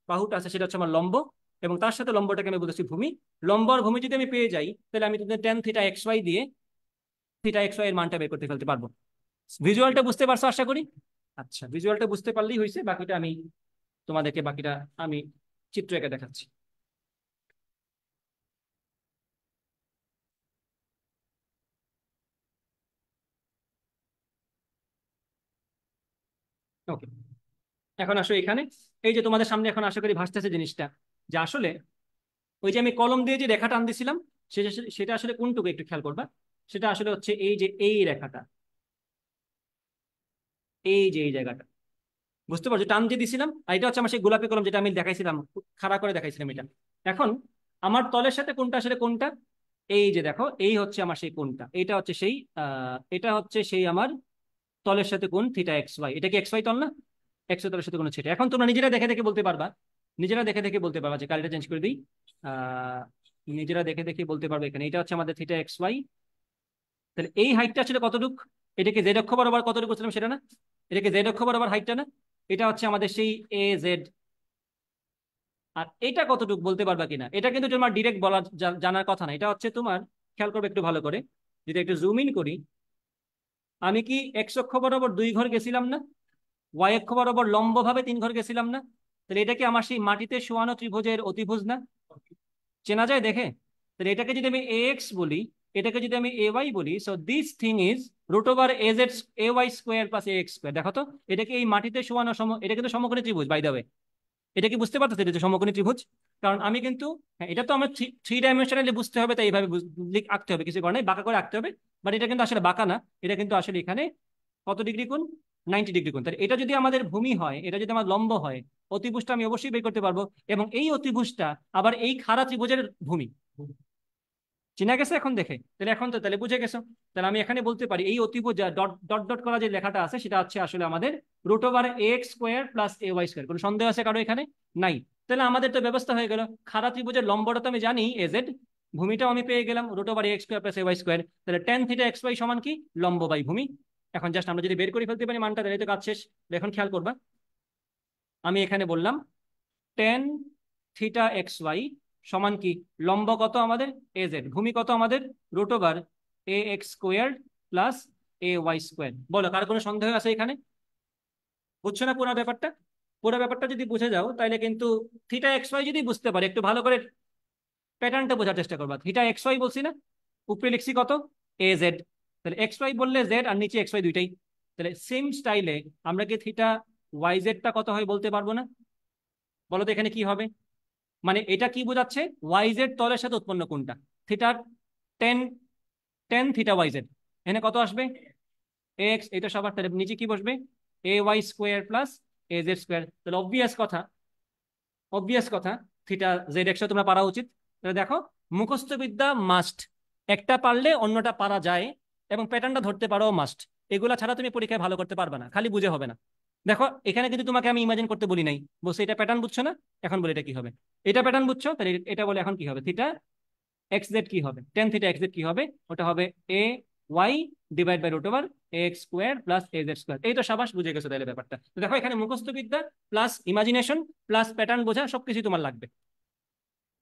বাহুটা আছে সেটা হচ্ছে আমার লম্ব, এবং তার সাথে লম্বটাকে আমি বলতেছি ভূমি। লম্ব আর ভূমি যদি আমি পেয়ে যাই, তাহলে আমি টেন থিটা এক্স ওয়াই দিয়ে থিটা এক্স ওয়াই এর মানটা বের করতে ফেলতে পারবো। ভিজুয়ালটা বুঝতে পারছো আশা করি? আচ্ছা, ভিজুয়ালটা বুঝতে পারলেই হয়েছে, বাকিটা আমি তোমাদেরকে বাকিটা আমি চিত্র এঁকে দেখাচ্ছি। ওকে, এখন আসো এখানে। এই যে তোমাদের সামনে এখন আশা করি ভাসতেছে জিনিসটা, যে আসলে ওই যে আমি কলম দিয়ে যে রেখা টান দিছিলাম, সেটা সেটা আসলে কোনটুকু একটু খেয়াল করবা। সেটা আসলে হচ্ছে এই যে এই রেখাটা, এই যে এই জায়গাটা, বুঝতে পারছো? টান দিয়ে দিছিলাম, আর এটা হচ্ছে আমার সেই গোলাপি কলম যেটা আমি দেখাইছিলাম, খাড়া করে দেখাইছিলাম এটা। এখন আমার তলের সাথে কোনটা আসলে কোনটা, এই যে দেখো, এই হচ্ছে আমার সেই কোনটা, এটা হচ্ছে সেই এটা হচ্ছে সেই আমার তলের সাথে কোণ থিটা এক্স ওয়াই। এটা কি এক্স ওয়াই তল না? এক্স ওয়াই তলের সাথে কোণ সেটা। এখন তোমরা নিজেরা দেখে দেখে বলতে পারবা, নিজেরা দেখে দেখে বলতে পারবা, যে কালিটা চেঞ্জ করে দিই। আহ নিজেরা দেখে দেখে বলতে পারবে এখানে এটা হচ্ছে আমাদের থিটা এক্স ওয়াই। তাহলে এই হাইটটা আসলে কতটুক? এটাকে জেড অক্ষ বরাবর কতটুকু ছিলাম সেটা না? এটাকে জেড অক্ষ বরাবর হাইটটা না? এটা হচ্ছে আমাদের সেই এ জেড। আর এটা কতটুকু বলতে পারবা কিনা, এটা কিন্তু তোমার ডিরেক্ট বলা জানার কথা না। এটা হচ্ছে তোমার, খেয়াল করবে একটু ভালো করে, যদি একটু জুম ইন করি, আমি কি এক্স অক্ষ বরাবর 2 ঘর গেছিলাম না? ওয়াই অক্ষ বরাবর লম্বভাবে 3 ঘর গেছিলাম না? তাহলে এটা কি আমার সেই মাটিতে শোয়ানো ত্রিভুজের অতিভুজ না? চেনা যায় দেখে? তাহলে এটাকে যদি আমি এ এক্স বলি, এটাকে যদি আমি এ ওয়াই বলি, so this thing is root over A Z A Y square plus A X square. দেখো তো, এটাকে এই মাটিতে শোয়ানো এটা কিন্তু সমকোণী ত্রিভুজ, বাই দ্য ওয়ে। এটা কি বুঝতে পারতেছে এটা যে সমকোণী ত্রিভুজ? কারণ আমি কিন্তু, হ্যাঁ, এটা তো আমার থ্রি ডাইমেনশনালি বুঝতে হবে, তাই এইভাবে আঁকতে হবে, কিছু কারণে বাঁকা করে আঁকতে হবে। বাট এটা কিন্তু আসলে বাঁকা না, এটা কিন্তু আসলে এখানে কত ডিগ্রি কোণ? 90 ডিগ্রি কোণ। তাহলে এটা যদি আমাদের ভূমি হয়, এটা যদি আমার লম্ব হয়, অতিভুজটা আমি অবশ্যই বের করতে পারবো। এবং এই অতিভুজটা আবার এই খাড়া ত্রিভুজের ভূমি। চেনা গেছে এখন দেখে? তাহলে এখন তো তাহলে বুঝে গেছো। তাহলে আমি এখানে বলতে পারি এই অতিভুজ ডট ডট ডট করা যে লেখাটা আছে, সেটা হচ্ছে আসলে আমাদের রুট ওভার এ এক্স স্কোয়ার প্লাস এ ওয়াই স্কোয়ার। কোনো সন্দেহ আছে কারো এখানে? নাই। তাহলে আমাদের তো ব্যবস্থা হয়ে গেল, খাড়া ত্রিভুজের লম্বটা তো আমি জানি এ জেড, ভূমিটাও আমি পেয়ে গেলাম রুট ওভার এ এক্স স্কোয়ার প্লাস এ ওয়াই স্কোয়ার। তাহলে টেন থিটা এক্স ওয়াই সমান কি? লম্ব বাই ভূমি। এখন জাস্ট আমরা যদি বের করে ফেলতে পারি মানটা, তাহলে তো কাজ শেষ। এখন খেয়াল করবা, আমি এখানে বললাম টেন থিটা এক্স ওয়াই সমান কি? লম্ব কত আমাদের? A Z. ভূমি কত আমাদের? রুট ওভার এ এক্স স্কোয়ার প্লাস এ ওয়াই স্কোয়ার। বলো, কার কোনো সন্দেহ আছে এখানে? বুঝছো না পুরো ব্যাপারটা? পুরো ব্যাপারটা যদি বুঝে যাও, তাহলে কিন্তু থিটা এক্স ওয়াই যদি বুঝতে পারি, একটু ভালো করে প্যাটার্নটা বোঝার চেষ্টা করবা। থিটা এক্স ওয়াই বলছি না? উপরে লিখছি কত? A Z. তাহলে এক্স ওয়াই বললে জেড, আর নিচে এক্স ওয়াই দুইটাই। তাহলে সেম স্টাইলে আমরা কি থিটা ওয়াই জেডটা কত হয় বলতে পারবো না? বলো তো এখানে কি হবে? মানে এটা কি বোঝাচ্ছে? ওয়াই জেড তলের সাথে উৎপন্ন কোণটা, থিটার tan tan theta Y Z, এখানে কত আসবে? এক্স, এটা সবার, তাহলে নিচে কি বসবে? A Y square plus A Z square. তাহলে অবভিয়াস কথা, অবভিয়াস কথা, থিটা জেড এক্সটা তোমরা পারা উচিত। তাহলে দেখো, মুখস্থ বিদ্যা মাস্ট, একটা পারলে অন্যটা পারা যায়, এবং প্যাটার্নটা ধরতে পারো মাস্ট। এগুলা ছাড়া তুমি পরীক্ষায় ভালো করতে পারবে না, খালি বুঝে হবে না। দেখো এখানে কিন্তু তোমাকে আমি ইমাজিন করতে বলি নাই, বলছি এটা প্যাটার্ন বুঝছো না? এখন বলি এটা কি হবে। এটা প্যাটার্ন বুঝছো, তাহলে এটা বলে এখন কি হবে, থিটা এক্স জেড কি হবে, টেন থিটা এক্স জেড কি হবে? ওটা হবে A Y divide by root over X square plus A Z square. এই তো সাবাস, বুঝে গেছো তাহলে ব্যাপারটা। তো দেখো এখানে মুখস্থ বিদ্যা প্লাস ইমাজিনেশন প্লাস প্যাটার্ন বোঝা সবকিছু তোমার লাগবে।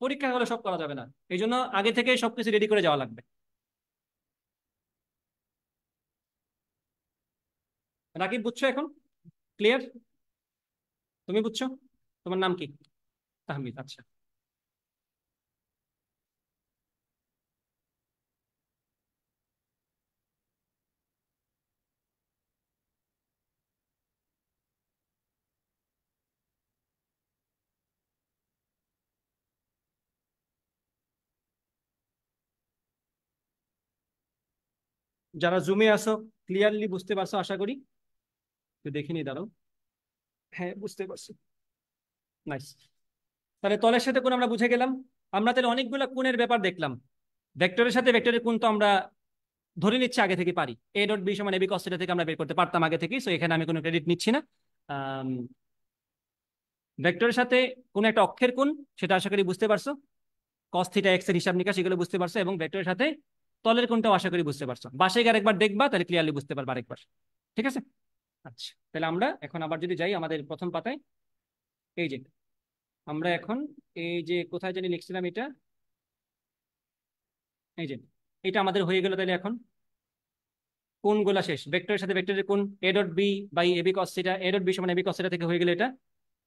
পরীক্ষা হলে সব করা যাবে না, এই জন্য আগে থেকে সবকিছু রেডি করে যাওয়া লাগবে। রাকিব, বুঝছো এখন? ক্লিয়ার? তুমি বুঝছো? তোমার নাম কি? তাহমিদ, আচ্ছা। যারা জুমে আসো, ক্লিয়ারলি বুঝতে পারছো আশা করি। তো দেখিনি, দাঁড়াও। হ্যাঁ, বুঝতে পারছি। নাইস। তাহলে তলের সাথে কোণ আমরা বুঝে গেলাম। আমরা তাহলে অনেকগুলো কোণের ব্যাপার দেখলাম। ভেক্টরের সাথে ভেক্টরের কোণ তো আমরা ধরে নিচ্ছি আগে থেকে পারি, এ ডট বি সমান এবি কস থিটা থেকে আমরা বের করতে পারতাম আগে থেকেই, সো এখানে আমি কোনো ক্রেডিট নিচ্ছি না। ভেক্টরের সাথে কোন একটা অক্ষের কোণ, সেটা আশা করি বুঝতে পারছো। কস থিটা এক্স এর হিসাব নিকাশ এগুলো বুঝতে পারছো, এবং ভেক্টরের সাথে তলের কোণটাও আশা করি বুঝতে পারছো। বাসায় গিয়ে আরেকবার দেখবা, তাহলে ক্লিয়ারলি বুঝতে পারবা আরেকবার। ঠিক আছে? আচ্ছা, তাহলে আমরা এখন আবার যদি যাই আমাদের প্রথম পাতায়, এই যে আমরা এখন, এই যে কোথায় জানি লিখছিলাম এটা, এই যে এটা আমাদের হয়ে গেল। তাহলে এখন কোণগুলা শেষ, ভেক্টরের সাথে ভেক্টরের কোণ A dot B by AB cos theta, A dot B সমান এবি কস থিটা থেকে হয়ে গেল এটা।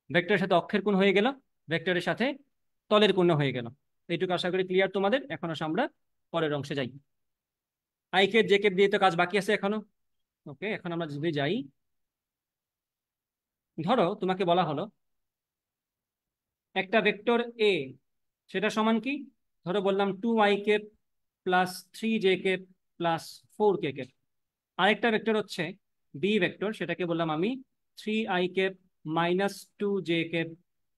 ভেক্টরের সাথে অক্ষের কোণ হয়ে গেল, ভেক্টরের সাথে তলের কোণ হয়ে গেল। এইটুকু আশা করি ক্লিয়ার তোমাদের। এখন আসলে আমরা পরের অংশে যাই। আই কে জে কে দিয়ে তো কাজ বাকি আছে এখনো। ওকে, এখন আমরা যদি যাই, ধরো তোমাকে বলা হলো একটা ভেক্টর এ, সেটা সমান কি? ধরো বললাম 2i plus 3j plus 4k। আরেকটা ভেক্টর হচ্ছে বি ভেক্টর, সেটাকে বললাম আমি 3i minus 2j,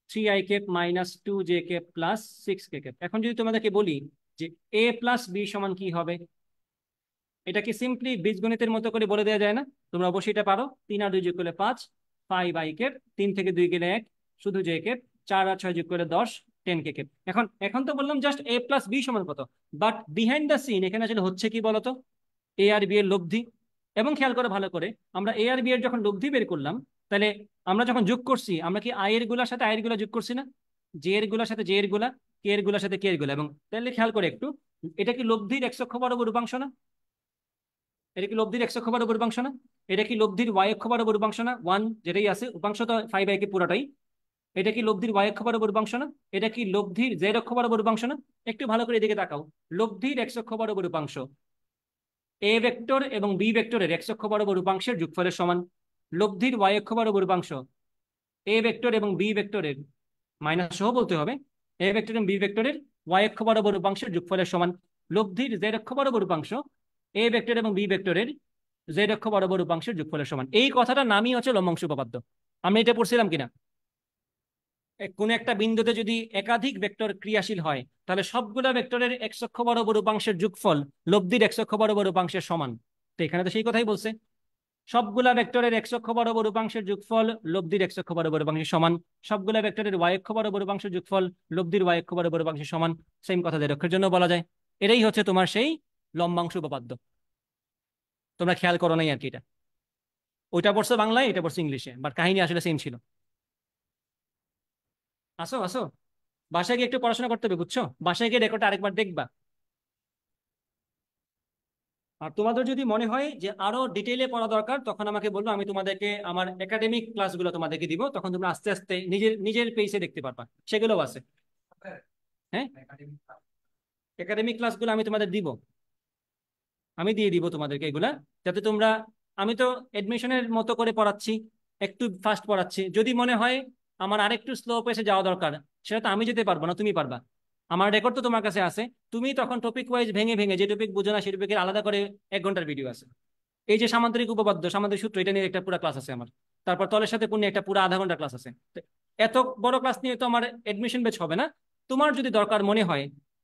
3i minus 2j plus 6k। এখন যদি তোমাদেরকে বলি যে এ প্লাস বি সমান কি হবে, এটা কি সিম্পলি বীজগণিতের মতো করে বলে দেওয়া যায় না? তোমরা অবশ্যই এটা পারো। 3 আর 2 যোগ করলে 5, 5i, 3 থেকে 2 গেলে 1, শুধু j, 4 আর 6 যোগ করলে 10, 10k। এখন এখন তো বললাম জাস্ট এ প্লাস বি সমান কত, বাট বিহাইন্ড দ্য সিন এখানে আসলে হচ্ছে কি বলতো? এ আর বি এর লব্ধি। এবং খেয়াল করে ভালো করে, আমরা এ আর বি এর যখন লব্ধি বের করলাম, তাহলে আমরা যখন যোগ করছি আমরা কি আই এর গুলার সাথে আই এর গুলা যোগ করছি না? জে এর গুলার সাথে জে এর গুলা, কে এর গুলার সাথে কে এর গুলা। এবং তাহলে খেয়াল করে একটু, এটা কি লব্ধির এক্স অক্ষ বরাবর রূপাংশ না? এটা কি লব্ধির এক্স অক্ষ বরাবর উপাংশ না? এটা কি লব্ধির ওয়াই অক্ষ বরাবর উপাংশ না? ওয়ান যেটাই আছে উপাংশ তো 5i পুরোটাই। এটা কি লব্ধির ওয়াই অক্ষ বরাবর উপাংশ না? এটা কি লব্ধির জেড অক্ষ বরাবর উপাংশ না? একটু ভালো করে এদিকে তাকাও। লব্ধির এক্স অক্ষ বরাবর উপাংশ এ ভেক্টর এবং বি ভেক্টরের এক্স অক্ষ বরাবর উপাংশের যোগফলের সমান। লব্ধির ওয়াই অক্ষ বরাবর উপাংশ এ ভেক্টর এবং বি ভেক্টরের, মাইনাস সহ বলতে হবে, এ ভেক্টর এবং বি ভেক্টরের ওয়াই অক্ষ বরাবর উপাংশের যোগফলের সমান। লব্ধির জেড অক্ষ বরাবর উপাংশ এ ভেক্টর এবং বি ভেক্টরের জেড অক্ষ বরাবর উপাংশের যোগফলের সমান। এই কথাটার নামই হচ্ছে লম্বাংশ উপপাদ্য। আমি এটা পড়ছিলাম কিনা? কোন একটা বিন্দুতে যদি একাধিক ভেক্টর ক্রিয়াশীল হয়, তাহলে সবগুলা ভেক্টরের এক্স অক্ষ বরাবর উপাংশের যোগফল লব্ধির এক্স অক্ষ বরাবর উপাংশের সমান। তো এখানে তো সেই কথাই বলছে, সবগুলা ভেক্টরের এক্স অক্ষ বরাবর উপাংশের যোগফল লব্ধির এক্স অক্ষ বরাবর উপাংশের সমান। সবগুলা ভেক্টরের ওয়াই অক্ষ বরাবর উপাংশের যোগফল লব্ধির ওয়াই অক্ষ বরাবর উপাংশের সমান। সেম কথা জেড অক্ষের জন্য বলা যায়। এটাই হচ্ছে তোমার সেই লম্বাংশ উপপাদ্য। তোমরা খেয়াল করো নাই আর কি এটা। ওইটা পড়ছো বাংলায়, এটা পড়ছো ইংলিশে, বাট কাহিনী আসলে সেম ছিল। আসো আসো, বাসায় গিয়ে একটু পড়াশোনা করতে হবে, বুঝছো? বাসায় গিয়ে রেকর্ডটা আরেকবার দেখবা। আর তোমাদের যদি মনে হয় যে আরো ডিটেইলে পড়া দরকার, তখন আমাকে বলবো, আমি তোমাদেরকে আমার একাডেমিক ক্লাসগুলো তোমাদেরকে দিব, তখন তোমরা আস্তে আস্তে নিজের নিজের পেসে দেখতে পারবা। সেগুলোও আছে। হ্যাঁ, একাডেমিক ক্লাসগুলো আমি তোমাদের দিব, আমি দিয়ে দিব তোমাদেরকে এগুলা, যাতে তোমরা, আমি তো এডমিশনের মতো করে পড়াচ্ছি, একটু ফাস্ট পড়াচ্ছি। যদি মনে হয় আমার আরেকটু স্লো পেসে যাওয়া দরকার, সেটা তো আমি যেতে পারবো না, তুমি পারবা। আমার রেকর্ড তো তোমার কাছে আছে। তুমি তখন টপিক ওয়াইজ ভেঙে ভেঙে, যে টপিক বুঝো না সেই টপিকের আলাদা করে 1 ঘন্টার ভিডিও আছে। এই যে সামান্তরিক উপপাদ্য, সামান্তরিক সূত্র, এটা নিয়ে একটা পুরো ক্লাস আছে আমার। তারপর তলের সাথে পূর্ণ একটা পুরো আধা ঘন্টার ক্লাস আছে। তো এত বড় ক্লাস নিয়ে তো আমার এডমিশন বেচ হবে না। তোমার যদি দরকার মনে হয়,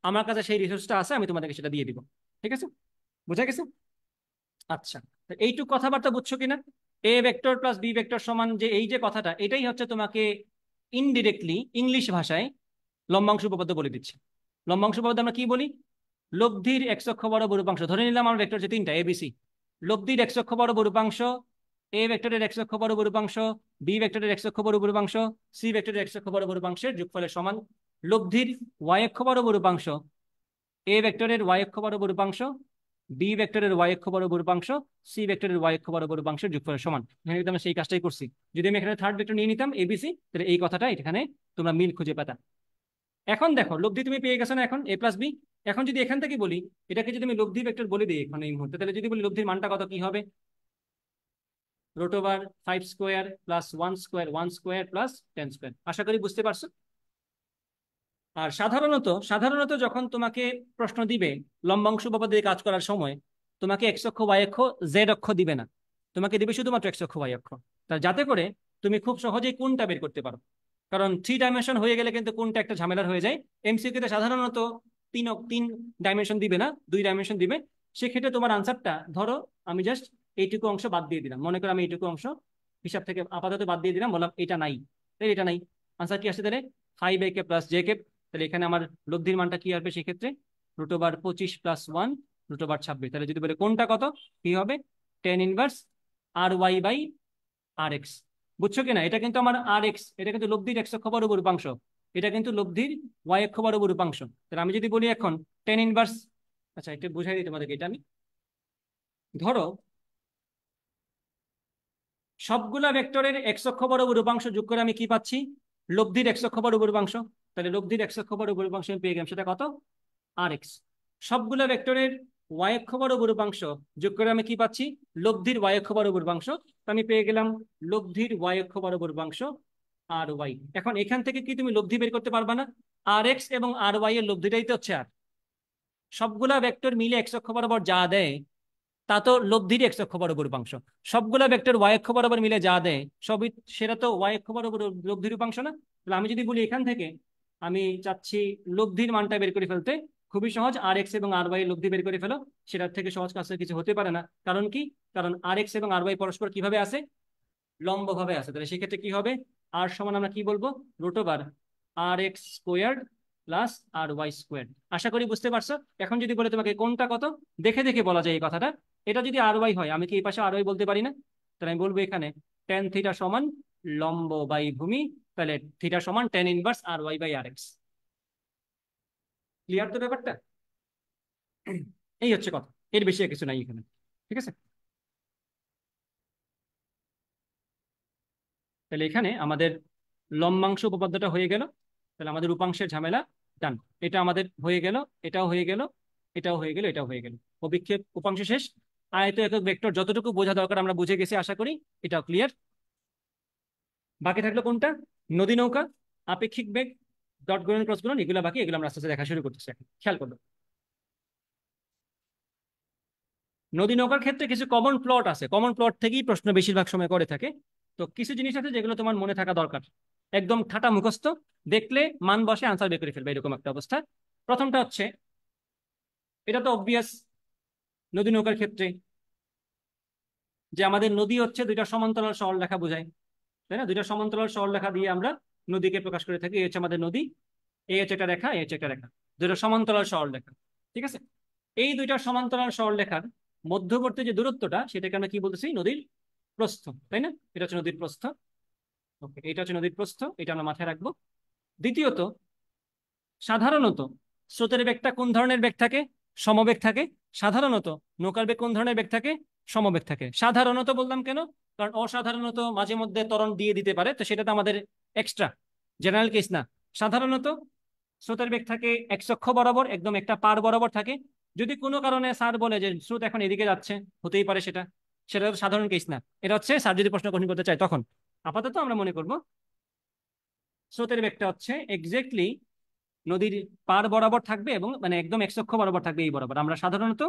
আমার কাছে সেই রিসোর্সটা আছে, আমি তোমাদেরকে সেটা দিয়ে দিব। ঠিক আছে? বুঝা গেছে? আচ্ছা, তো এইটুক কথাবার্তা বুঝছো কিনা? A vector plus B vector সমান যে এই যে কথাটা, এটাই হচ্ছে তোমাকে ইনডিরেক্টলি ইংলিশ ভাষায় লম্বাংশ উপপাদ্য বলে দিচ্ছে। লম্বাংশ উপপাদ্য আমরা কি বলি? লব্ধির এক্স অক্ষ বরাবর উপাংশ, ধরে নিলাম আমার ভেক্টর হচ্ছে 3টা এবিসি। লব্ধির এক্স অক্ষ বরাবর উপাংশ এ ভেক্টরের এক্স অক্ষ বরাবর উপাংশ, বি ভেক্টরের এক্স অক্ষ বরাবর উপাংশ, সি ভেক্টরের এক্স অক্ষ বরাবর উপাংশের যোগফলের সমান। লব্ধির ওয়াই অক্ষ বরাবর উপাংশ এ ভেক্টরের ওয়াই অক্ষ বরাবর উপাংশ, বি ভেক্টরের ওয়াই অক্ষ বরাবর উপাংশ, সি ভেক্টরের ওয়াই অক্ষ বরাবর উপাংশের যোগফলের সমান। এখানে কিন্তু আমরা সেই কাজটাই করছি। যদি আমি এখানে থার্ড ভেক্টর নিয়ে নিতাম এবিসি, তাহলে এই কথাটা এখানে তোমরা মিল খুঁজে পেতা। এখন দেখো, লব্ধি তুমি পেয়ে গেছো না এখন, এ প্লাস বি। এখন যদি এখান থেকে বলি, এটাকে যদি আমি লব্ধি ভেক্টর বলে দিই এখন এই মুহূর্তে, তাহলে যদি বলি লব্ধির মানটা কত, কি হবে? √5² প্লাস 1² 1² প্লাস 10²। আশা করি বুঝতে পারছো। আর সাধারণত সাধারণত যখন তোমাকে প্রশ্ন দিবে লম্বাংশ উপপাদ্য দিয়ে কাজ করার সময়, তোমাকে এক্স অক্ষ ওয়াই অক্ষ জেড অক্ষ দিবে না, তোমাকে দিবে শুধুমাত্র এক্স অক্ষ ওয়াই অক্ষ। তা যাতে করে তুমি খুব সহজেই কোনটা বের করতে পারো। কারণ 3 ডাইমেনশন হয়ে গেলে কিন্তু কোনটা একটা ঝামেলার হয়ে যায়। এমসিকিউতে সাধারণত তিন ডাইমেনশন দিবে না, 2 ডাইমেনশন দিবে। সেক্ষেত্রে তোমার আনসারটা, ধরো আমি জাস্ট এইটুকু অংশ বাদ দিয়ে দিলাম, মনে করো আমি এইটুকু অংশ হিসাব থেকে আপাতত বাদ দিয়ে দিলাম, বললাম এটা নাই, তাহলে এটা নাই। আনসার কি আসছে তাহলে? 5ak plus jk। তাহলে এখানে আমার লব্ধির মানটা কি আসবে সেক্ষেত্রে? √25 প্লাস 1 √26। তাহলে যদি বলে কোনটা কত, কি হবে? tan−1 RY/RX। বুঝছো কিনা? এটা কিন্তু আমার RX, এটা কিন্তু লব্ধির এক্স অক্ষ বরাবর উপাংশ, এটা কিন্তু লব্ধির ওয়াই অক্ষ বরাবর উপাংশ। তাহলে আমি যদি বলি এখন tan−1, আচ্ছা এটা বুঝাই দিই তোমাদেরকে। এটা আমি, ধরো সবগুলা ভেক্টরের এক্স অক্ষ বরাবর উপাংশ যোগ করে আমি কি পাচ্ছি? লব্ধির এক্স অক্ষ বরাবর উপাংশ। তাহলে লব্ধির এক্স অক্ষ বরাবর উপাংশ আমি পেয়ে গেলাম, সেটা কত? RX। সবগুলা ভেক্টরের ওয়াই অক্ষ বরাবর উপাংশ যোগ করে আমি কি পাচ্ছি? লব্ধির ওয়াই অক্ষ বরাবর উপাংশ। তো আমি পেয়ে গেলাম লব্ধির ওয়াই অক্ষ বরাবর উপাংশ আর ওয়াই। এখন এখান থেকে কি তুমি লব্ধি বের করতে পারবা না? আর এক্স এবং আর ওয়াই এর লব্ধিটাই তো হচ্ছে আর। সবগুলা ভেক্টর মিলে এক্স অক্ষ বরাবর যা দেয় তা তো লব্ধির এক্স অক্ষ বরাবর উপাংশ। সবগুলা ভেক্টর ওয়াই অক্ষ বরাবর মিলে যা দেয় সবই সেটা তো ওয়াই অক্ষ বরাবর লব্ধির উপাংশ না? তাহলে আমি যদি বলি এখান থেকে আমি চাচ্ছি লব্ধির মানটা বের করে ফেলতে, খুবই সহজ, আর এক্স এবং আর ওয়াই লব্ধি বের করে ফেলো। সেটার থেকে সহজ কাজ কিছু হতে পারে না। কারণ কি? কারণ আর এক্স এবং আর ওয়াই পরস্পর কিভাবে আছে? লম্বভাবে আছে। তাহলে সেক্ষেত্রে কি হবে? আর সমান আমরা কি বলবো? রুট ওভার আর এক্স স্কোয়ার প্লাস আর ওয়াই স্কোয়ার। আশা করি বুঝতে পারছো। এখন যদি বলে তোমাকে কোনটা কত, দেখে দেখে বলা যায় এই কথাটা। এটা যদি আর ওয়াই হয় আমি কি এই পাশে আর ওয়াই বলতে পারি না? তাহলে আমি বলবো এখানে টেন থিটা সমান লম্ব বাই ভূমি, তাহলে থিটা সমান tan inverse R Y by R X. Clear তো ব্যাপারটা? এই হচ্ছে কথা, এর বেশি আর কিছু নাই এখানে। ঠিক আছে, তাহলে এখানে আমাদের লম্বাংশ উপপাদ্যটা হয়ে গেল। তাহলে আমাদের উপাংশের ঝামেলা ডান। এটা আমাদের হয়ে গেল, এটাও হয়ে গেল, এটাও হয়ে গেল, এটাও হয়ে গেল। অভিক্ষেপ উপাংশ শেষ। আয়ত একক ভেক্টর যতটুকু বোঝা দরকার আমরা বুঝে গেছি আশা করি। এটাও ক্লিয়ার। বাকি থাকলো কোনটা? নদী নৌকা, আপেক্ষিক বেগ, ডট গুণন ক্রস গুণন, এগুলো বাকি। এগুলো আমরা আস্তে আস্তে দেখা শুরু করতেছি এখন, খেয়াল করবো। নদী নৌকার ক্ষেত্রে কিছু কমন প্লট আছে, কমন প্লট থেকেই প্রশ্ন বেশিরভাগ সময় করে থাকে। তো কিছু জিনিস আছে যেগুলো তোমার মনে থাকা দরকার, একদম ঠাটা মুখস্থ, দেখলে মান বসে আনসার বের করে ফেলবে এরকম একটা অবস্থা। প্রথমটা হচ্ছে, এটা তো অবভিয়াস নদী নৌকার ক্ষেত্রে, যে আমাদের নদী হচ্ছে দুইটা সমান্তরাল সরলরেখা বোঝায়, তাই না? দুইটা সমান্তরাল সরলরেখা দিয়ে আমরা নদীকে প্রকাশ করে থাকি। এই হচ্ছে আমাদের নদী, এই হচ্ছে একটা রেখা, এই হচ্ছে একটা রেখা, দুইটা সমান্তরাল সরলরেখা। ঠিক আছে, এই দুইটা সমান্তরাল সরলরেখার মধ্যবর্তী যে দূরত্বটা সেটাকে আমরা কি বলতেছি? নদীর প্রস্থ, তাই না? এটা হচ্ছে নদীর প্রস্থ। ওকে, এটা হচ্ছে নদীর প্রস্থ, এটা আমরা মাথায় রাখবো। দ্বিতীয়ত, সাধারণত স্রোতের বেগটা কোন ধরনের বেগ থাকে? সমবেগ থাকে। সাধারণত নৌকার বেগ কোন ধরনের বেগ থাকে? সমবেগ থাকে। সাধারণত বললাম কেন? কারণ অসাধারণত মাঝে মধ্যে ত্বরণ দিয়ে দিতে পারে, তো সেটা তো আমাদের এক্সট্রা, জেনারেল কেস না। সাধারণত স্রোতের বেগ থাকে এক্স অক্ষ বরাবর, একদম একটা পার বরাবর থাকে। যদি কোনো কারণে স্যার বলে যে স্রোত এখন এদিকে যাচ্ছে, হতেই পারে সেটা, সেটা তো সাধারণ কেস না। এটা হচ্ছে স্যার যদি প্রশ্ন কঠিন করতে চায় তখন। আপাতত আমরা মনে করব স্রোতের বেগটা হচ্ছে এক্স্যাক্টলি নদীর পার বরাবর থাকবে, এবং মানে একদম এক্স অক্ষ বরাবর থাকবে, এই বরাবর। আমরা সাধারণত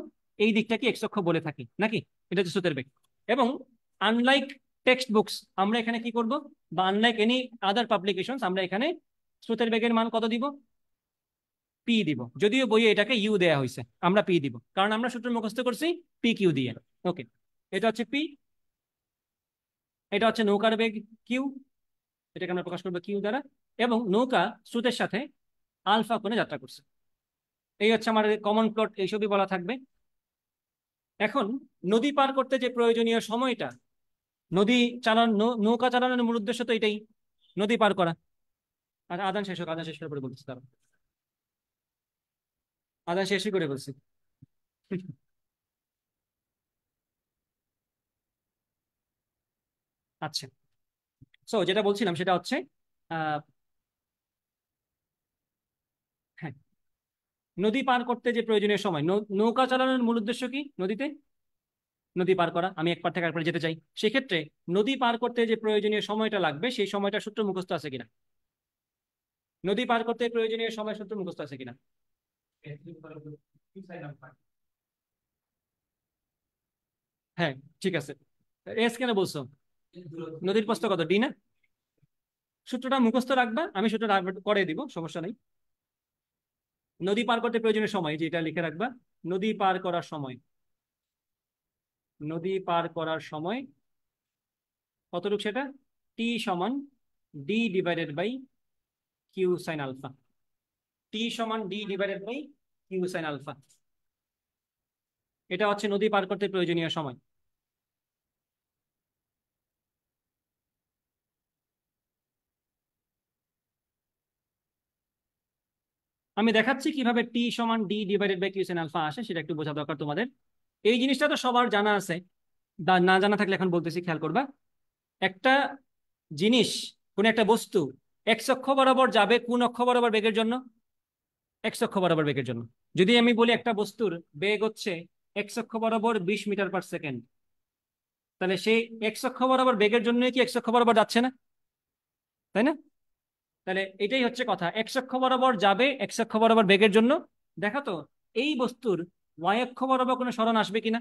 এই দিকটাকে এক্স অক্ষ বলে থাকি নাকি? এটা হচ্ছে স্রোতের বেগ। এবং আনলাইক টেক্সট বুকস, আমরা এখানে কি করব, বা আনলাইক এনি আদার পাবলিকেশন, আমরা এখানে স্রোতের বেগের মান কত দিব? পি দিব। যদিও বইয়ে এটাকে ইউ দেয়া হয়েছে, আমরা পি দিব, কারণ আমরা সূত্র মুখস্থ করছি পি কিউ দিয়ে। ওকে, এটা হচ্ছে পি, এটা হচ্ছে নৌকার বেগ কিউ, এটাকে আমরা প্রকাশ করবো কিউ দ্বারা। এবং নৌকা স্রোতের সাথে আলফা কোণে যাত্রা করছে। এই হচ্ছে আমার কমন প্লট, এইসবই বলা থাকবে। এখন নদী পার করতে যে প্রয়োজনীয় সময়টা, নদী চালানো, নৌকা চালানোর মূল উদ্দেশ্য তো এটাই, নদী পার করা। আর আদান শেষ হোক, আদান শেষ করে বলতেছি তারা, আদান শেষই করে বলছি। আচ্ছা, সো যেটা বলছিলাম সেটা হচ্ছে আহ হ্যাঁ, নদী পার করতে যে প্রয়োজনীয় সময়, নৌকা চালানোর মূল উদ্দেশ্য কি? নদীতে নদী পার করা, আমি এক পার থেকে আরেক পারে যেতে চাই, সেক্ষেত্রে নদী পার করতে যে প্রয়োজনীয় সময়টা লাগবে সেই সময়টা সূত্র মুখস্থ আছে কিনা? নদী পার করতে প্রয়োজনীয় সময় সূত্র মুখস্থ আছে কিনা? হ্যাঁ, ঠিক আছে। এস কেন বলছো? নদীর প্রস্থ কত? ডি না? সূত্রটা মুখস্থ রাখবা, আমি সূত্রটা করে দিব, সমস্যা নেই। নদী পার করতে প্রয়োজনীয় সময় যেটা লিখে রাখবা, নদী পার করার সময়, নদী পার করার সময় কতটুকু সেটা? টি সমান D divided by Q sine alpha. T সমান D divided by Q sine alpha. এটা হচ্ছে নদী পার করতে প্রয়োজনীয় সময়। আমি দেখাচ্ছি কিভাবে টি সমান D divided by Q sine alpha আসে, সেটা একটু বোঝা দরকার তোমাদের। এই জিনিসটা তো সবার জানা আছে, না জানা থাকলে এখন বলতেছি, খেয়াল করবা। একটা জিনিস, কোন একটা বস্তু এক্স অক্ষ বরাবর যাবে কোন অক্ষ বরাবর বেগের জন্য? এক্স অক্ষ বরাবর বেগের জন্য। যদি আমি বলি একটা বস্তুর বেগ হচ্ছে এক্স অক্ষ বরাবর 20 মিটার পার সেকেন্ড, তাহলে সেই এক্স অক্ষ বরাবর বেগের জন্য কি এক্স অক্ষ বরাবর যাচ্ছে না, তাই না? তাহলে এটাই হচ্ছে কথা, এক্স অক্ষ বরাবর যাবে এক্স অক্ষ বরাবর বেগের জন্য। দেখো তো এই বস্তুর ওয়াই অক্ষ বরাবর কোনো সরণ আসবে কিনা?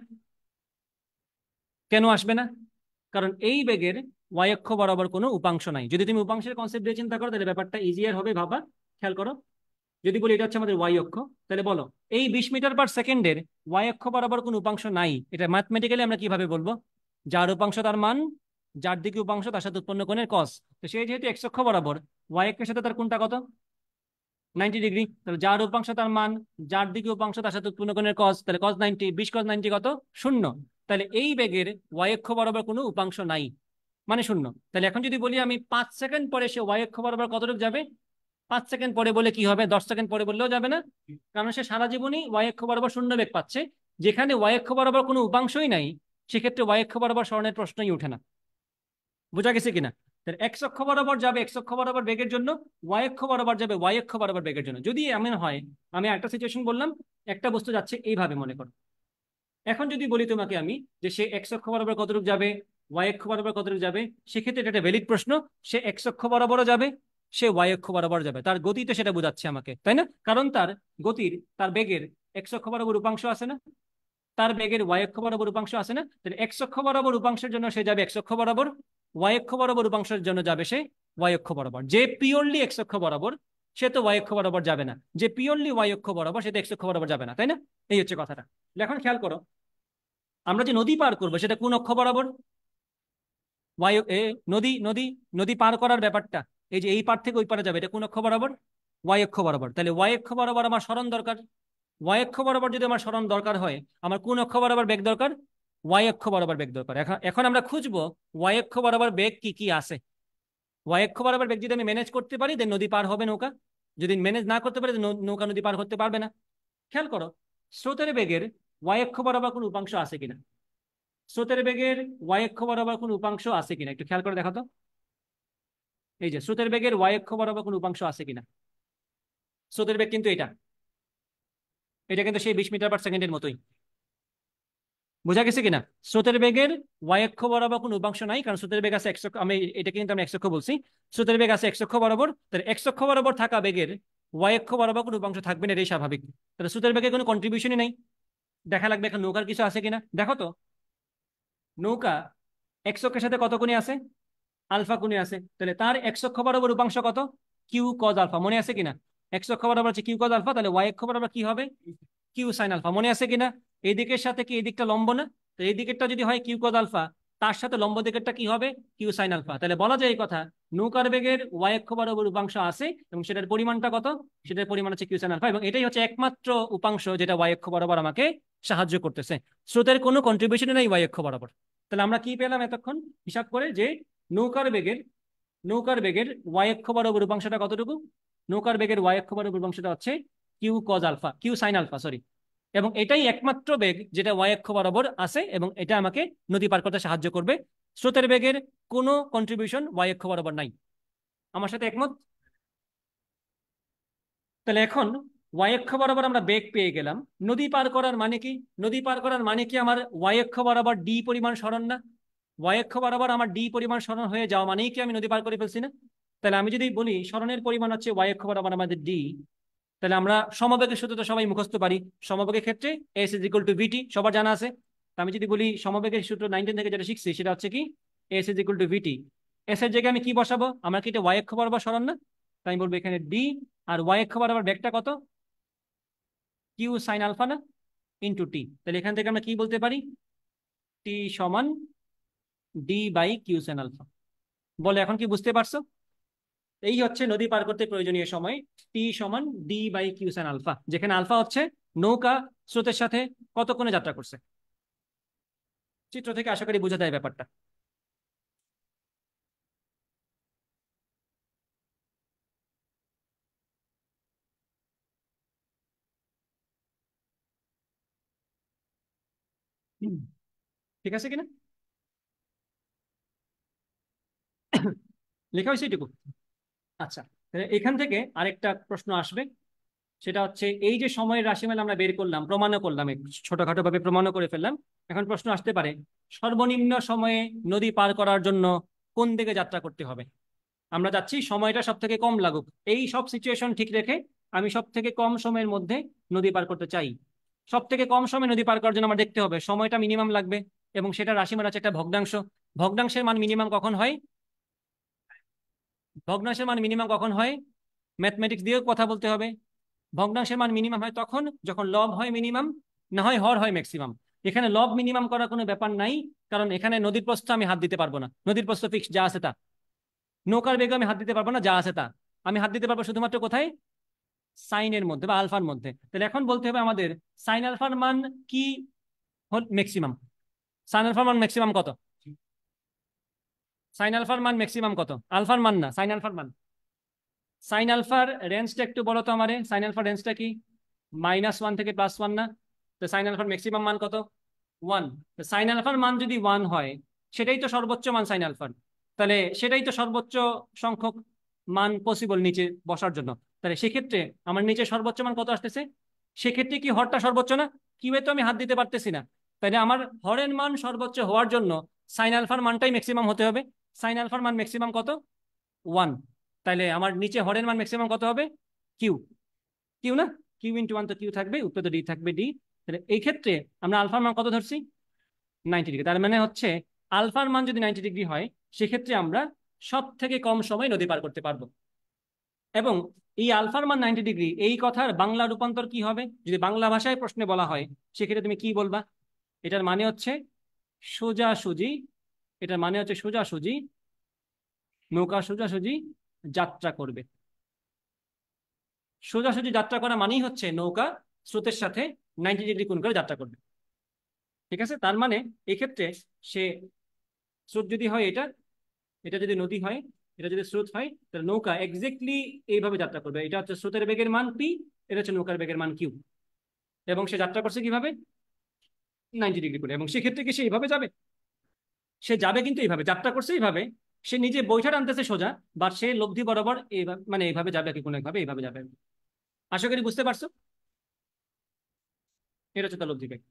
কেন আসবে না? কারণ এই বেগের ওয়াই অক্ষ বরাবর কোনো উপাংশ নাই। যদি তুমি উপাংশের কনসেপ্ট দিয়ে চিন্তা করো তাহলে ব্যাপারটা ইজিয়ার হবে ভাবা। খেয়াল করো, যদি বলি এটা হচ্ছে আমাদের ওয়াই অক্ষ, তাহলে বলো এই 20 মিটার পার সেকেন্ডের ওয়াই অক্ষ বরাবর কোনো উপাংশ নাই, এটা ম্যাথমেটিক্যালি আমরা কিভাবে বলবো? যার উপাংশ তার মান, যার দিকে উপাংশ তার সাথে উৎপন্ন কোণের কস। তো সেই যেহেতু এক্স অক্ষ বরাবর, ওয়াই অক্ষের সাথে তার কোণটা কত? 90 ডিগ্রি। তাহলে যার উপাংশ তার মান, যার দিকে উপাংশ তার সাথে উৎপন্ন কোণের কস, তাহলে কস 90, 20 cos 90 কত? 0। তাহলে এই বেগের ওয়াই অক্ষ বরাবর কোনো উপাংশ নাই, মানে 0। তাহলে এখন যদি বলি আমি 5 সেকেন্ড পরে সে ওয়াই অক্ষ বরাবর কতটুকু যাবে, 5 সেকেন্ড পরে বলে কি হবে, 10 সেকেন্ড পরে বললেও যাবে না, কারণ সে সারা জীবনই ওয়াই অক্ষ বরাবর 0 বেগ পাচ্ছে। যেখানে ওয়াই অক্ষ বরাবর কোনো উপাংশই নাই, সেক্ষেত্রে ওয়াই অক্ষ বরাবর সরণের প্রশ্নই ওঠে না। বোঝা গেছে কিনা? তাহলে এক্স অক্ষ বরাবর যাবে এক্স অক্ষ বরাবর বেগের জন্য, ওয়াই অক্ষ বরাবর যাবে ওয়াই অক্ষ বরাবর বেগের জন্য। যদি এমন হয়, আমি একটা সিচুয়েশন বললাম, একটা বস্তু যাচ্ছে এইভাবে মনে করো। এখন যদি বলি তোমাকে আমি যে সে এক্স অক্ষ বরাবর কতটুকু যাবে, ওয়াই অক্ষ বরাবর কতটুকু যাবে, সেক্ষেত্রে এটা একটা ভ্যালিড প্রশ্ন। সে এক্স অক্ষ বরাবরও যাবে, সে ওয়াই অক্ষ বরাবর যাবে, তার গতি তো সেটা বোঝাচ্ছে আমাকে, তাই না? কারণ তার গতির, তার বেগের এক্স অক্ষ বরাবর উপাংশ আছে না, তার বেগের ওয়াই অক্ষ বরাবর উপাংশ আছে না, তাহলে এক্স অক্ষ বরাবর উপাংশের জন্য সে যাবে এক্স অক্ষ বরাবর, ওয়াই অক্ষ বরাবর উপাংশের জন্য যাবে সে ওয়াই অক্ষ বরাবর। যে পিওরলি এক্স অক্ষ বরাবর সে তো ওয়াই অক্ষ বরাবর যাবে না, যে পিওরলি ওয়াই অক্ষ বরাবর সে তো এক্স অক্ষ বরাবর যাবে না, তাই না? এই হচ্ছে কথাটা। এখন খেয়াল করো, আমরা যে নদী পার করবো সেটা কোন অক্ষ বরাবর? ওয়াই এ, নদী নদী নদী পার করার ব্যাপারটা, এই যে এই পার থেকে ওই পারে যাবে, এটা কোন অক্ষ বরাবর? ওয়াই অক্ষ বরাবর। তাহলে ওয়াই অক্ষ বরাবর আমার সরণ দরকার। ওয়াই অক্ষ বরাবর যদি আমার সরণ দরকার হয়, আমার কোন অক্ষ বরাবর বেগ দরকার? ওয়াই অক্ষ বরাবর বেগ দরকার। এখন এখন আমরা খুঁজবো ওয়াই অক্ষ বরাবর বেগ কি কি আছে। ওয়াই অক্ষ বরাবর বেগ যদি আমি ম্যানেজ করতে পারি দেন নদী পার হবে নৌকা, যদি ম্যানেজ না করতে পারি নৌকা নদী পার করতে পারবে না। খেয়াল করো, স্রোতের বেগের ওয়াই অক্ষ বরাবর কোন উপাংশ আছে কিনা, স্রোতের বেগের ওয়াই অক্ষ বরাবর কোন উপাংশ আছে কিনা একটু খেয়াল করে দেখো তো। এই যে স্রোতের বেগের ওয়াই অক্ষ বরাবর কোন উপাংশ আছে কিনা। স্রোতের বেগ কিন্তু এটা, এটা কিন্তু সেই 20 মিটার পার সেকেন্ডের মতোই। বোঝা গেছে কিনা? স্রোতের বেগের ওয়াই অক্ষ বরাবর কোনো উপাংশ নাই, কারণ স্রোতের বেগ আছে এক্স অক্ষ, আমি এটা কিন্তু আমি এক্স অক্ষ বলছি, স্রোতের বেগ আছে এক্স অক্ষ বরাবর, তাহলে এক্স অক্ষ বরাবর থাকা বেগের ওয়াই অক্ষ বরাবর কোনো উপাংশ থাকবে না, এটাই স্বাভাবিক। তাহলে স্রোতের বেগে কোনো কন্ট্রিবিউশনই নেই। দেখা লাগবে এখন নৌকার কিছু আছে কিনা, দেখো তো। নৌকা এক্স অক্ষের সাথে কত কোণে আছে? আলফা কোণে আছে। তাহলে তার এক্স অক্ষ বরাবর উপাংশ কত? কিউ কজ আলফা, মনে আছে কিনা? এক্স অক্ষ বরাবর আছে কিউ কজ আলফা, তাহলে ওয়াই অক্ষ বরাবর কি হবে? কিউ সাইন আলফা, মনে আছে কিনা? এই দিকের সাথে কি এই দিকটা লম্ব না? তো এই দিকেরটা যদি হয় কিউ কজ আলফা, তার সাথে লম্ব দিকেরটা কি হবে? Q sine alpha. তাহলে বলা যায় এই কথা, নৌকার বেগের ওয়াই অক্ষ বরাবর উপাংশ আছে এবং সেটার পরিমাণটা কত? সেটার পরিমাণ হচ্ছে কিউ সাইন আলফা, এবং এটাই হচ্ছে একমাত্র উপাংশ যেটা ওয়াই অক্ষ বরাবর আমাকে সাহায্য করতেছে। স্রোতের কোনো কন্ট্রিবিউশন নেই ওয়াই অক্ষ বরাবর। তাহলে আমরা কি পেলাম এতক্ষণ হিসাব করে, যে নৌকার বেগের, নৌকার বেগের ওয়াই অক্ষ বরাবর উপাংশটা কতটুকু? নৌকার বেগের ওয়াই অক্ষ বরাবর উপাংশটা হচ্ছে Q cos alpha, Q sine alpha sorry. এবং এটাই একমাত্র বেগ যেটা ওয়াই অক্ষ বরাবর আছে, এবং এটা আমাকে নদী পার করতে সাহায্য করবে। স্রোতের বেগের কোনো কন্ট্রিবিউশন ওয়াই অক্ষ বরাবর নাই। আমার সাথে একমত? তাহলে এখন ওয়াই অক্ষ বরাবর আমরা বেগ পেয়ে গেলাম। নদী পার করার মানে কি? নদী পার করার মানে কি আমার ওয়াই অক্ষ বরাবর ডি পরিমাণ সরণ না? ওয়াই অক্ষ বরাবর আমার ডি পরিমাণ সরণ হয়ে যাওয়া মানেই কি আমি নদী পার করে ফেলছি না? তাহলে আমি যদি বলি সরণের পরিমাণ হচ্ছে ওয়াই অক্ষ বরাবর আমাদের ডি, তাহলে আমরা সমবেগের সূত্র তো সবাই মুখস্থ পারি। সমবেগের ক্ষেত্রে এস ইজ ইকুয়াল টু ভিটি সবার জানা আছে। তো আমি যদি বলি সমবেগের সূত্র 19 থেকে যেটা শিখছি সেটা হচ্ছে কি S is equal to VT. S এর জায়গায় আমি কি বসাবো? আমার কি এটা ওয়াই অক্ষ বরাবর সরণ না? তাই আমি বলবো এখানে ডি, আর ওয়াই অক্ষ বরাবর বেগটা কত? কিউ সাইন আলফা না, ইন্টু টি। তাহলে এখান থেকে আমরা কি বলতে পারি? টি সমান D by Q sine alpha. বলে এখন কি বুঝতে পারছো? এই হচ্ছে নদী পার করতে প্রয়োজনীয় সময়, টি সমান D by Q sine alpha, যেখানে আলফা হচ্ছে নৌকা স্রোতের সাথে কতক্ষণে যাত্রা করছে। চিত্র থেকে আশা করি বোঝা যায় ব্যাপারটা। হুম, ঠিক আছে কিনা? লেখা হয়েছে এটুকু? আচ্ছা, তাহলে এখান থেকে আরেকটা প্রশ্ন আসবে, সেটা হচ্ছে এই যে সময়ের রাশিমালা আমরা বের করলাম, প্রমাণও করলাম, ছোটখাটো ভাবে প্রমাণও করে ফেললাম। এখন প্রশ্ন আসতে পারে, সর্বনিম্ন সময়ে নদী পার করার জন্য কোন দিকে যাত্রা করতে হবে? আমরা যাচ্ছি সময়টা সব থেকে কম লাগুক, এই সব সিচুয়েশন ঠিক রেখে আমি সব থেকে কম সময়ের মধ্যে নদী পার করতে চাই। সব থেকে কম সময় নদী পার করার জন্য আমার দেখতে হবে সময়টা মিনিমাম লাগবে, এবং সেটা রাশিমালা আছে একটা ভগ্নাংশ। ভগ্নাংশের মান মিনিমাম কখন হয়? ভগ্নাংশের মান মিনিমাম কখন হয়? ম্যাথমেটিক্স দিয়েও কথা বলতে হবে। ভগ্নাংশের মান মিনিমাম হয় তখন যখন লব হয় মিনিমাম, না হয় হর হয় ম্যাক্সিমাম। এখানে লব মিনিমাম করার কোনো ব্যাপার নাই, কারণ এখানে নদীর প্রস্থ আমি হাত দিতে পারবো না, নদীর প্রস্থ ফিক্স যা আছে তা। নৌকার বেগে আমি হাত দিতে পারবো না, যা আছে তা। আমি হাত দিতে পারবো শুধুমাত্র কোথায়? সাইনের মধ্যে বা আলফার মধ্যে। তাহলে এখন বলতে হবে আমাদের সাইন আলফার মান কি ম্যাক্সিমাম? সাইন আলফার মান ম্যাক্সিমাম কত? সাইন আলফার মান ম্যাক্সিমাম কত? আলফার মান না, সাইন আলফার মান। সাইন আলফার রেঞ্জটা একটু বলো তো আমারে, সাইন আলফার রেঞ্জটা কি? -1 থেকে +1 না? তো সাইন আলফার ম্যাক্সিমাম মান কত? 1। সাইন আলফার মান যদি 1 হয়, সেটাই তো সর্বোচ্চ মান সাইন আলফার। তাহলে সেটাই তো সর্বোচ্চ সংখ্যক মান পসিবল নিচে বসার জন্য। তাহলে সেক্ষেত্রে আমার নিচে সর্বোচ্চ মান কত আসতেছে? সেক্ষেত্রে কি হরটা সর্বোচ্চ না? কিউয়ে তো আমি হাত দিতে পারতেছি না। তাহলে আমার হরের মান সর্বোচ্চ হওয়ার জন্য সাইন আলফার মানটাই ম্যাক্সিমাম হতে হবে। সাইন আলফার মান ম্যাক্সিমাম কত? 1। তাহলে আমার নিচে হরের মান ম্যাক্সিমাম কত হবে? কিউ। কিউ না? কিউ × 1 তো কিউ থাকবে, উত্তর তো ডি থাকবে, ডি। তাহলে এই ক্ষেত্রে আমরা আলফার মান কত ধরছি? 90 ডিগ্রি। তার মানে হচ্ছে আলফার মান যদি 90 ডিগ্রি হয়, সেক্ষেত্রে আমরা সব থেকে কম সময় নদী পার করতে পারবো। এবং এই আলফার মান 90 ডিগ্রি, এই কথার বাংলা রূপান্তর কি হবে যদি বাংলা ভাষায় প্রশ্নে বলা হয়? সেক্ষেত্রে তুমি কি বলবা? এটার মানে হচ্ছে সোজাসুজি, এটার মানে হচ্ছে সোজাসুজি, নৌকা সোজাসুজি যাত্রা করবে। সোজাসুজি যাত্রা করা মানেই হচ্ছে নৌকা স্রোতের সাথে 90 ডিগ্রি কোণ করে যাত্রা করবে। ঠিক আছে? তার মানে এক্ষেত্রে সে, স্রোত যদি হয় এটা, এটা যদি নদী হয়, এটা যদি স্রোত হয়, তাহলে নৌকা এক্স্যাক্টলি এইভাবে যাত্রা করবে। এটা হচ্ছে স্রোতের বেগের মান পি, এটা হচ্ছে নৌকার বেগের মান কিউ। এবং সে যাত্রা করছে কিভাবে? 90 ডিগ্রি করে। এবং সেক্ষেত্রে কি সে এইভাবে যাবে? সে যাবে কিন্তু এইভাবে, যাত্রা করছে এইভাবে। সে নিজে বৈঠা টানতেছে সোজা, বা সে লব্ধি বরাবর এইভাবে, মানে এইভাবে যাবে কি কোনো একভাবে এইভাবে যাবে। আশা করি বুঝতে পারছো। এটা হচ্ছে তার লব্ধি বেগ।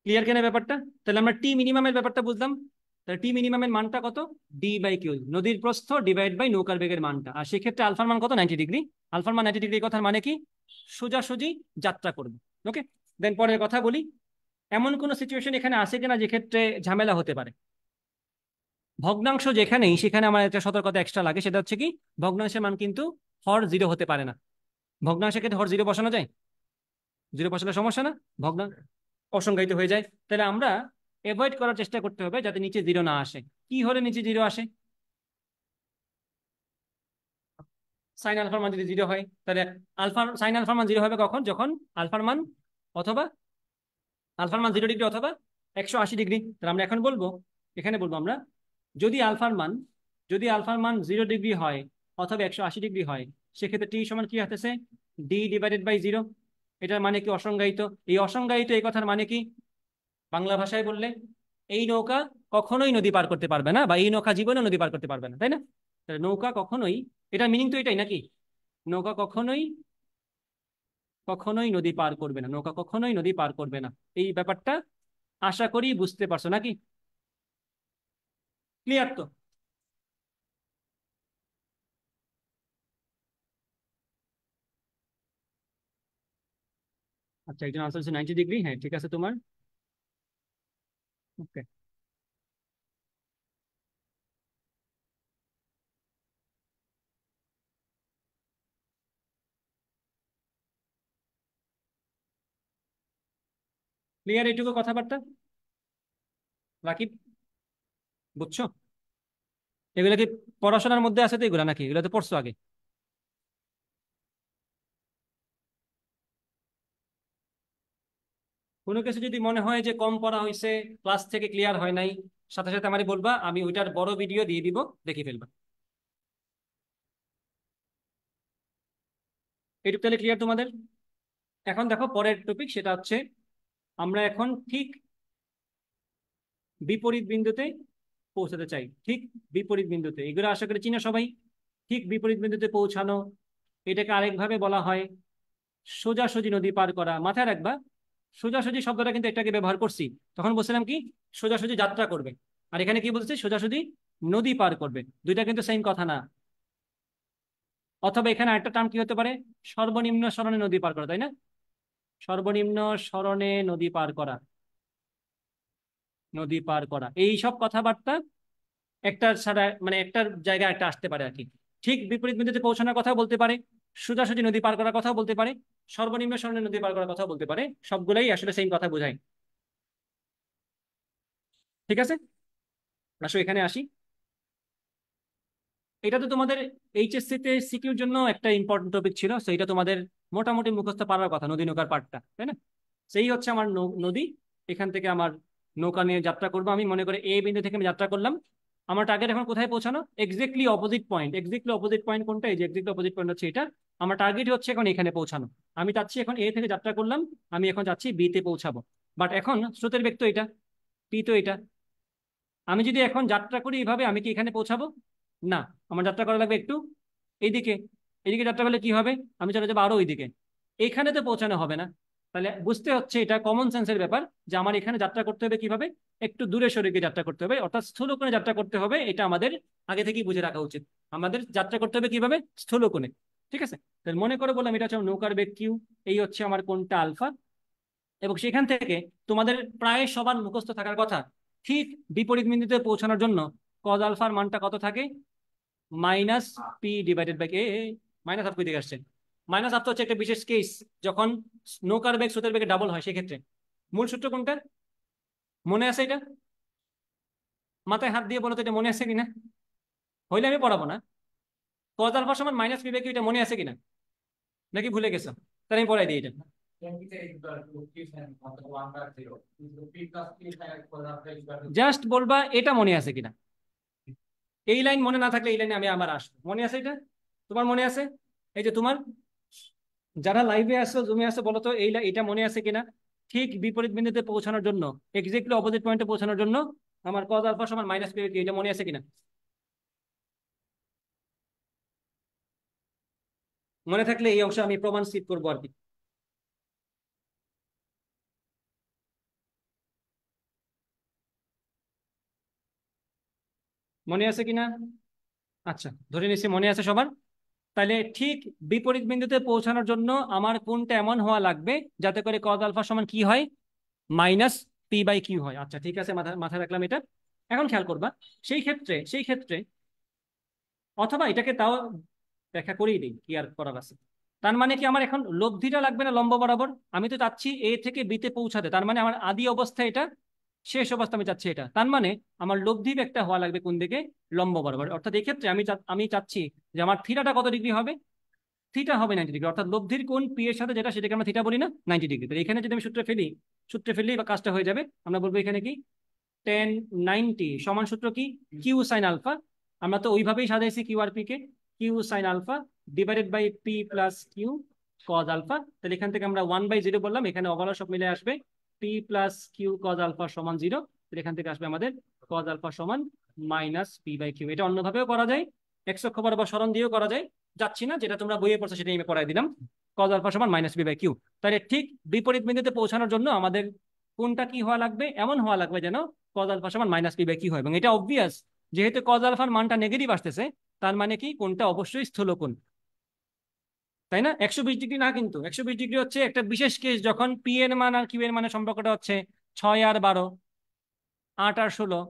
ক্লিয়ার কেন ব্যাপারটা? তাহলে আমরা টি মিনিমামের ব্যাপারটা বুঝলাম। তাহলে টি মিনিমামের মানটা কত? ডি/কিউ, নদীর প্রস্থ ডিভাইড বাই নৌকার বেগের মানটা। আর সেক্ষেত্রে আলফার মান কত? 90 ডিগ্রি। আলফার মান 90 ডিগ্রি কথার মানে কি? সোজাসুজি যাত্রা করবে। ওকে, দেন পরের কথা বলি। এমন কোন সিচুয়েশন এখানে আছে কিনা যে ক্ষেত্রে ঝামেলা হতে পারে? ভগ্নাংশ যেখানেই, সেখানে আমার একটা সতর্কতা এক্সট্রা লাগে, সেটা হচ্ছে কি, ভগ্নাংশের মান কিন্তু হর 0 হতে পারে না। ভগ্নাংশের ক্ষেত্রে হর 0 বসানো যায়? 0 বসালে সমস্যা না? ভগ্নাংশ অসংজ্ঞায়িত হয়ে যায়। তাহলে আমরা এভয়েড করার চেষ্টা করতে হবে যাতে নিচে 0 না আসে। কি হলে নিচে 0 আসে? সাইন আলফার মান যদি 0 হয়, তাহলে সাইন আলফার মান 0 হবে কখন? যখন আলফার মান অথবা আলফার মান 0 ডিগ্রি অথবা 180 ডিগ্রি। তাহলে আমরা এখন বলবো, এখানে বলবো আমরা, যদি আলফার মান, যদি আলফার মান 0 ডিগ্রি হয় অথবা 180 ডিগ্রি হয়, সেক্ষেত্রে টি সমান কি আসতেছে? d/0। এটার মানে কি? অসংজ্ঞায়িত। এই অসংজ্ঞায়িত এই কথার মানে কি বাংলা ভাষায় বললে? এই নৌকা কখনোই নদী পার করতে পারবে না, বা এই নৌকা জীবনে নদী পার করতে পারবে না, তাই না? তাহলে নৌকা কখনোই, এটার মিনিং তো এটাই নাকি? নৌকা কখনোই, কখনোই নদী পার করবে না, নৌকা কখনোই নদী পার করবে না। এই ব্যাপারটা আশা করি বুঝতে পারছো নাকি? ক্লিয়ার তো? আচ্ছা, একজন আনসার হচ্ছে 90 ডিগ্রি। হ্যাঁ ঠিক আছে তোমার। ওকে, ক্লিয়ার এইটুকু কথাবার্তা? রাকিব, বুঝছো? এগুলো কি পড়াশোনার মধ্যে আছে তো এগুলো, নাকি এগুলো তো পড়ছো আগে? কোনো কিছু যদি মনে হয় যে কম পড়া হয়েছে, ক্লাস থেকে ক্লিয়ার হয় নাই, সাথে সাথে আমারে বলবা, আমি ওইটার বড় ভিডিও দিয়ে দিব, দেখে ফেলবা। এইটুকু তাহলে ক্লিয়ার তোমাদের? এখন দেখো পরের টপিক, সেটা হচ্ছে আমরা এখন ঠিক বিপরীত বিন্দুতে পৌঁছাতে চাই। ঠিক বিপরীত বিন্দুতে, এগুলো আশা করি চিনো সবাই। ঠিক বিপরীত বিন্দুতে পৌঁছানো, এটাকে আরেকভাবে বলা হয় সোজাসুজি নদী পার করা। মাথায় রাখবা, সোজাসুজি শব্দটা কিন্তু এটাকে ব্যবহার করছি, তখন বলছিলাম কি সোজাসুজি যাত্রা করবে, আর এখানে কি বলছে সোজাসুজি নদী পার করবে, দুইটা কিন্তু সেম কথা না। অথবা এখানে একটা টার্ম কি হতে পারে, সর্বনিম্ন সরণে নদী পার করা, তাই না? সর্বনিম্ন সরণে নদী পার করা, নদী পার করা, এই সব কথাবার্তা একটার ছাড়া মানে একটার জায়গায় একটা আসতে পারে আর কি। ঠিক বিপরীত বিন্দুতে পৌঁছানোর কথা বলতে পারে, সোজাসুজি নদী পার করার কথাও বলতে পারে, সর্বনিম্ন সরণে নদী পার করার কথাও বলতে পারে, সবগুলাই আসলে সেম কথা বোঝায়। ঠিক আছে, আসো এখানে আসি। এটা তো তোমাদের এইচএসসি তে সিকিউর জন্য একটা ইম্পর্টেন্ট টপিক ছিল, সো এটা তোমাদের মোটামুটি মুখস্থ পারার কথা, নদী নৌকার পার্টটা, তাই না? সেই হচ্ছে আমার নদী, এখান থেকে আমার নৌকা নিয়ে যাত্রা করবো। আমি মনে করি এই বিন্দু থেকে আমি যাত্রা করলাম, আমার টার্গেট এখন কোথায় পৌঁছানো, exactly opposite point. Exactly opposite point কোনটা, এই যে এক্স্যাক্টলি অপোজিট পয়েন্ট হচ্ছে এটা। আমার টার্গেট হচ্ছে এখন এখানে পৌঁছানো। আমি চাচ্ছি এখন এ থেকে যাত্রা করলাম, আমি এখন যাচ্ছি বি তে পৌঁছাবো। বাট এখন স্রোতের বেগ তো এটা, পি তো এটা। আমি যদি এখন যাত্রা করি এইভাবে, আমি কি এখানে পৌঁছাবো? না, আমার যাত্রা করা লাগবে একটু এইদিকে। এদিকে যাত্রা করলে কি হবে, আমি চলে যাবো আরো ওইদিকে, এইখানে তো পৌঁছানো হবে না। তাহলে বুঝতে হচ্ছে এটা কমন সেন্সের ব্যাপার যে আমার এখানে যাত্রা করতে হবে কিভাবে, একটু দূরে সরে গিয়ে যাত্রা করতে হবে, অর্থাৎ স্থূলকোণে যাত্রা করতে হবে। এটা আমাদের আগে থেকেই বুঝে রাখা উচিত, আমাদের যাত্রা করতে হবে কিভাবে, স্থূলকোণে। ঠিক আছে, তাহলে মনে করে বললাম এটা হচ্ছে আমার নৌকার বেগ কিউ, এই হচ্ছে আমার কোণটা আলফা। এবং সেখান থেকে তোমাদের প্রায় সবার মুখস্থ থাকার কথা, ঠিক বিপরীত বিন্দুতে পৌঁছানোর জন্য কজ আলফার মানটা কত থাকে, minus P divided by K. Minus half দিকে আসছে, মাইনাস হাফ তো হচ্ছে একটা বিশেষ কেস, যখন নৌকার বেগ স্রোতের বেগে ডাবল হয় সেক্ষেত্রে। মূল সূত্র কোনটা মনে আছে এটা? মাথায় হাত দিয়ে বলো তো এটা মনে আছে কিনা, হইলে আমি পড়াবো না। কজ আলফা সমান মাইনাস পি বাই কিউ, এটা মনে আছে কিনা নাকি ভুলে গেছো? তাহলে আমি পড়াই দিই এটা। জাস্ট বলবা এটা মনে আছে কিনা, এই লাইন মনে না থাকলে এই লাইনে আমি আবার আসবো। মনে আছে এটা? তোমার মনে আছে? এই যে তোমার যারা লাইভে আসছো জুমে আসছো, বলো তো এটা মনে আছে কিনা? ঠিক বিপরীত বিন্দুতে পৌঁছানোর জন্য, এক্স্যাক্টলি অপোজিট পয়েন্টে পৌঁছানোর জন্য আমার কজ আলফা সমান মাইনাস পি, এটা মনে আছে কিনা? মনে থাকলে এই অংশ আমি প্রমাণ সিদ্ধ করবো আর কি। মনে আছে কিনা? আচ্ছা, ধরে নিচ্ছি মনে আছে সবার। তাহলে ঠিক বিপরীত বিন্দুতে পৌঁছানোর জন্য আমার কোণটা এমন হওয়া লাগবে যাতে করে কজ আলফা সমান কি হয়, মাইনাস পি বাই কিউ হয়। আচ্ছা ঠিক আছে, মাথায় রাখলাম এটা। এখন খেয়াল করবা, সেই ক্ষেত্রে অথবা এটাকে তাও ব্যাখ্যা করেই দিই, কি আর করার আছে। তার মানে কি আমার এখন লব্ধিটা লাগবে না লম্ব বরাবর? আমি তো চাচ্ছি এ থেকে বিতে পৌঁছাতে, তার মানে আমার আদি অবস্থা এটা, শেষ অবস্থা আমি চাচ্ছি এটা, তার মানে আমার লব্ধি একটা হওয়া লাগবে কোন দিকে, লম্ব বরাবর। অর্থাৎ এই ক্ষেত্রে আমি চাচ্ছি যে আমার থিটাটা কত ডিগ্রি হবে, থিটা হবে 90 ডিগ্রি। অর্থাৎ লব্ধির কোণ পি এর সাথে যেটা, সেটাকে আমরা থিটা বলি না, 90 ডিগ্রি। তো এখানে যদি আমি সূত্রে ফেলি বা কাজটা হয়ে যাবে। আমরা বলবো এখানে কি, 1090 সমান সূত্র কি, কিউ সাইন আলফা। আমরা তো ওইভাবেই সাজাইছি কিউ আর পি কে, Q sine alpha divided by P plus Q cos alpha. তাহলে এখান থেকে আমরা 1/0 বললাম, এখানে ওভারঅল সব মিলে আসবে P plus Q cos alpha সমান 0। তাহলে এখান থেকে আসবে আমাদের কজ আলফা সমান মাইনাস পি বাই কিউ। এটা অন্যভাবেও করা যায়, এক্স অক্ষ বরাবর সরণ দিয়েও করা যায়, যাচ্ছি না, যেটা তোমরা বইয়ে পড়ছো সেটাই আমি পড়াই দিলাম, কজ আলফা সমান মাইনাস পি বাই কিউ। তাহলে ঠিক বিপরীত বিন্দুতে পৌঁছানোর জন্য আমাদের কোনটা কি হওয়া লাগবে, এমন হওয়া লাগবে যেন কজ আলফা সমান মাইনাস পি বাই কিউ হয়। এবং এটা অবভিয়াস, যেহেতু কজ আলফার মানটা নেগেটিভ আসতেছে, তার মানে কি কোনটা অবশ্যই স্থূলকোণ, তাই না? 120 ডিগ্রি না, কিন্তু 120 ডিগ্রি হচ্ছে একটা বিশেষ কেস, যখন পি এর মান আর কিউ এর মানের সম্পর্কটা হচ্ছে 6 আর 12, 8 আর 16,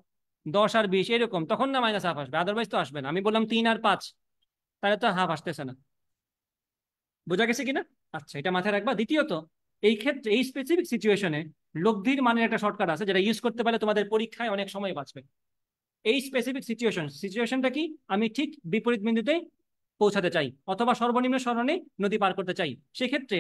10 আর 20 এরকম, তখন না মাইনাস হাফ আসবে, আদারওয়াইজ তো আসবে না। আমি বললাম 3 আর 5, তাহলে তো হাফ আসতেছে না। বোঝা গেছে কিনা? আচ্ছা, এটা মাথায় রাখবা। দ্বিতীয়ত, এই ক্ষেত্রে এই স্পেসিফিক সিচুয়েশনে লব্ধির মানের একটা শর্টকাট আছে, যেটা ইউজ করতে পারলে তোমাদের পরীক্ষায় অনেক সময় বাঁচবে। এই স্পেসিফিক সিচুয়েশনটা কি, আমি ঠিক বিপরীত বিন্দুতে পৌঁছাতে চাই অথবা সর্বনিম্ন সরণে নদী পার করতে চাই, সেক্ষেত্রে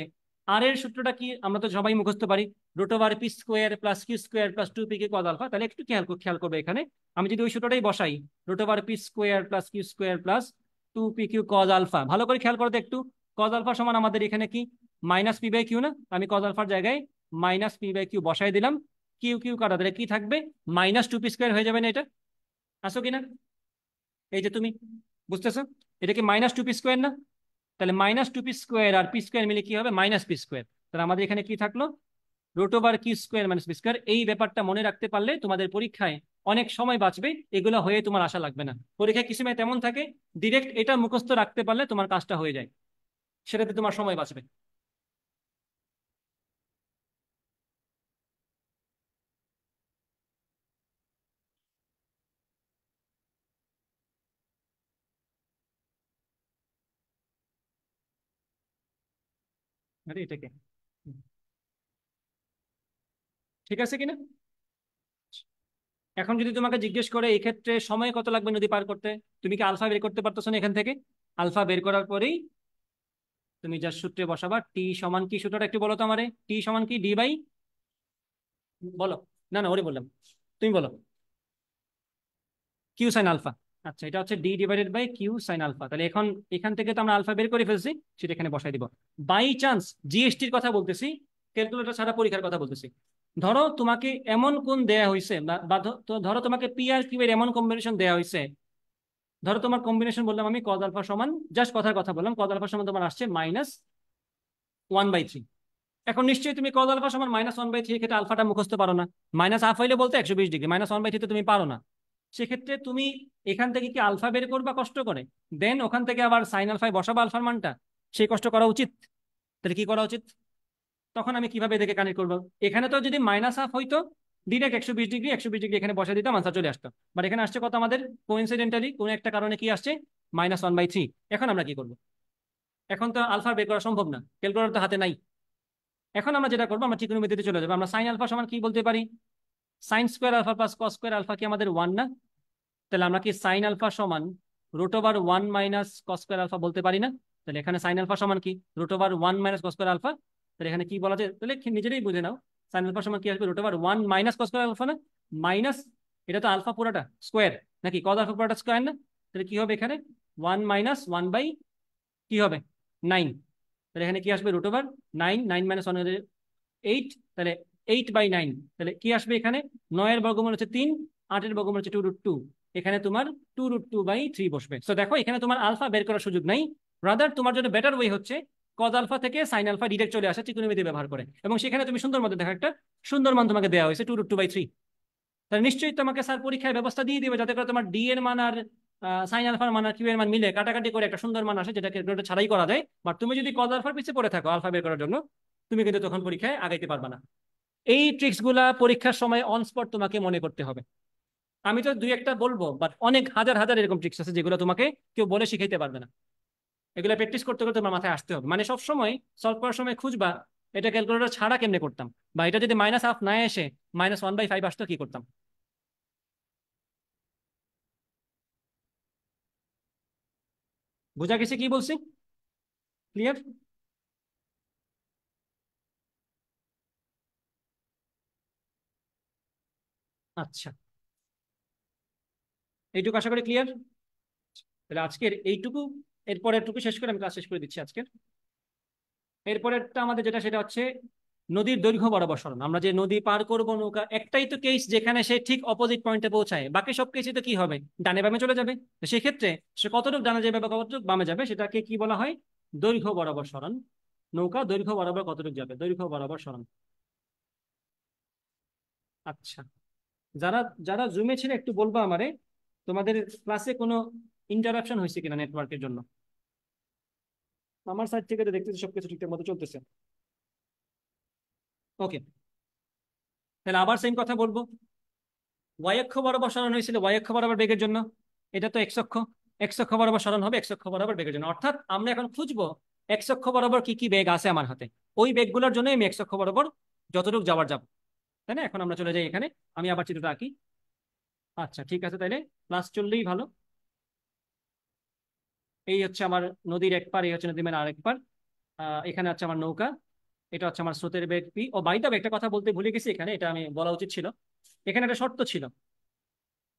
আর এর সূত্রটা কি আমরা তো সবাই মুখস্থ পারি, root over P square plus Q square plus 2 P K cos alpha. তাহলে একটু খেয়াল করবে এখানে, আমি যদি ওই সূত্রটাই বসাই, root over P square plus Q square plus 2 P Q cos alpha, ভালো করে খেয়াল করতে একটু, কজ আলফা সমান আমাদের এখানে কি, মাইনাস পি বাই কিউ না? আমি কজ আলফার জায়গায় মাইনাস পি বাই কিউ বসাই দিলাম, কিউ কিউ কাটা দিলে কি থাকবে, মাইনাস 2 পি স্কোয়ার হয়ে যাবে না এটা? আসো কিনা, এই যে তুমি বুঝতেছো, এটা কি মাইনাস 2 পি স্কোয়ার না? তাহলে মাইনাস টু পি স্কোয়ার আর পি স্কোয়ার মিলে কি হবে, মাইনাস পি স্কোয়ার। তাহলে আমাদের এখানে কি থাকলো, root over Q square minus P square. এই ব্যাপারটা মনে রাখতে পারলে তোমাদের পরীক্ষায় অনেক সময় বাঁচবে, এগুলো হয়ে তোমার আশা লাগবে না। পরীক্ষায় কিছু সময় তেমন থাকে, ডিরেক্ট এটা মুখস্থ রাখতে পারলে তোমার কাজটা হয়ে যায়, সেটাতে তোমার সময় বাঁচবে। আরে এটাকে, ঠিক আছে কিনা? এখন যদি তোমাকে জিজ্ঞেস করে এই ক্ষেত্রে সময় কত লাগবে নদী পার করতে, তুমি কি আলফা বের করতে পারতেছো না এখান থেকে? আলফা বের করার পরেই তুমি যা সূত্রে বসাবা, টি সমান কি, সূত্রটা একটু বলো তো আমারে, টি সমান কি, ডি বাই, বলো। না না, ওরে বললাম, তুমি বলো। Q sine alpha. আচ্ছা, এটা হচ্ছে D divided by Q sine alpha. তাহলে এখন এখান থেকে তো আমরা আলফা বের করে ফেলছি, সেটা এখানে বসাই দিব। বাই চান্স, জিএসটির কথা বলতেছি, ক্যালকুলেটর ছাড়া পরীক্ষার কথা বলতেছি। ধরো তোমাকে এমন কোণ দেয়া হয়েছে, ধরো তোমাকে পি আর কিউ এর এমন কম্বিনেশন দেয়া হয়েছে। ধরো তোমার কম্বিনেশন বললাম আমি, কজ আলফা সমান, জাস্ট কথার কথা বললাম, কজ আলফা সমান তোমার আসছে -1/3। এখন নিশ্চয়ই তুমি কজ আলফা সমান -1/3 ক্ষেত্রে আলফাটা মুখস্থ পারো না। মাইনাস হাফ হইলে বলতে 120 ডিগ্রি, -1/3 তো তুমি পারো না। সেক্ষেত্রে তুমি এখান থেকে কি আলফা বের করবা কষ্ট করে, দেন ওখান থেকে আবার সাইন আলফায় বসাবা আলফার মানটা, সেই কষ্ট করা উচিত? তাহলে কি করা উচিত? তখন আমি কিভাবে এদেরকে কানেক্ট করবো? এখানে তো যদি মাইনাস হাফ হইতো, ডিরেক্ট 120 ডিগ্রি 120 ডিগ্রি এখানে বসে দিতাম, আনসার চলে আসতো। বাট এখানে আসছে কত আমাদের, কোইন্সিডেন্টালি কোনো একটা কারণে কি আসছে, -1/3। এখন আমরা কি করবো? এখন তো আলফা বের করা সম্ভব না, ক্যালকুলেটর তো হাতে নাই। এখন আমরা যেটা করবো, আমরা ত্রিকোণমিতিতে চলে যাবো। আমরা সাইন আলফা সমান কি বলতে পারি, sine square alpha plus cos square alpha কি আমাদের 1 না? তাহলে আমরা কি সাইন আলফা সমান √1 মাইনাস কস স্কোয়ার আলফা বলতে পারি না? তাহলে এখানে সাইন আলফা সমান কি, √1 মাইনাস কস স্কোয়ার আলফা। তাহলে এখানে কি বলা যায়, তাহলে নিজেরাই বুঝে নাও, সাইন আলফা সমান কি আসবে, √1 মাইনাস কস স্কোয়ার আলফা না, মাইনাস, এটা তো আলফা পুরাটা স্কোয়ার নাকি, কস আলফা পুরাটা স্কোয়ার না? তাহলে কি হবে এখানে, 1 - 1 বাই কি হবে, 9। তাহলে এখানে কি আসবে, √9, 9 - 1 8। তাহলে 8/9, তাহলে কি আসবে এখানে, 9-এর বর্গমূল হচ্ছে 3, 8-এর বর্গমূল হচ্ছে 2√2। এখানে তোমার 2√2/3 বসবে। তো দেখো এখানে তোমার আলফা বের করার সুযোগ নাই, রাদার তোমার জন্য বেটার ওয়ে হচ্ছে কজ আলফা থেকে সাইন আলফা ডিরেক্ট চলে আসে ত্রিকোণমিতি ব্যবহার করে, এবং সেখানে তুমি সুন্দর মধ্যে দেখো একটা সুন্দর মান তোমাকে দেওয়া হয়েছে 2√2/3। তাহলে নিশ্চয়ই তোমাকে স্যার পরীক্ষায় ব্যবস্থা দিয়ে দিবে যাতে করে তোমার ডি এর মান আর সাইন আলফার মান আর কিউ এর মান মিলে কাটাকাটি করে একটা সুন্দর মান আসে, যেটা ক্যালকুলেটর ছাড়াই করা যায়। বাট তুমি যদি কজ আলফার পিছিয়ে পড়ে থাকো আলফা বের করার জন্য, তুমি কিন্তু তখন পরীক্ষায় আগাইতে পারবে না। এই ট্রিক্স গুলা পরীক্ষার সময় অন স্পট তোমাকে মনে করতে হবে। আমি তো দুই একটা বলবো, বাট অনেক হাজার হাজার এরকম ট্রিক্স আছে যেগুলো তোমাকে কেউ বলে শিখাইতে পারবে না। এগুলো প্র্যাকটিস করতে করতে তোমার মাথায় আসতে হবে, মানে সব সময় সলভ করার সময় খুঁজবা এটা ক্যালকুলেটর ছাড়া কেমনে করতাম, বা এটা যদি মাইনাস হাফ না এসে -1/5 আসতো কি করতাম। বুঝা গেছে কি বলছি? ক্লিয়ার? আচ্ছা, এইটুকু আশা করি ক্লিয়ার। তাহলে আজকের এইটুকু, এরপরেরটুকু শেষ করে আমি ক্লাস শেষ করে দিচ্ছি আজকের। এরপরেরটা আমাদের যেটা, সেটা হচ্ছে নদীর দৈর্ঘ্য বরাবর সরণ। আমরা যে নদী পার করব নৌকা, একটাই তো কেস যেখানে সে ঠিক অপোজিট পয়েন্টে পৌঁছায়, বাকি সব কেসে তো কি হবে, ডানে বামে চলে যাবে। তো সেক্ষেত্রে সে কতটুকু ডানে যাবে বা কতটুকু বামে যাবে সেটাকে কি বলা হয়, দৈর্ঘ্য বরাবর সরণ। নৌকা দৈর্ঘ্য বরাবর কতটুকু যাবে, দৈর্ঘ্য বরাবর সরণ। আচ্ছা, যারা যারা জুমে ছিল একটু বলবো আমারে, তোমাদের ক্লাসে কোনো ইন্টারাপশন হয়েছে কিনা নেটওয়ার্কের জন্য? আমার সাইড থেকে তো দেখতেছি সবকিছু ঠিকঠাক মতো চলতেছে। ওকে, তাহলে আবার সেম কথা বলবো। ওয়াই অক্ষ বরাবর সরণ হয়েছিল ওয়াই অক্ষ বরাবর বেগের জন্য, এটা তো এক্স অক্ষ, এক্স অক্ষ বরাবর সরণ হবে এক্স অক্ষ বরাবর বেগের জন্য। অর্থাৎ আমরা এখন খুঁজবো এক্স অক্ষ বরাবর কি কি বেগ আছে আমার হাতে, ওই বেগগুলোর জন্য আমি এক্স অক্ষ বরাবর যতটুকু যাওয়ার যাব। তাই না? এখন আমরা চলে যাই এখানে, আমি আবার চিত্রটা আঁকি। আচ্ছা ঠিক আছে, তাইলে ক্লাস চললেই ভালো। এই হচ্ছে আমার নদীর এক পার, এই হচ্ছে নদীর মানে আরেক পার। এখানে হচ্ছে আমার নৌকা, এটা হচ্ছে আমার স্রোতের বেগ P. Oh by the way, একটা কথা বলতে ভুলে গেছি এখানে, এটা আমি বলা উচিত ছিল। এখানে একটা শর্ত ছিল,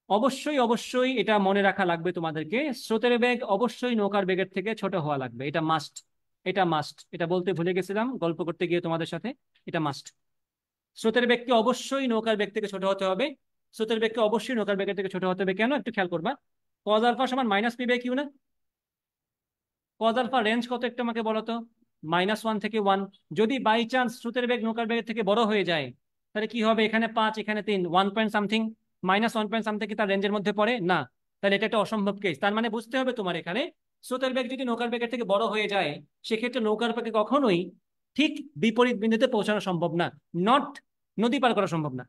অবশ্যই অবশ্যই এটা মনে রাখা লাগবে তোমাদেরকে, স্রোতের বেগ অবশ্যই নৌকার বেগের থেকে ছোট হওয়া লাগবে, এটা মাস্ট। এটা মাস্ট, এটা বলতে ভুলে গেছিলাম গল্প করতে গিয়ে তোমাদের সাথে, এটা মাস্ট। স্রোতের বেগকে অবশ্যই নৌকার বেগ থেকে ছোট হতে হবে। স্রোতের বেগকে অবশ্যই নৌকার বেগের থেকে ছোট হতে হবে, কেন একটু খেয়াল করবা, কজ আলফা সমান -p/q না? কজ আলফা রেঞ্জ কত একটু আমাকে বলো তো। -1 থেকে 1। যদি বাই চান্স স্রোতের বেগ নৌকার বেগের থেকে বড় হয়ে যায়, তাহলে কি হবে? এখানে 5, এখানে 3, 1 পয়েন্ট সামথিং, -1 পয়েন্ট সামথিং কি তার রেঞ্জের মধ্যে পড়ে না? তাহলে এটা একটা অসম্ভব কেস। তার মানে বুঝতে হবে তোমার এখানে, স্রোতের বেগ যদি নৌকার বেগের থেকে বড় হয়ে যায়, সেক্ষেত্রে নৌকার বেগে কখনোই ঠিক বিপরীত বিন্দুতে পৌঁছানো সম্ভব না। নট, নদী পার করা সম্ভব না।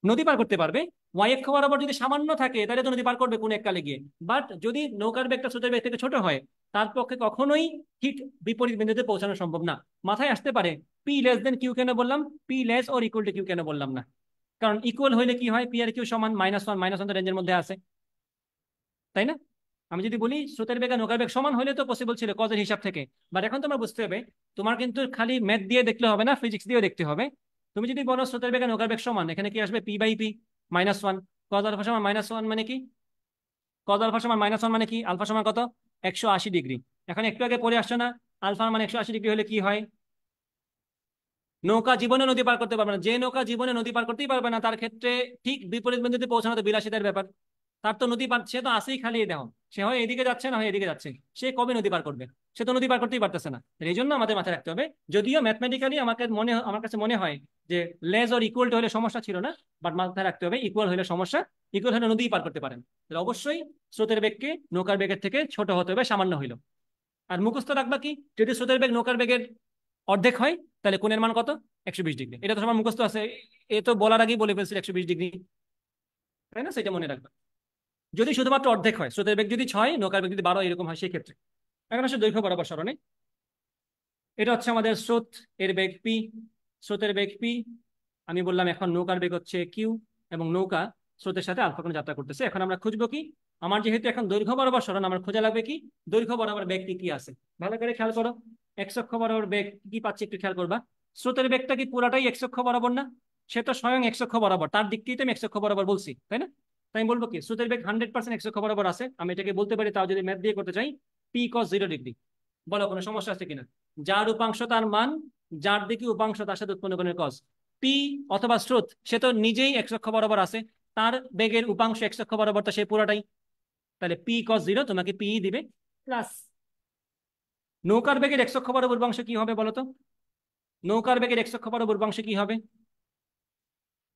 নদী পার করতে পারবে, ওয়াই অক্ষ বরাবর যদি সামান্য থাকে তাহলে তো নদী পার করবে কোনো এককালে গিয়ে। বাট যদি নৌকার বেগটা স্রোতের বেগ থেকে ছোট হয়, তার পক্ষে কখনোই ঠিক বিপরীত বিন্দুতে পৌঁছানো সম্ভব না। মাথায় আসতে পারে পি লেস দেন কিউ কেন বললাম, P less or equal to Q কেন বললাম না? কারণ ইকুয়াল হইলে কি হয়, পি আর কিউ সমান -1, -1 তো রেঞ্জের মধ্যে আছে, তাই না? আমি যদি বলি স্রোতের বেগ আর নৌকার বেগ সমান হলে তো পসিবল ছিল কজের হিসাব থেকে। বাট এখন তোমার বুঝতে হবে, তোমার কিন্তু খালি ম্যাথ দিয়ে দেখলে হবে না, ফিজিক্স দিয়েও দেখতে হবে। তুমি যদি বলো স্রোতের বেগ আর নৌকার বেগ সমান, এখানে কি আসবে? পি/পি, -1। কজ আলফা সমান -1 মানে কি? কজ আলফা সমান -1 মানে কি? আলফা সমান কত? 180 ডিগ্রি। এখন একটু আগে পড়ে আসছো না, আলফা মানে 180 ডিগ্রি হলে কি হয়? নৌকা জীবনে নদী পার করতে পারবে না। যে নৌকা জীবনে নদী পার করতেই পারবে না, তার ক্ষেত্রে ঠিক বিপরীত বিন্দুতে পৌঁছানো তো বিলাসিতার ব্যাপার। তার তো নদী পার, সে তো আসেই খালি দেখো, সে হয় এদিকে যাচ্ছে না হয় এদিকে যাচ্ছে, সে কবে নদী পার করবে? সে তো নদী পার করতেই পারতেছে না। এই জন্য আমাদের মাথায় রাখতে হবে, যদিও ম্যাথমেটিক্যালি আমার কাছে মনে হয় যে লেস অর ইকুয়াল হলে সমস্যা ছিল না, বাট মাথায় রাখতে হবে ইকুয়াল হলে সমস্যা। ইকুয়াল হলে নদী পার করতে পারেন, তাহলে অবশ্যই স্রোতের বেগকে নৌকার বেগের থেকে ছোট হতে হবে সামান্য হইলো। আর মুখস্থ রাখবা কি, যদি স্রোতের বেগ নৌকার বেগের অর্ধেক হয়, তাহলে কোণের মান কত? 120 ডিগ্রি। এটা তো সবার মুখস্থ আছে, এ তো বলার আগেই বলে ফেলছি 120 ডিগ্রি, তাই না? সেটা মনে রাখবা। যদি শুধুমাত্র অর্ধেক হয়, স্রোতের বেগ যদি 6, নৌকার বেগ যদি 12, এরকম হয় সেই ক্ষেত্রে। এখন আসলে দৈর্ঘ্য বরাবর সরণে, এটা হচ্ছে আমাদের স্রোত, এর বেগ পি, স্রোতের বেগ পি। আমি বললাম এখন নৌকার বেগ হচ্ছে কিউ, এবং নৌকা স্রোতের সাথে আলফা কোণে যাত্রা করতেছে। এখন আমরা খুঁজবো কি? আমার যেহেতু এখন দৈর্ঘ্য বরাবর সরণ, আমার খোঁজা লাগবে কি দৈর্ঘ্য বরাবর বেগ কি কি আছে। ভালো করে খেয়াল করো, এক্স অক্ষ বরাবর বেগ কি পাচ্ছি একটু খেয়াল করবা। স্রোতের বেগটা কি পুরাটাই এক্স অক্ষ বরাবর না? সে তো স্বয়ং এক্স অক্ষ বরাবর, তার দিকটি তো আমি এক্স অক্ষ বরাবর বলছি, তাই না? তাই আমি বলবো কি স্রোতের বেগ 100% এক্স অক্ষ বরাবর আছে। আমি এটাকে বলতে পারি, তাও যদি ম্যাথ দিয়ে করতে চাই, p cos 0 ডিগ্রি। বলো কোনো সমস্যা আছে কিনা? যার উপাংশ তার মান, যার দিকে উপাংশ তার সাথে উৎপন্ন কোণের cos। পি অথবা স্রোত, সে তো নিজেই এক্স অক্ষ বরাবর আছে, তার বেগের উপাংশ এক্স অক্ষ বরাবর, তো সে পুরোটাই। তাহলে p cos 0 তোমাকে পি দিবে, প্লাস নৌকার বেগের এক্স অক্ষ বরাবর উপাংশ কি হবে বলো তো? নৌকার বেগের এক্স অক্ষ বরাবর উপাংশ কি হবে?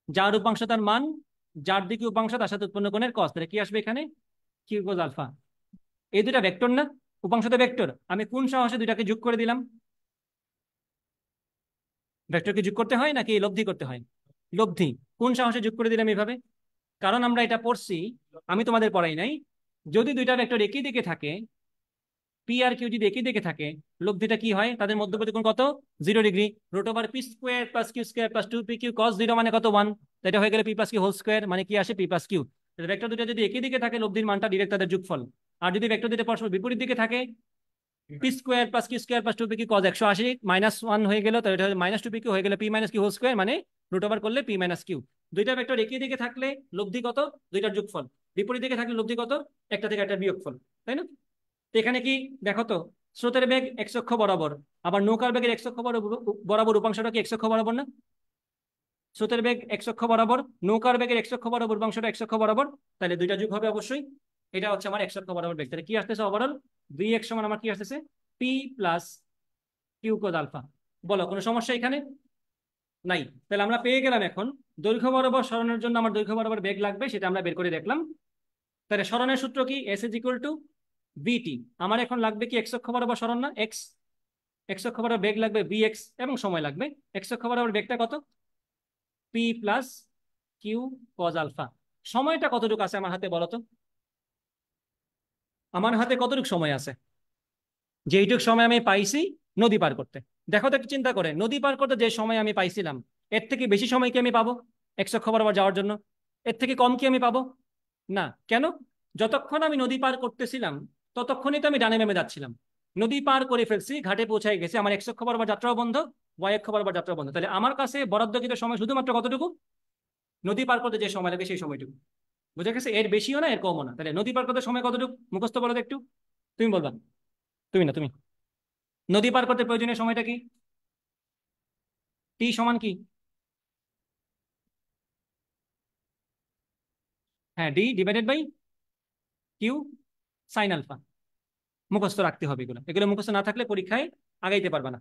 যার উপাংশ তার মান, যার দিকে উপাংশ তার সাথে উৎপন্ন কোণের cos। তাহলে কি আসবে এখানে? Q cos alpha. এই দুটা ভেক্টর না? উপাংশ তো ভেক্টর, আমি কোন সাহসে দুইটাকে যোগ করে দিলাম? ভেক্টরকে যোগ করতে হয় নাকি লব্ধি করতে হয়? লব্ধি। কোন সাহসে যোগ করে দিলাম এইভাবে? কারণ আমরা এটা পড়ছি, আমি তোমাদের পড়াই নাই, যদি দুইটা ভেক্টর একই দিকে থাকে, পি আর কিউ যদি একই দিকে থাকে, লব্ধিটা কি হয়? তাদের মধ্যবর্তী কোণ কত? 0 ডিগ্রি। √p² + 2p/q cos 0 মানে কত? 1। এটা হয়ে গেলে p+q² মানে কি আসে? p+q। ভেক্টর দুটো যদি একই দিকে থাকে, লব্ধির মানটা ডিরেক্ট তাদের যোগফল। আর যদি ভেক্টর দুটো পরস্পর বিপরীত দিকে থাকে, p² + q² + 2p/cos 180 -1 হয়ে গেল, তো এটা -2pq হয়ে গেলে p-q² মানে √ করলে p-q। দুইটা ভেক্টর একই দিকে থাকলে লব্ধি কত? দুইটার যোগফল। বিপরীত দিকে থাকলে লব্ধি কত? একটা থেকে একটা বিয়োগফল, তাই না? তো এখানে কি দেখো তো, স্রোতের বেগ এক্স অক্ষ বরাবর, আবার নৌকার বেগের এক্স অক্ষ বরাবর উপাংশটা কি এক্স অক্ষ বরাবর না? স্রোতের বেগ এক্স অক্ষ বরাবর, নৌকার বেগের এক্স অক্ষ বরাবর উপাংশটা এক্স অক্ষ বরাবর, তাহলে দুইটা যোগ হবে অবশ্যই। এটা হচ্ছে আমার এক্স অক্ষ বরাবর বেগ। তাহলে কি আসতেছে ওভারঅল? 2x সমান আমার কি আসতেছে? p+q cos alpha. বলো কোনো সমস্যা এখানে? নাই। তাহলে আমরা পেয়ে গেলাম এখন দৈর্ঘ্য বরাবর সরণের জন্য আমার দৈর্ঘ্য বরাবর বেগ লাগবে, সেটা আমরা বের করে দেখলাম। তাহলে সরণের সূত্র কি? এস ইজ ইকুয়াল টু বিটি। আমার এখন লাগবে কি এক্স অক্ষ বরাবর সরণ না? এক্স। এক্স অক্ষ বরাবর বেগ লাগবে vx, এবং সময় লাগবে। এক্স অক্ষ বরাবর বেগটা কত? p+q cos alpha. সময়টা কতটুকু আছে আমার হাতে বলো তো? আমার হাতে কতটুকু সময় আছে? যেইটুক সময় আমি পাইছি নদী পার করতে। দেখো তো একটু চিন্তা করে, নদী পার করতে যে সময় আমি পাইছিলাম, এর থেকে বেশি সময় কি আমি পাবো এক্স অক্ষ বরাবর যাওয়ার জন্য? এর থেকে কম কি আমি পাবো? না। কেন? যতক্ষণ আমি নদী পার করতেছিলাম, ততক্ষণই তো আমি ডানে বামে যাচ্ছিলাম। নদী পার করে ফেলছি, ঘাটে পৌঁছায় গেছে, আমার এক্স অক্ষ বরাবর যাত্রাও বন্ধ, ওয়াই অক্ষ বরাবর যাত্রা বন্ধ। তাহলে আমার কাছে বরাদ্দকৃত সময় শুধুমাত্র কতটুকু? নদী পার করতে যে সময় লাগে সেই সময়টুকু। বুঝে গেছে? এর বেশিও না, এর কমও না। তাহলে নদী পার করতে সময় কতটুকু মুখস্থ বলো তো একটু। তুমি বলবা। তুমি না, তুমি। নদী পার করতে প্রয়োজনীয় সময়টা কি? টি সমান কি? হ্যাঁ, D divided by Q sine alpha. মুখস্থ রাখতে হবে, এগুলো এগুলো মুখস্থ না থাকলে পরীক্ষায় আগাইতে পারবে না।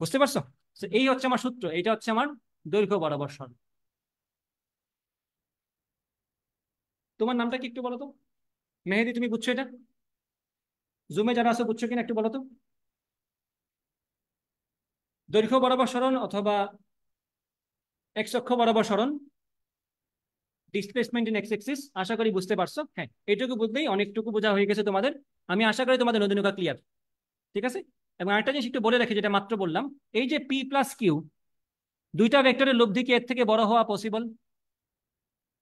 বুঝতে পারছো? তো এই হচ্ছে আমার সূত্র, এইটা হচ্ছে আমার দৈর্ঘ্য বরাবর সরণ। তোমার নামটা কি একটু বলো তো? মেহেদি, তুমি বুঝছো এটা? জুমে যারা আছে বুঝছো কিনা একটু বলো তো। দৈর্ঘ্য বরাবর সরণ অথবা এক্স অক্ষ বরাবর সরণ, ডিসপ্লেসমেন্ট ইন এক্স এক্সিস, আশা করি বুঝতে পারছো। হ্যাঁ, এইটুকু বুঝলেই অনেকটুকু বোঝা হয়ে গেছে তোমাদের। আমি আশা করি তোমাদের নদী নৌকা ক্লিয়ার। ঠিক আছে। এবং আরেকটা জিনিস একটু বলে রাখি, যেটা মাত্র বললাম, এই যে পি প্লাস কিউ, দুইটা ভেক্টরের লব্ধি কি এর থেকে বড় হওয়া পসিবল?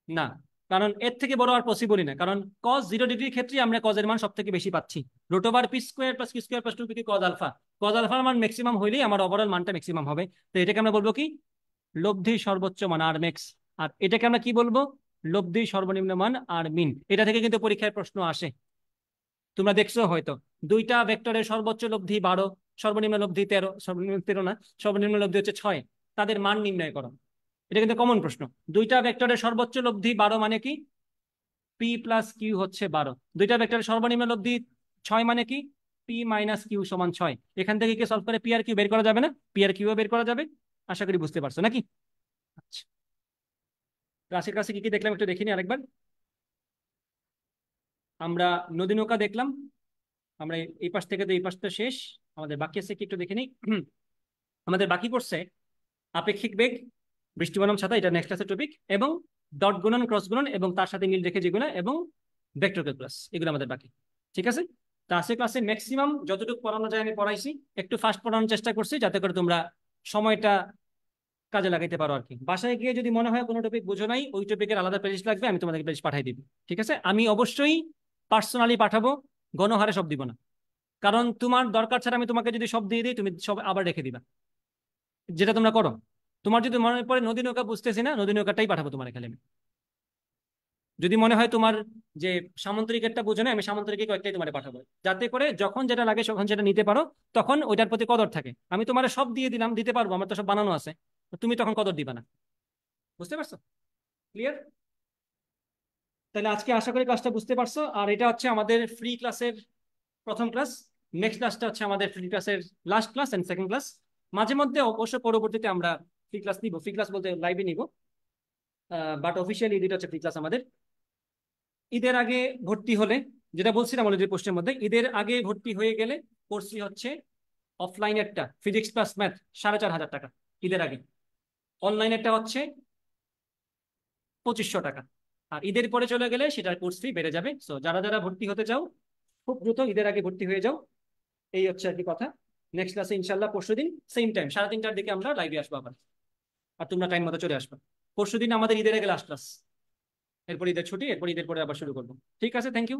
না, কারণ এর থেকে বড় আর পসিবলই না, কারণ কজ 0 ডিগ্রির ক্ষেত্রে আমরা কজের মান সব থেকে বেশি পাচ্ছি। Root over P square plus Q square plus 2 P cos alpha, cos আলফার মান ম্যাক্সিমাম হইলেই আমার ওভারঅল মানটা ম্যাক্সিমাম হবে। তো এটাকে আমরা বলবো কি? লব্ধি সর্বোচ্চ মান আর ম্যাক্স। আর এটাকে আমরা কি বলবো? লব্ধি সর্বনিম্ন মান আর মিন। এটা থেকে কিন্তু পরীক্ষায় প্রশ্ন আসে, তোমরা দেখছো হয়তো। দুইটা ভেক্টরের সর্বোচ্চ লব্ধি 12, সর্বনিম্ন লব্ধি 13, সর্বনিম্ন 13 না, সর্বনিম্ন লব্ধি হচ্ছে 6, তাদের মান নির্ণয় করো। এটা কিন্তু কমন প্রশ্ন। দুইটা ভেক্টরের সর্বোচ্চ লব্ধি 12 মানে কি? পি প্লাস কিউ হচ্ছে 12। দুইটা ভেক্টরের সর্বনিম্ন লব্ধি 6 মানে কি? পি মাইনাস কিউ সমান 6। এখান থেকে কি সলভ করে পি আর কিউ বের করা যাবে না? পি আর কিউ বের করা যাবে। আশা করি বুঝতে পারছো নাকি? আচ্ছা, ক্লাসের কাছে কি কি দেখলাম একটু দেখিনি আরেকবার। আমরা নদী নৌকা দেখলাম, আমরা এই পাশ থেকে তো এই পাশটা শেষ। আমাদের বাকি আছে কি একটু দেখে নিই। আমাদের বাকি পড়ছে আপেক্ষিক বেগ, বৃষ্টি বনাম ছাতা, এটা নেক্সট ক্লাসের টপিক, এবং ডট গুণন ক্রস গুণন এবং তার সাথে মিল রেখে যেগুলো, এবং ভেক্টর ক্যালকুলাস, এগুলো আমাদের বাকি। ঠিক আছে। তো আজকের ক্লাসে ম্যাক্সিমাম যতটুকু পড়ানো যায় আমি পড়াইছি। একটু ফাস্ট পড়ানোর চেষ্টা করছি যাতে করে তোমরা সময়টা কাজে লাগাইতে পারো আর কি। বাসায় গিয়ে যদি মনে হয় কোনো টপিক বুঝো নাই, ওই টপিকের আলাদা প্লেলিস্ট লাগবে, আমি তোমাদেরকে প্লেলিস্ট পাঠিয়ে দিব। ঠিক আছে। আমি অবশ্যই পার্সোনালি পাঠাবো, গণহারে সব দিব না। কারণ তোমার দরকার ছাড়া আমি তোমাকে যদি সব দিয়ে দিই, তুমি সব আবার রেখে দিবা, যেটা তোমরা করো। তোমার যদি মনে পড়ে নদী নৌকা বুঝতেছি না, নদী নৌকাটাই পাঠাবো তোমার এখানে আমি। যদি মনে হয় তোমার যে সামুদ্রিকেরটা বুঝো না, আমি সামুদ্রিক কয়েকটাই তোমার পাঠাবো, যাতে করে যখন যেটা লাগে তখন সেটা নিতে পারো, তখন ওইটার প্রতি কদর থাকে। আমি তোমার সব দিয়ে দিলাম, দিতে পারবো, আমার তো সব বানানো আছে, তুমি তখন কদর দিবা না। বুঝতে পারছো? ক্লিয়ার? তাহলে আজকে আশা করি ক্লাসটা বুঝতে পারছো। আর এটা হচ্ছে আমাদের ফ্রি ক্লাসের প্রথম ক্লাস। নেক্সট ক্লাসটা হচ্ছে আমাদের ফ্রি ক্লাসের last class and second class. মাঝে মধ্যে অবশ্য পরবর্তীতে আমরা ফ্রি ক্লাস নিব, ফ্রি ক্লাস বলতে লাইভে নিব, বাট অফিসিয়ালি এটা হচ্ছে ফ্রি ক্লাস আমাদের। ঈদের আগে ভর্তি হলে, যেটা বলছিলাম অলরেডি পোস্টের মধ্যে, ঈদের আগে ভর্তি হয়ে গেলে কোর্স ফি হচ্ছে অফলাইনেরটা ফিজিক্স প্লাস ম্যাথ 4,500 টাকা ঈদের আগে, অনলাইনেরটা হচ্ছে 2500 টাকা। আর ঈদের পরে চলে গেলে সেটার কোর্স ফি বেড়ে যাবে। সো যারা যারা ভর্তি হতে চাও খুব দ্রুত ঈদের আগে ভর্তি হয়ে যাও। এই হচ্ছে আর কি কথা। নেক্সট ক্লাসে ইনশাল্লাহ পরশুদিন সেম টাইম 3:30টার দিকে আমরা লাইভে আসবো আবার। আর তোমরা টাইম মতো চলে আসবে। পরশুদিন আমাদের ঈদের আগে লাস্ট ক্লাস, এরপর ঈদের ছুটি, এরপর ঈদের পরে আবার শুরু করবো। ঠিক আছে, থ্যাংক ইউ।